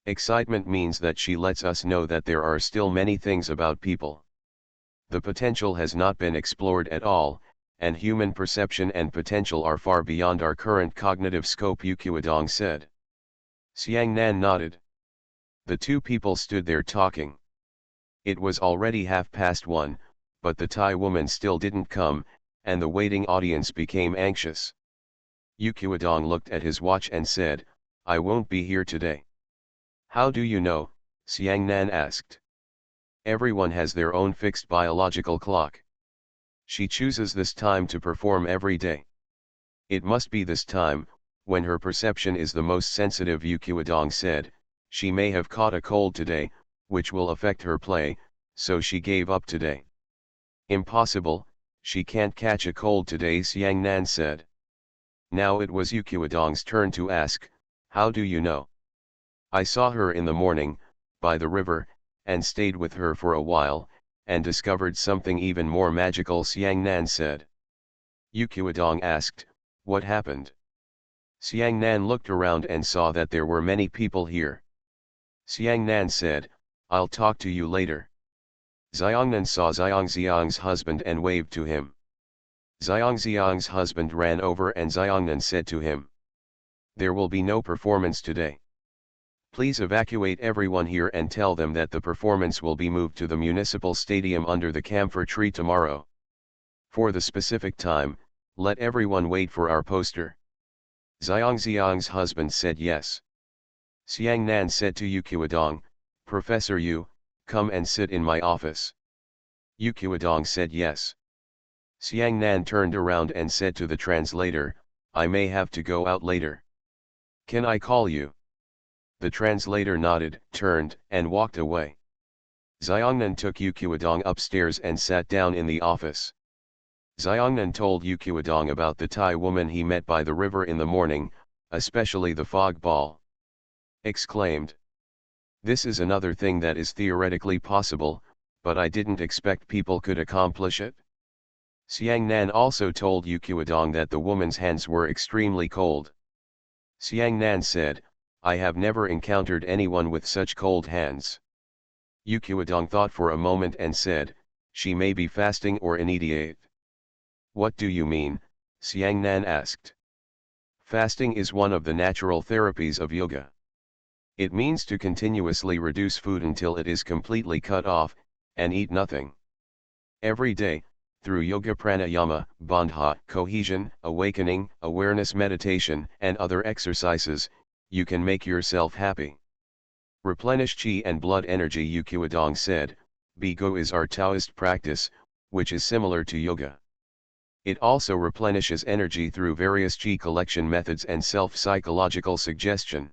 Excitement means that she lets us know that there are still many things about people. The potential has not been explored at all, and human perception and potential are far beyond our current cognitive scope, Yuqiwadong said. Xiang Nan nodded. The 2 people stood there talking. It was already 1:30, but the Thai woman still didn't come, and the waiting audience became anxious. Yuqiwadong looked at his watch and said, I won't be here today. How do you know? Xiang Nan asked. Everyone has their own fixed biological clock. She chooses this time to perform every day. It must be this time, when her perception is the most sensitive. Yuqiwadong said, she may have caught a cold today, which will affect her play, so she gave up today. Impossible, she can't catch a cold today, Xiangnan said. Now it was Yuqiwadong's turn to ask, how do you know? I saw her in the morning, by the river, and stayed with her for a while, and discovered something even more magical, Xiangnan said. Yuqiwadong asked, what happened? Xiangnan looked around and saw that there were many people here. Xiangnan said, I'll talk to you later. Xiangnan saw Xiangxiang's husband and waved to him. Xiangxiang's husband ran over and Xiangnan said to him, there will be no performance today. Please evacuate everyone here and tell them that the performance will be moved to the municipal stadium under the camphor tree tomorrow. For the specific time, let everyone wait for our poster. Xiangxiang's husband said yes. Xiangnan said to Yuqiwadong, Professor Yu, come and sit in my office. Yuqiwadong said yes. Xiangnan turned around and said to the translator, I may have to go out later. Can I call you? The translator nodded, turned, and walked away. Xiangnan took Yuqiwadong upstairs and sat down in the office. Xiangnan told Yuqiwadong about the Thai woman he met by the river in the morning, especially the fog ball. Exclaimed. This is another thing that is theoretically possible, but I didn't expect people could accomplish it. Xiangnan also told Yuqiwadong that the woman's hands were extremely cold. Xiangnan said, I have never encountered anyone with such cold hands. Yuqiwadong thought for a moment and said, she may be fasting or inebriate. What do you mean? Xiangnan asked. Fasting is one of the natural therapies of yoga. It means to continuously reduce food until it is completely cut off, and eat nothing. Every day, through yoga, pranayama, bandha, cohesion, awakening, awareness, meditation, and other exercises, you can make yourself happy. Replenish qi and blood energy, Yuqiwadong said. Bigo is our Taoist practice, which is similar to yoga. It also replenishes energy through various qi collection methods and self-psychological suggestion.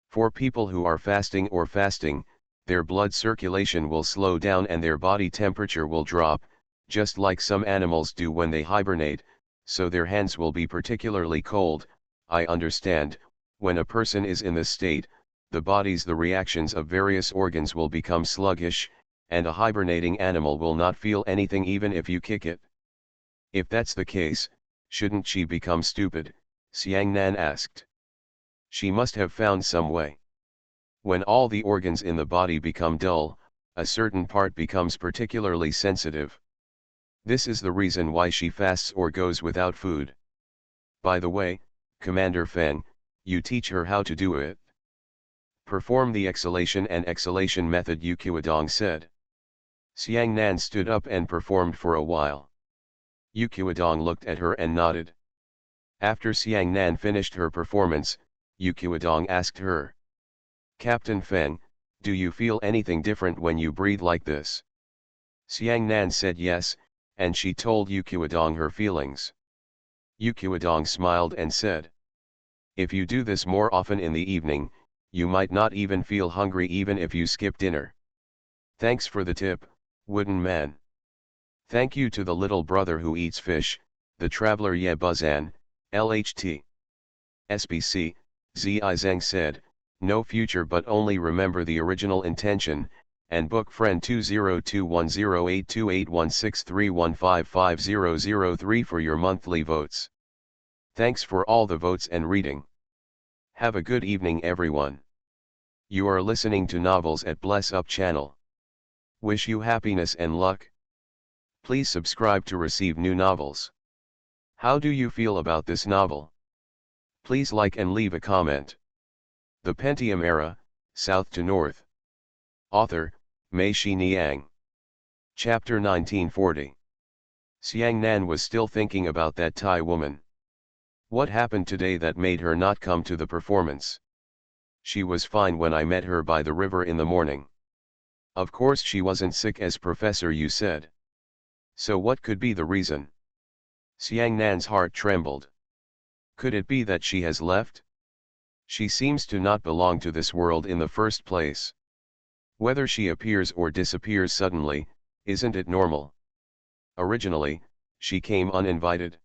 For people who are fasting or fasting, their blood circulation will slow down and their body temperature will drop, just like some animals do when they hibernate, so their hands will be particularly cold. I understand, when a person is in this state, the reactions of various organs will become sluggish, and a hibernating animal will not feel anything even if you kick it. If that's the case, shouldn't she become stupid? Xiangnan asked. She must have found some way. When all the organs in the body become dull, a certain part becomes particularly sensitive. This is the reason why she fasts or goes without food. By the way, Commander Feng, you teach her how to do it. Perform the exhalation and exhalation method, Yuqiwadong said. Xiangnan stood up and performed for a while. Yuqiwadong looked at her and nodded. After Xiangnan finished her performance, Yuqiwadong asked her, Captain Feng, do you feel anything different when you breathe like this? Xiangnan said yes, and she told Yuqiwadong her feelings. Yuqiwadong smiled and said, if you do this more often in the evening, you might not even feel hungry even if you skip dinner. Thanks for the tip, wooden man. Thank you to the little brother who eats fish, the traveler Ye Buzan, LHT. SBC, Zi Zheng said, no future but only remember the original intention, and book friend 20210828163155003 for your monthly votes. Thanks for all the votes and reading. Have a good evening everyone. You are listening to Novels at Bless Up channel. Wish you happiness and luck. Please subscribe to receive new novels. How do you feel about this novel? Please like and leave a comment. The Pentium Era, South to North. Author, Mei Shi Niang. Chapter 1940. Xiangnan was still thinking about that Thai woman. What happened today that made her not come to the performance? She was fine when I met her by the river in the morning. Of course she wasn't sick as Professor Yu said. So what could be the reason? Xiangnan's heart trembled. Could it be that she has left? She seems to not belong to this world in the first place. Whether she appears or disappears suddenly, isn't it normal? Originally, she came uninvited.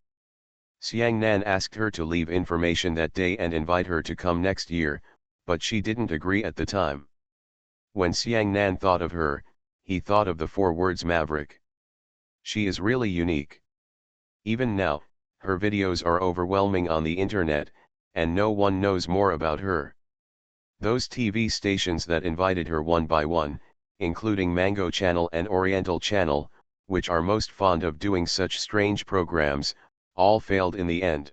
Xiang Nan asked her to leave information that day and invite her to come next year, but she didn't agree at the time. When Xiang Nan thought of her, he thought of the 4 words maverick. She is really unique. Even now, her videos are overwhelming on the internet, and no one knows more about her. Those TV stations that invited her one by one, including Mango Channel and Oriental Channel, which are most fond of doing such strange programs, all failed in the end.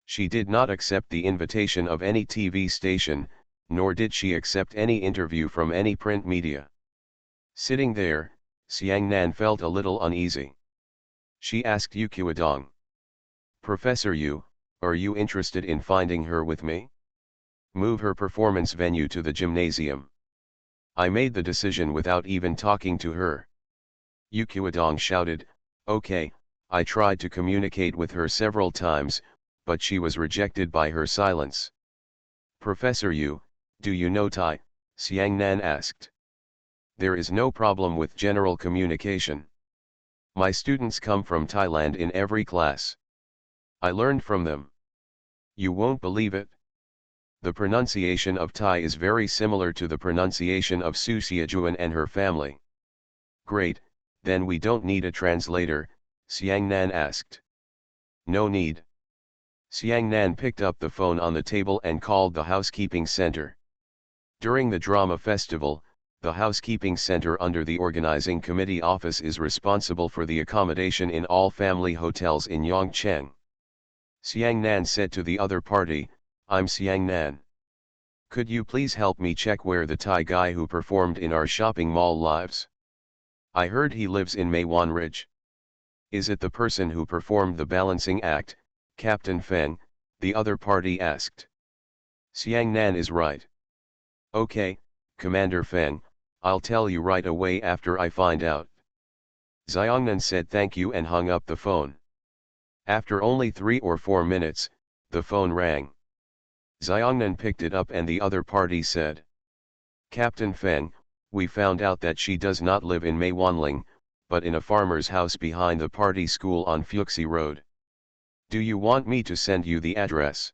She did not accept the invitation of any TV station, nor did she accept any interview from any print media. Sitting there, Xiang Nan felt a little uneasy. She asked Yu Qiudong, "Professor Yu, are you interested in finding her with me? Move her performance venue to the gymnasium." I made the decision without even talking to her. Yu Qiudong shouted, "Okay." I tried to communicate with her several times, but she was rejected by her silence. "Professor Yu, do you know Thai?" Xiang Nan asked. "There is no problem with general communication. My students come from Thailand in every class. I learned from them. You won't believe it. The pronunciation of Thai is very similar to the pronunciation of Su Xiajuan and her family." "Great, then we don't need a translator," Xiang Nan asked. "No need." Xiang Nan picked up the phone on the table and called the housekeeping center. During the drama festival, the housekeeping center under the organizing committee office is responsible for the accommodation in all family hotels in Yongcheng. Xiang Nan said to the other party, "I'm Xiang Nan. Could you please help me check where the Thai guy who performed in our shopping mall lives? I heard he lives in PoortoRich. Is it the person who performed the balancing act, Captain Feng?" the other party asked. Xiang Nan is right. "Okay, Commander Feng, I'll tell you right away after I find out." Xiangnan said thank you and hung up the phone. After only 3 or 4 minutes, the phone rang. Xiangnan picked it up and the other party said, "Captain Feng, we found out that she does not live in Meiwanling, but in a farmer's house behind the party school on Fuxi Road. Do you want me to send you the address?"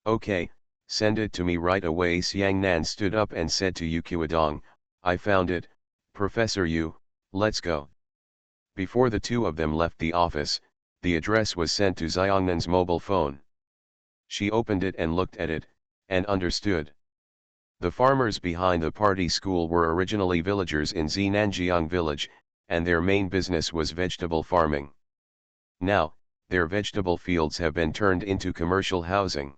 "Okay, send it to me right away." Xiang Nan stood up and said to Yu Qiudong, "I found it, Professor Yu, let's go." Before the two of them left the office, the address was sent to Xiangnan's mobile phone. She opened it and looked at it, and understood. The farmers behind the party school were originally villagers in Zinanjiang village, and their main business was vegetable farming. Now, their vegetable fields have been turned into commercial housing.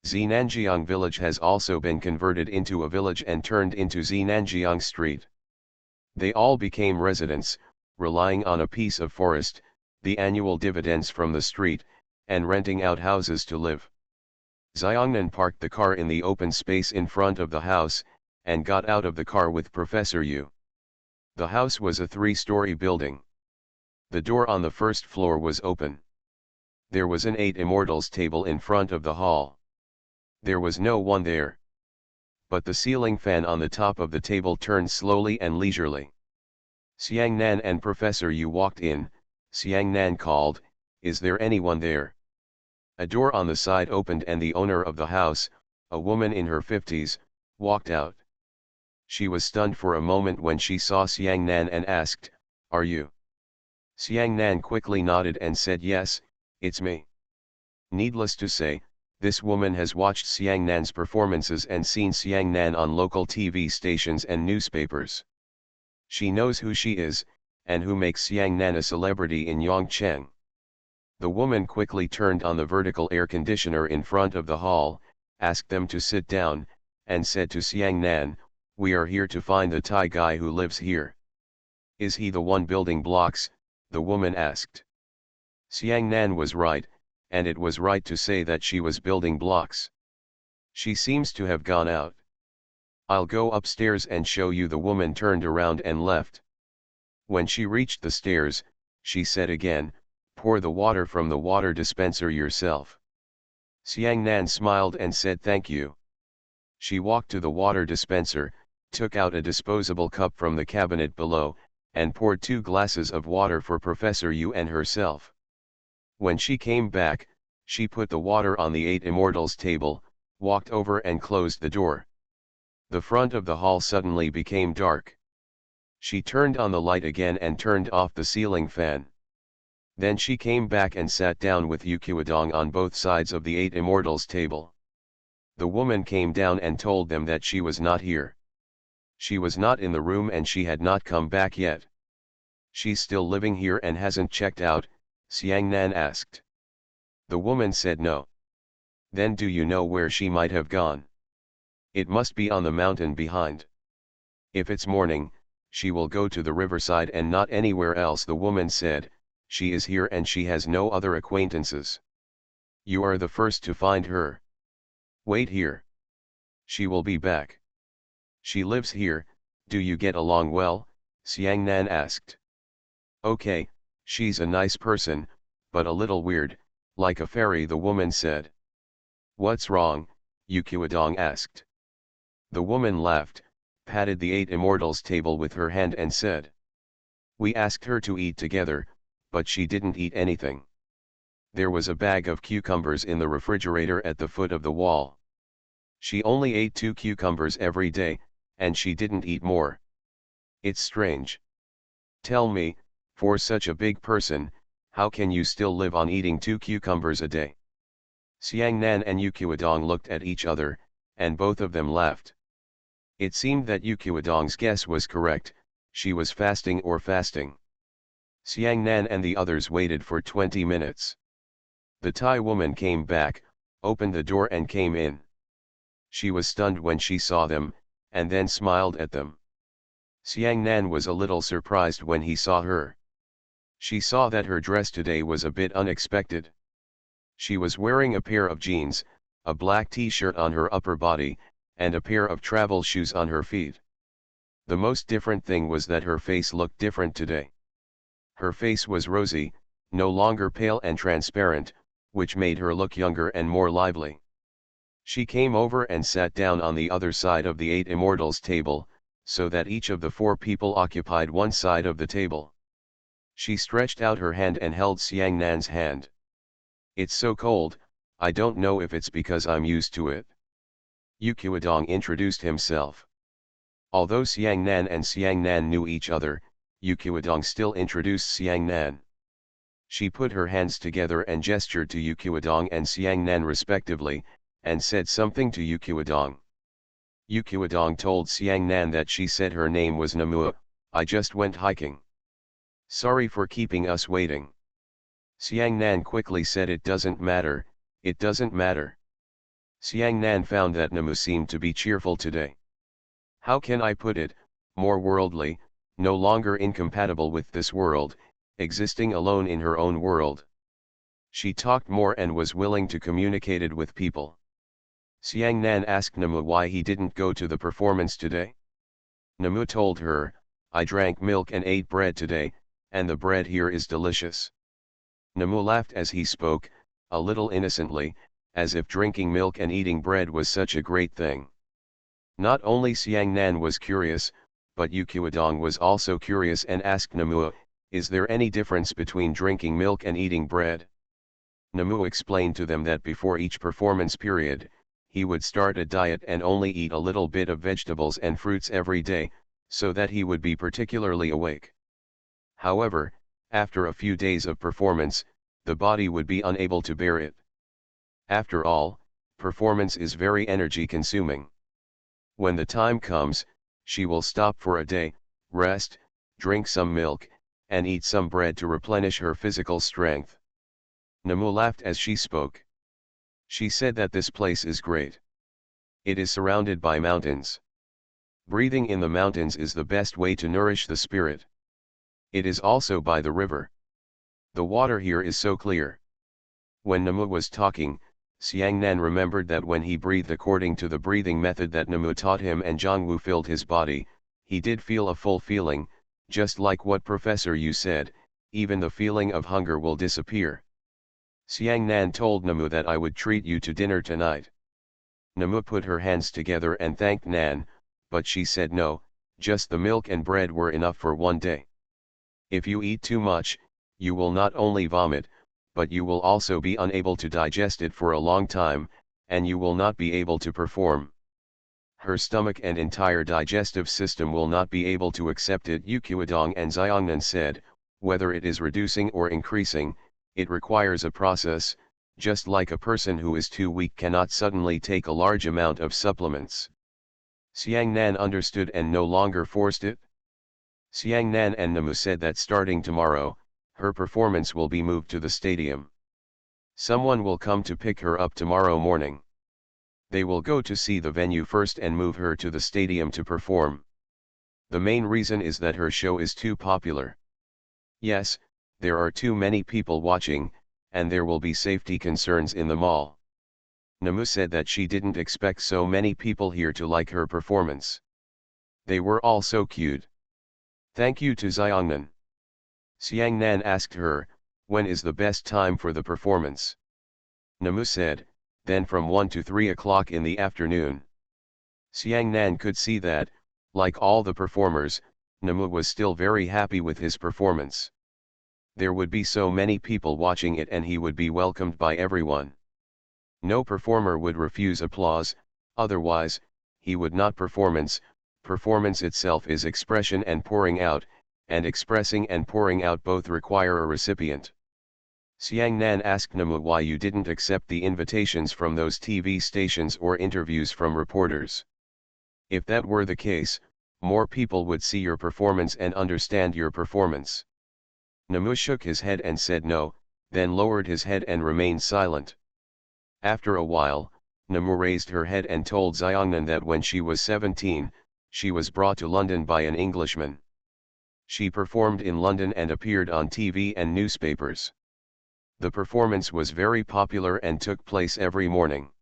Zinanjiang village has also been converted into a village and turned into Zinanjiang Street. They all became residents, relying on a piece of forest, the annual dividends from the street, and renting out houses to live. Xiangnan parked the car in the open space in front of the house, and got out of the car with Professor Yu. The house was a 3-story building. The door on the first floor was open. There was an 8 Immortals table in front of the hall. There was no one there. But the ceiling fan on the top of the table turned slowly and leisurely. Xiang Nan and Professor Yu walked in. Xiang Nan called, "Is there anyone there?" A door on the side opened and the owner of the house, a woman in her 50s, walked out. She was stunned for a moment when she saw Xiang Nan and asked, "Are you?" Xiang Nan quickly nodded and said, "Yes, it's me." Needless to say, this woman has watched Xiang Nan's performances and seen Xiang Nan on local TV stations and newspapers. She knows who she is, and who makes Xiang Nan a celebrity in Yongcheng. The woman quickly turned on the vertical air conditioner in front of the hall, asked them to sit down, and said to Xiang Nan, "We are here to find the Thai guy who lives here." "Is he the one building blocks?" the woman asked. Xiang Nan was right, and it was right to say that she was building blocks. "She seems to have gone out. I'll go upstairs and show you." The woman turned around and left. When she reached the stairs, she said again, "Pour the water from the water dispenser yourself." Xiang Nan smiled and said thank you. She walked to the water dispenser, took out a disposable cup from the cabinet below, and poured 2 glasses of water for Professor Yu and herself. When she came back, she put the water on the 8 immortals table, walked over and closed the door. The front of the hall suddenly became dark. She turned on the light again and turned off the ceiling fan. Then she came back and sat down with Yuqiwadong on both sides of the 8 immortals table. The woman came down and told them that she was not here. She was not in the room and she had not come back yet. She's still living here and hasn't checked out, Xiang Nan asked. The woman said no. Then do you know where she might have gone? It must be on the mountain behind. If it's morning, she will go to the riverside and not anywhere else, the woman said. She is here and she has no other acquaintances. You are the first to find her. Wait here. She will be back. She lives here. Do you get along well? Xiang Nan asked. Okay, she's a nice person, but a little weird, like a fairy, the woman said. What's wrong? Yuqiwadong asked. The woman laughed, patted the 8 immortals table with her hand and said. We asked her to eat together, but she didn't eat anything. There was a bag of cucumbers in the refrigerator at the foot of the wall. She only ate 2 cucumbers every day, and she didn't eat more. It's strange. Tell me, for such a big person, how can you still live on eating 2 cucumbers a day? Xiang Nan and Yuqiwadong looked at each other, and both of them laughed. It seemed that Yuqiwadong's guess was correct, she was fasting or fasting. Xiang Nan and the others waited for 20 minutes. The Thai woman came back, opened the door and came in. She was stunned when she saw them, and then smiled at them. Xiang Nan was a little surprised when he saw her. She saw that her dress today was a bit unexpected. She was wearing a pair of jeans, a black t-shirt on her upper body, and a pair of travel shoes on her feet. The most different thing was that her face looked different today. Her face was rosy, no longer pale and transparent, which made her look younger and more lively. She came over and sat down on the other side of the 8 immortals table, so that each of the 4 people occupied one side of the table. She stretched out her hand and held Xiang Nan's hand. It's so cold, I don't know if it's because I'm used to it. Yuqiwadong introduced himself. Although Xiang Nan and Xiang Nan knew each other, Yuqiwadong still introduced Xiang Nan. She put her hands together and gestured to Yuqiwadong and Xiang Nan respectively, and said something to Yuqiwadong. Yuqiwadong told Xiang Nan that she said her name was Namua. I just went hiking. Sorry for keeping us waiting. Xiang Nan quickly said it doesn't matter, it doesn't matter. Xiang Nan found that Namu seemed to be cheerful today. How can I put it, more worldly, no longer incompatible with this world, existing alone in her own world. She talked more and was willing to communicate with people. Xiang Nan asked Namu why he didn't go to the performance today. Namu told her, I drank milk and ate bread today, and the bread here is delicious. Namu laughed as he spoke, a little innocently, as if drinking milk and eating bread was such a great thing. Not only Xiang Nan was curious, but Yuqiwadong was also curious and asked Namu, is there any difference between drinking milk and eating bread? Namu explained to them that before each performance period, he would start a diet and only eat a little bit of vegetables and fruits every day, so that he would be particularly awake. However, after a few days of performance, the body would be unable to bear it. After all, performance is very energy consuming. When the time comes, she will stop for a day, rest, drink some milk, and eat some bread to replenish her physical strength. Namu laughed as she spoke. She said that this place is great. It is surrounded by mountains. Breathing in the mountains is the best way to nourish the spirit. It is also by the river. The water here is so clear. When Namu was talking, Xiang Nan remembered that when he breathed according to the breathing method that Namu taught him and Zhongwu filled his body, he did feel a full feeling, just like what Professor Yu said, even the feeling of hunger will disappear. Xiang Nan told Namu that I would treat you to dinner tonight. Namu put her hands together and thanked Nan, but she said no, just the milk and bread were enough for one day. If you eat too much, you will not only vomit, but you will also be unable to digest it for a long time, and you will not be able to perform. Her stomach and entire digestive system will not be able to accept it. Yuqiwadong and Xiongnan said, whether it is reducing or increasing, it requires a process, just like a person who is too weak cannot suddenly take a large amount of supplements. Xiang Nan understood and no longer forced it. Xiang Nan and Namu said that starting tomorrow, her performance will be moved to the stadium. Someone will come to pick her up tomorrow morning. They will go to see the venue first and move her to the stadium to perform. The main reason is that her show is too popular. Yes, there are too many people watching, and there will be safety concerns in the mall. Namu said that she didn't expect so many people here to like her performance. They were all so cute. Thank you to Xiongnan. Xiang Nan asked her, when is the best time for the performance? Namu said, then from 1 to 3 o'clock in the afternoon. Xiang Nan could see that, like all the performers, Namu was still very happy with his performance. There would be so many people watching it and he would be welcomed by everyone. No performer would refuse applause, otherwise, he would not performance. Performance itself is expression and pouring out, and expressing and pouring out both require a recipient. Xiang Nan asked Namu why you didn't accept the invitations from those TV stations or interviews from reporters. If that were the case, more people would see your performance and understand your performance. Namu shook his head and said no, then lowered his head and remained silent. After a while, Namu raised her head and told Xiongnan that when she was 17, she was brought to London by an Englishman. She performed in London and appeared on TV and newspapers. The performance was very popular and took place every morning.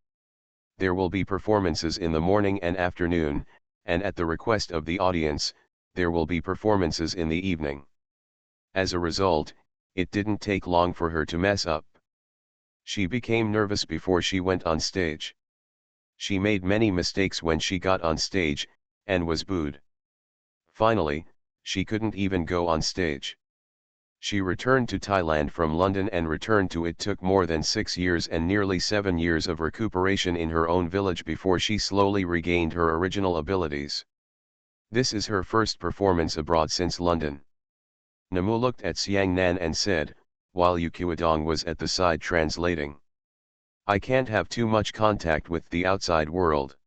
There will be performances in the morning and afternoon, and at the request of the audience, there will be performances in the evening. As a result, it didn't take long for her to mess up. She became nervous before she went on stage. She made many mistakes when she got on stage, and was booed. Finally, she couldn't even go on stage. She returned to Thailand from London and returned to it took more than 6 years and nearly 7 years of recuperation in her own village before she slowly regained her original abilities. This is her first performance abroad since London. Namu looked at Xiang Nan and said, while Yuqiwadong was at the side translating, I can't have too much contact with the outside world.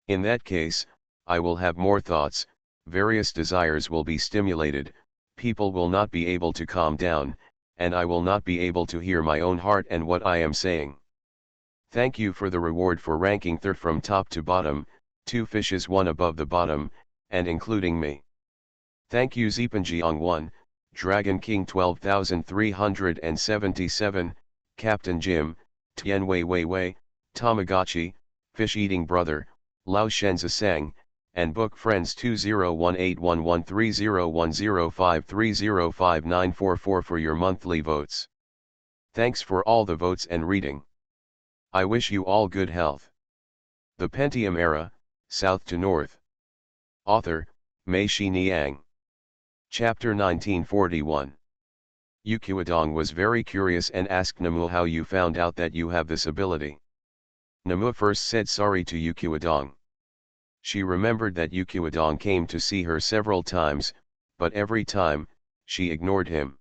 In that case, I will have more thoughts, various desires will be stimulated, people will not be able to calm down, and I will not be able to hear my own heart and what I am saying. Thank you for the reward for ranking third from top to bottom, 2 fishes 1 above the bottom, and including me. Thank you Zipanjiang 1, Dragon King 12377, Captain Jim, Tian Wei Wei Wei, Tamagotchi, Fish Eating Brother, Lao Shenza Sang, and Book Friends 20181130105305305944 for your monthly votes. Thanks for all the votes and reading. I wish you all good health. The Pentium Era, South to North. Author, Mei Shi Niang. Chapter 1941. Yuqiwadong was very curious and asked Namu how you found out that you have this ability. Namu first said sorry to Yuqiwadong. She remembered that Yuqiwadong came to see her several times, but every time, she ignored him.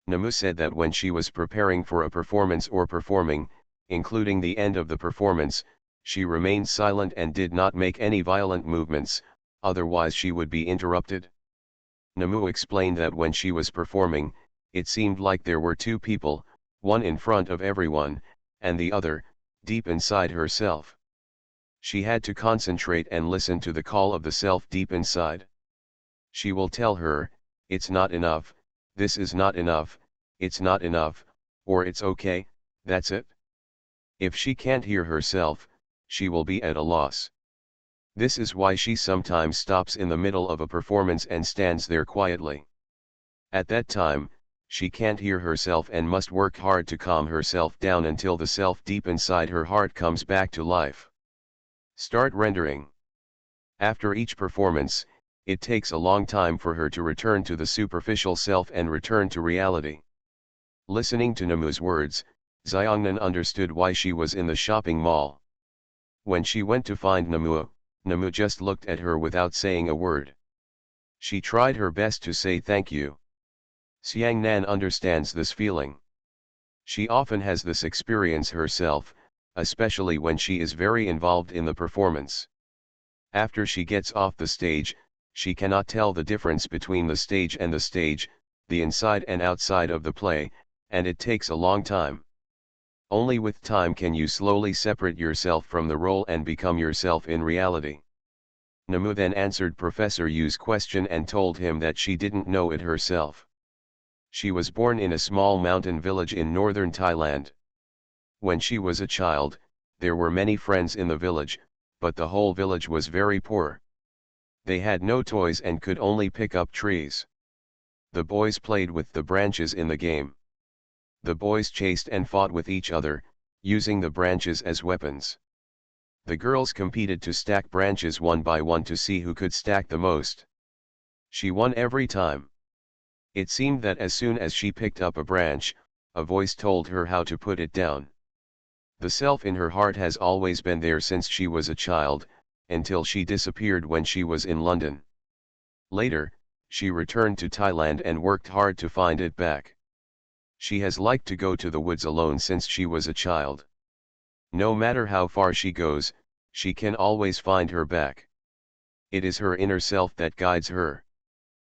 Namu said that when she was preparing for a performance or performing, including the end of the performance, she remained silent and did not make any violent movements, otherwise she would be interrupted. Namu explained that when she was performing, it seemed like there were 2 people, one in front of everyone, and the other, deep inside herself. She had to concentrate and listen to the call of the self deep inside. She will tell her, it's not enough, this is not enough, it's not enough, or it's okay, that's it. If she can't hear herself, she will be at a loss. This is why she sometimes stops in the middle of a performance and stands there quietly. At that time, She can't hear herself and must work hard to calm herself down until the self deep inside her heart comes back to life. Start rendering. After each performance, it takes a long time for her to return to the superficial self and return to reality. Listening to Namu's words, Xiangnan understood why she was in the shopping mall. When she went to find Namu, Namu just looked at her without saying a word. She tried her best to say thank you. Xiangnan understands this feeling. She often has this experience herself, especially when she is very involved in the performance. After she gets off the stage, she cannot tell the difference between the stage and the stage, the inside and outside of the play, and it takes a long time. Only with time can you slowly separate yourself from the role and become yourself in reality. Namu then answered Professor Yu's question and told him that she didn't know it herself. She was born in a small mountain village in northern Thailand. When she was a child, there were many friends in the village, but the whole village was very poor. They had no toys and could only pick up trees. The boys played with the branches in the game. The boys chased and fought with each other, using the branches as weapons. The girls competed to stack branches one by one to see who could stack the most. She won every time. It seemed that as soon as she picked up a branch, a voice told her how to put it down. The self in her heart has always been there since she was a child, until she disappeared when she was in London. Later, she returned to Thailand and worked hard to find it back. She has liked to go to the woods alone since she was a child. No matter how far she goes, she can always find her back. It is her inner self that guides her.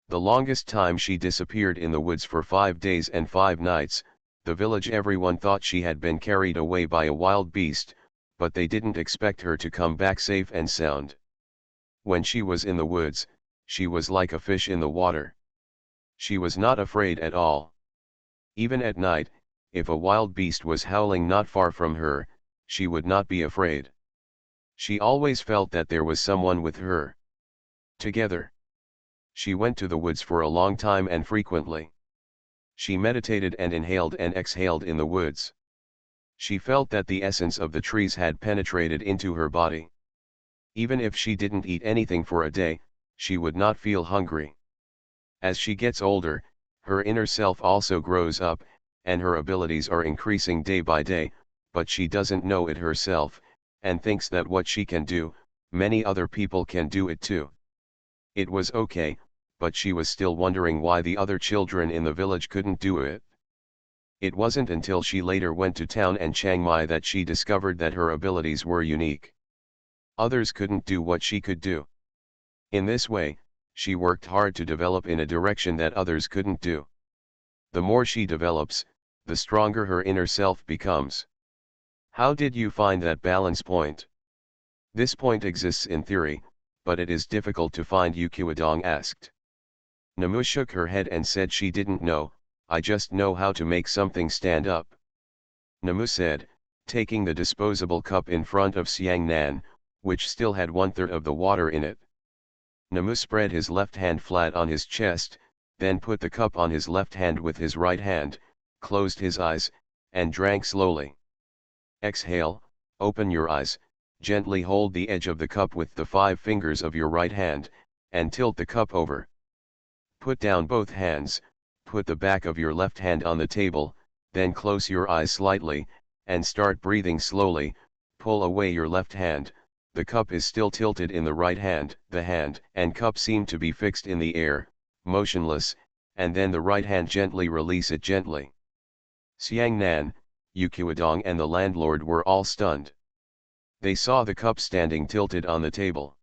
The longest time she disappeared in the woods for 5 days and 5 nights, the village everyone thought she had been carried away by a wild beast, but they didn't expect her to come back safe and sound. When she was in the woods, she was like a fish in the water. She was not afraid at all. Even at night, if a wild beast was howling not far from her, she would not be afraid. She always felt that there was someone with her. Together. She went to the woods for a long time and frequently. She meditated and inhaled and exhaled in the woods. She felt that the essence of the trees had penetrated into her body. Even if she didn't eat anything for a day, she would not feel hungry. As she gets older, her inner self also grows up, and her abilities are increasing day by day, but she doesn't know it herself, and thinks that what she can do, many other people can do it too. It was okay, but she was still wondering why the other children in the village couldn't do it. It wasn't until she later went to town and Chiang Mai that she discovered that her abilities were unique. Others couldn't do what she could do. In this way, she worked hard to develop in a direction that others couldn't do. The more she develops, the stronger her inner self becomes. How did you find that balance point? This point exists in theory, but it is difficult to find, Yu Qiudong asked. Namu shook her head and said she didn't know, I just know how to make something stand up. Namu said, taking the disposable cup in front of Xiangnan, which still had 1/3 of the water in it. Namu spread his left hand flat on his chest, then put the cup on his left hand with his right hand, closed his eyes, and drank slowly. Exhale, open your eyes, gently hold the edge of the cup with the 5 fingers of your right hand, and tilt the cup over. Put down both hands, put the back of your left hand on the table, then close your eyes slightly, and start breathing slowly. Pull away your left hand, the cup is still tilted in the right hand, the hand and cup seem to be fixed in the air, motionless, and then the right hand gently release it gently. Xiangnan, Yu Qiudong and the landlord were all stunned. They saw the cup standing tilted on the table.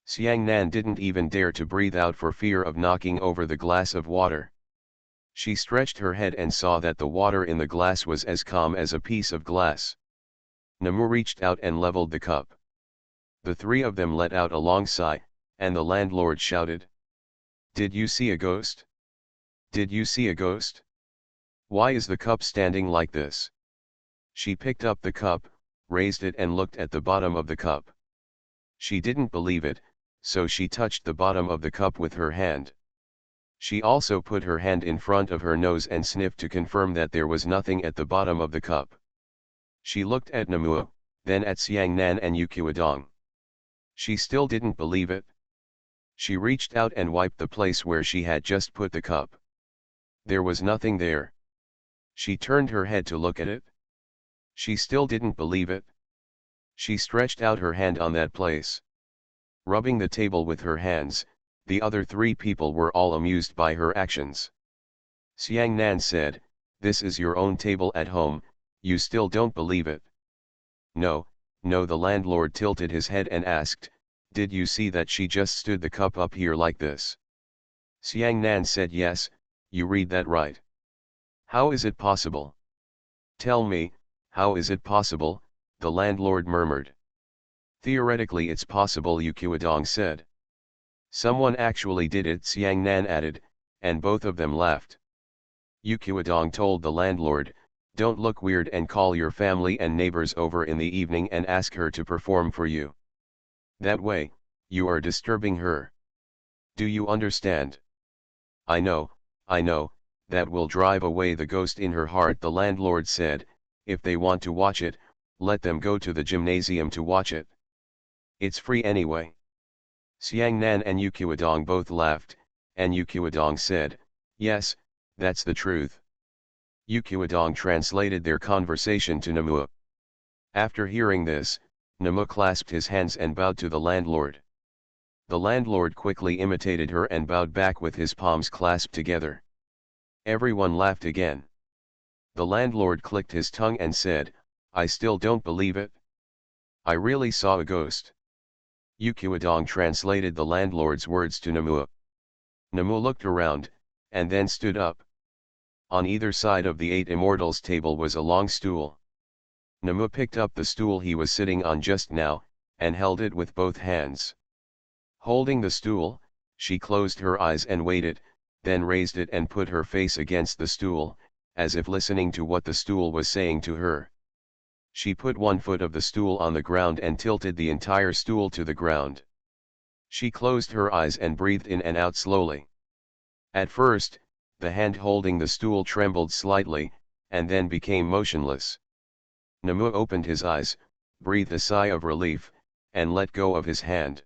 Xiangnan didn't even dare to breathe out for fear of knocking over the glass of water. She stretched her head and saw that the water in the glass was as calm as a piece of glass. Namu reached out and leveled the cup. The 3 of them let out a long sigh, and the landlord shouted, "Did you see a ghost? Did you see a ghost? Why is the cup standing like this?" She picked up the cup, raised it and looked at the bottom of the cup. She didn't believe it, so she touched the bottom of the cup with her hand. She also put her hand in front of her nose and sniffed to confirm that there was nothing at the bottom of the cup. She looked at Namu, then at Xiangnan and Yuqiwadong. She still didn't believe it. She reached out and wiped the place where she had just put the cup. There was nothing there. She turned her head to look at it. She still didn't believe it. She stretched out her hand on that place. Rubbing the table with her hands, the other three people were all amused by her actions. Xiangnan said, "This is your own table at home, you still don't believe it?" "No, no." The landlord tilted his head and asked, "Did you see that she just stood the cup up here like this?" Xiangnan said, "Yes, you read that right." "How is it possible? Tell me, how is it possible?" the landlord murmured. "Theoretically it's possible," Yuqiwadong said. "Someone actually did it," Xiangnan added, and both of them laughed. Yuqiwadong told the landlord, "Don't look weird and call your family and neighbors over in the evening and ask her to perform for you. That way, you are disturbing her. Do you understand?" I know, that will drive away the ghost in her heart," the landlord said. "If they want to watch it, let them go to the gymnasium to watch it. It's free anyway." Xiangnan and Yuqiwadong both laughed, and Yuqiwadong said, "Yes, that's the truth." Yuqiwadong translated their conversation to Namu. After hearing this, Namu clasped his hands and bowed to the landlord. The landlord quickly imitated her and bowed back with his palms clasped together. Everyone laughed again. The landlord clicked his tongue and said, "I still don't believe it. I really saw a ghost." Yuqiwadong translated the landlord's words to Namu. Namu looked around, and then stood up. On either side of the eight immortals' table was a long stool. Namu picked up the stool he was sitting on just now, and held it with both hands. Holding the stool, she closed her eyes and waited, then raised it and put her face against the stool, as if listening to what the stool was saying to her. She put one foot of the stool on the ground and tilted the entire stool to the ground. She closed her eyes and breathed in and out slowly. At first, the hand holding the stool trembled slightly, and then became motionless. Namu opened his eyes, breathed a sigh of relief, and let go of his hand.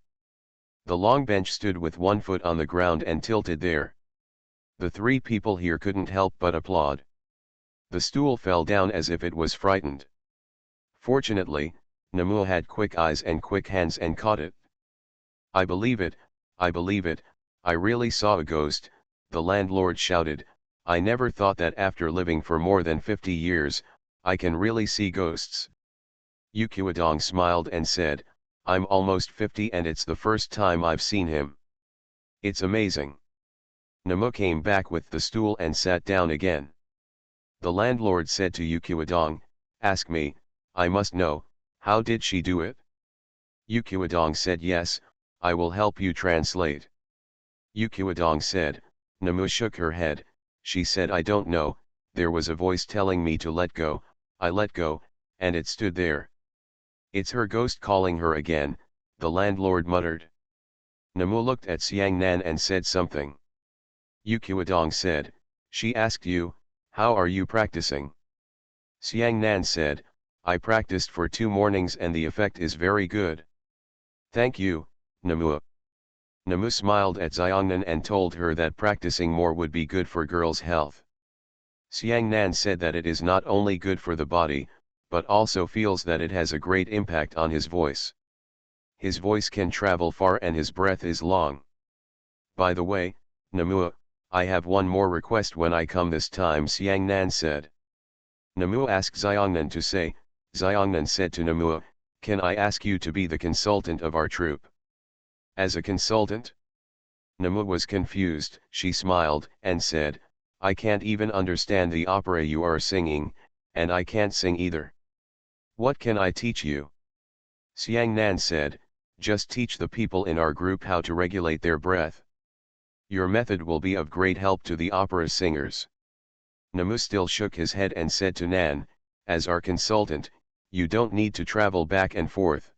The long bench stood with one foot on the ground and tilted there. The three people here couldn't help but applaud. The stool fell down as if it was frightened. Fortunately, Namu had quick eyes and quick hands and caught it. "I believe it, I believe it, I really saw a ghost," the landlord shouted. "I never thought that after living for more than 50 years, I can really see ghosts." Yuqiwadong smiled and said, "I'm almost 50 and it's the first time I've seen him. It's amazing." Namu came back with the stool and sat down again. The landlord said to Yuqiwadong, "Ask me, I must know, how did she do it?" Yuqiwadong said, "Yes, I will help you translate." Yuqiwadong said. Namu shook her head. She said, "I don't know, there was a voice telling me to let go, I let go, and it stood there." "It's her ghost calling her again," the landlord muttered. Namu looked at Xiangnan and said something. Yuqiwadong said, "She asked you, how are you practicing?" Xiangnan said, "I practiced for 2 mornings and the effect is very good." "Thank you, Namu." Namu smiled at Xiangnan and told her that practicing more would be good for girls' health. Xiangnan said that it is not only good for the body, but also feels that it has a great impact on his voice. His voice can travel far and his breath is long. "By the way, Namu, I have one more request when I come this time," Xiangnan said. Namu asked Xiangnan to say. Xiangnan said to Namu, "Can I ask you to be the consultant of our troupe?" "As a consultant?" Namu was confused. She smiled and said, "I can't even understand the opera you are singing, and I can't sing either. What can I teach you?" Xiangnan said, "Just teach the people in our group how to regulate their breath. Your method will be of great help to the opera singers." Namu still shook his head and said to Nan, "As our consultant, you don't need to travel back and forth.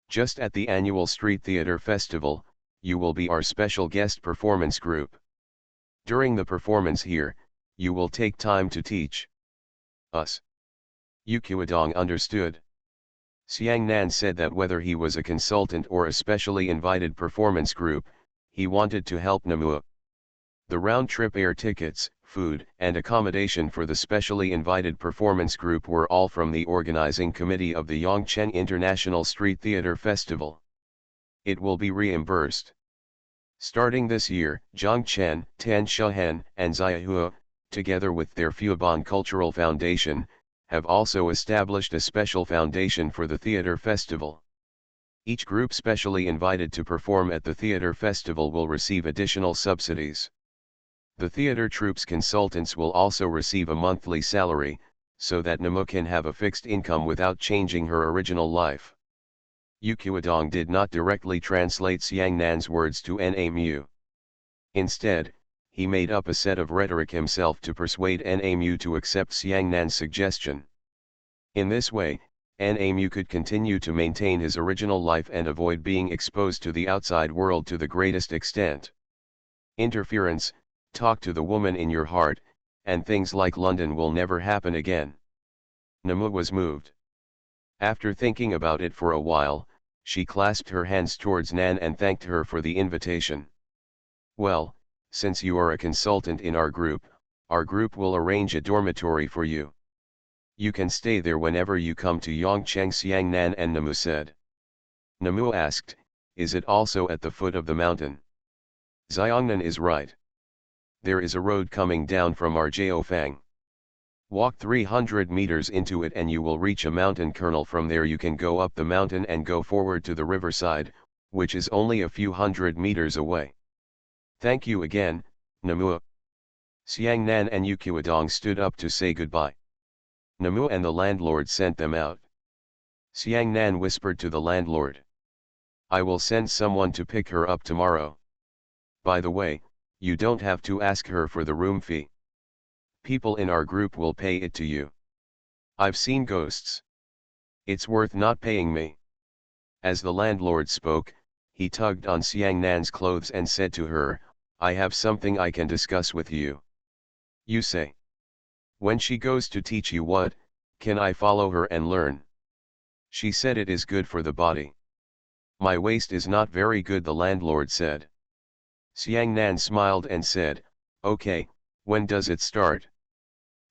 Just at the annual street theater festival, you will be our special guest performance group. During the performance here, you will take time to teach us. Yuqiwadong understood. Xiang Nan said that whether he was a consultant or a specially invited performance group, he wanted to help Namua. The round-trip air tickets, food, and accommodation for the specially invited performance group were all from the organizing committee of the Yongcheng International Street Theater Festival. It will be reimbursed. Starting this year, Zhang Chen, Tan Shehen, and Ziahua, together with their Fubon Cultural Foundation, have also established a special foundation for the theater festival. Each group specially invited to perform at the theater festival will receive additional subsidies. The theater troupe's consultants will also receive a monthly salary, so that Namu can have a fixed income without changing her original life. Yuqiwadong did not directly translate Xiang Nan's words to Namu. Instead, he made up a set of rhetoric himself to persuade Namu to accept Xiang Nan's suggestion. In this way, Namu could continue to maintain his original life and avoid being exposed to the outside world to the greatest extent. Interference, talk to the woman in your heart, and things like London will never happen again. Namu was moved. After thinking about it for a while, she clasped her hands towards Nan and thanked her for the invitation. Well, since you are a consultant in our group will arrange a dormitory for you. You can stay there whenever you come to Yongcheng. Xiang Nan and Namu said. Namu asked, is it also at the foot of the mountain? Xiangnan is right. There is a road coming down from Arjiofang. Walk 300 meters into it and you will reach a mountain kernel. From there you can go up the mountain and go forward to the riverside, which is only a few hundred meters away. Thank you again, Namu. Xiang Nan and Yuqiwadong stood up to say goodbye. Namu and the landlord sent them out. Xiang Nan whispered to the landlord. I will send someone to pick her up tomorrow. By the way, you don't have to ask her for the room fee. People in our group will pay it to you. I've seen ghosts. It's worth not paying me. As the landlord spoke, he tugged on Xiang Nan's clothes and said to her, I have something I can discuss with you. You say. When she goes to teach you what, can I follow her and learn? She said it is good for the body. My waist is not very good, the landlord said. Xiang Nan smiled and said, okay, when does it start?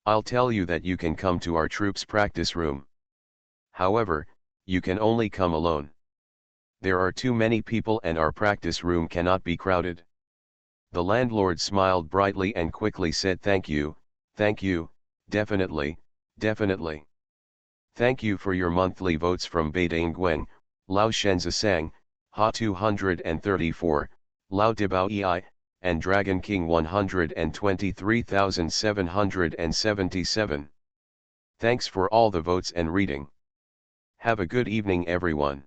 I'll tell you that you can come to our troops' practice room. However, you can only come alone. There are too many people and our practice room cannot be crowded. The landlord smiled brightly and quickly said thank you, definitely, definitely. Thank you for your monthly votes from Beiding Gwen, Lao Shenzasang, Ha 234, Lao Dibao Ei, and Dragon King 123,777. Thanks for all the votes and reading. Have a good evening everyone.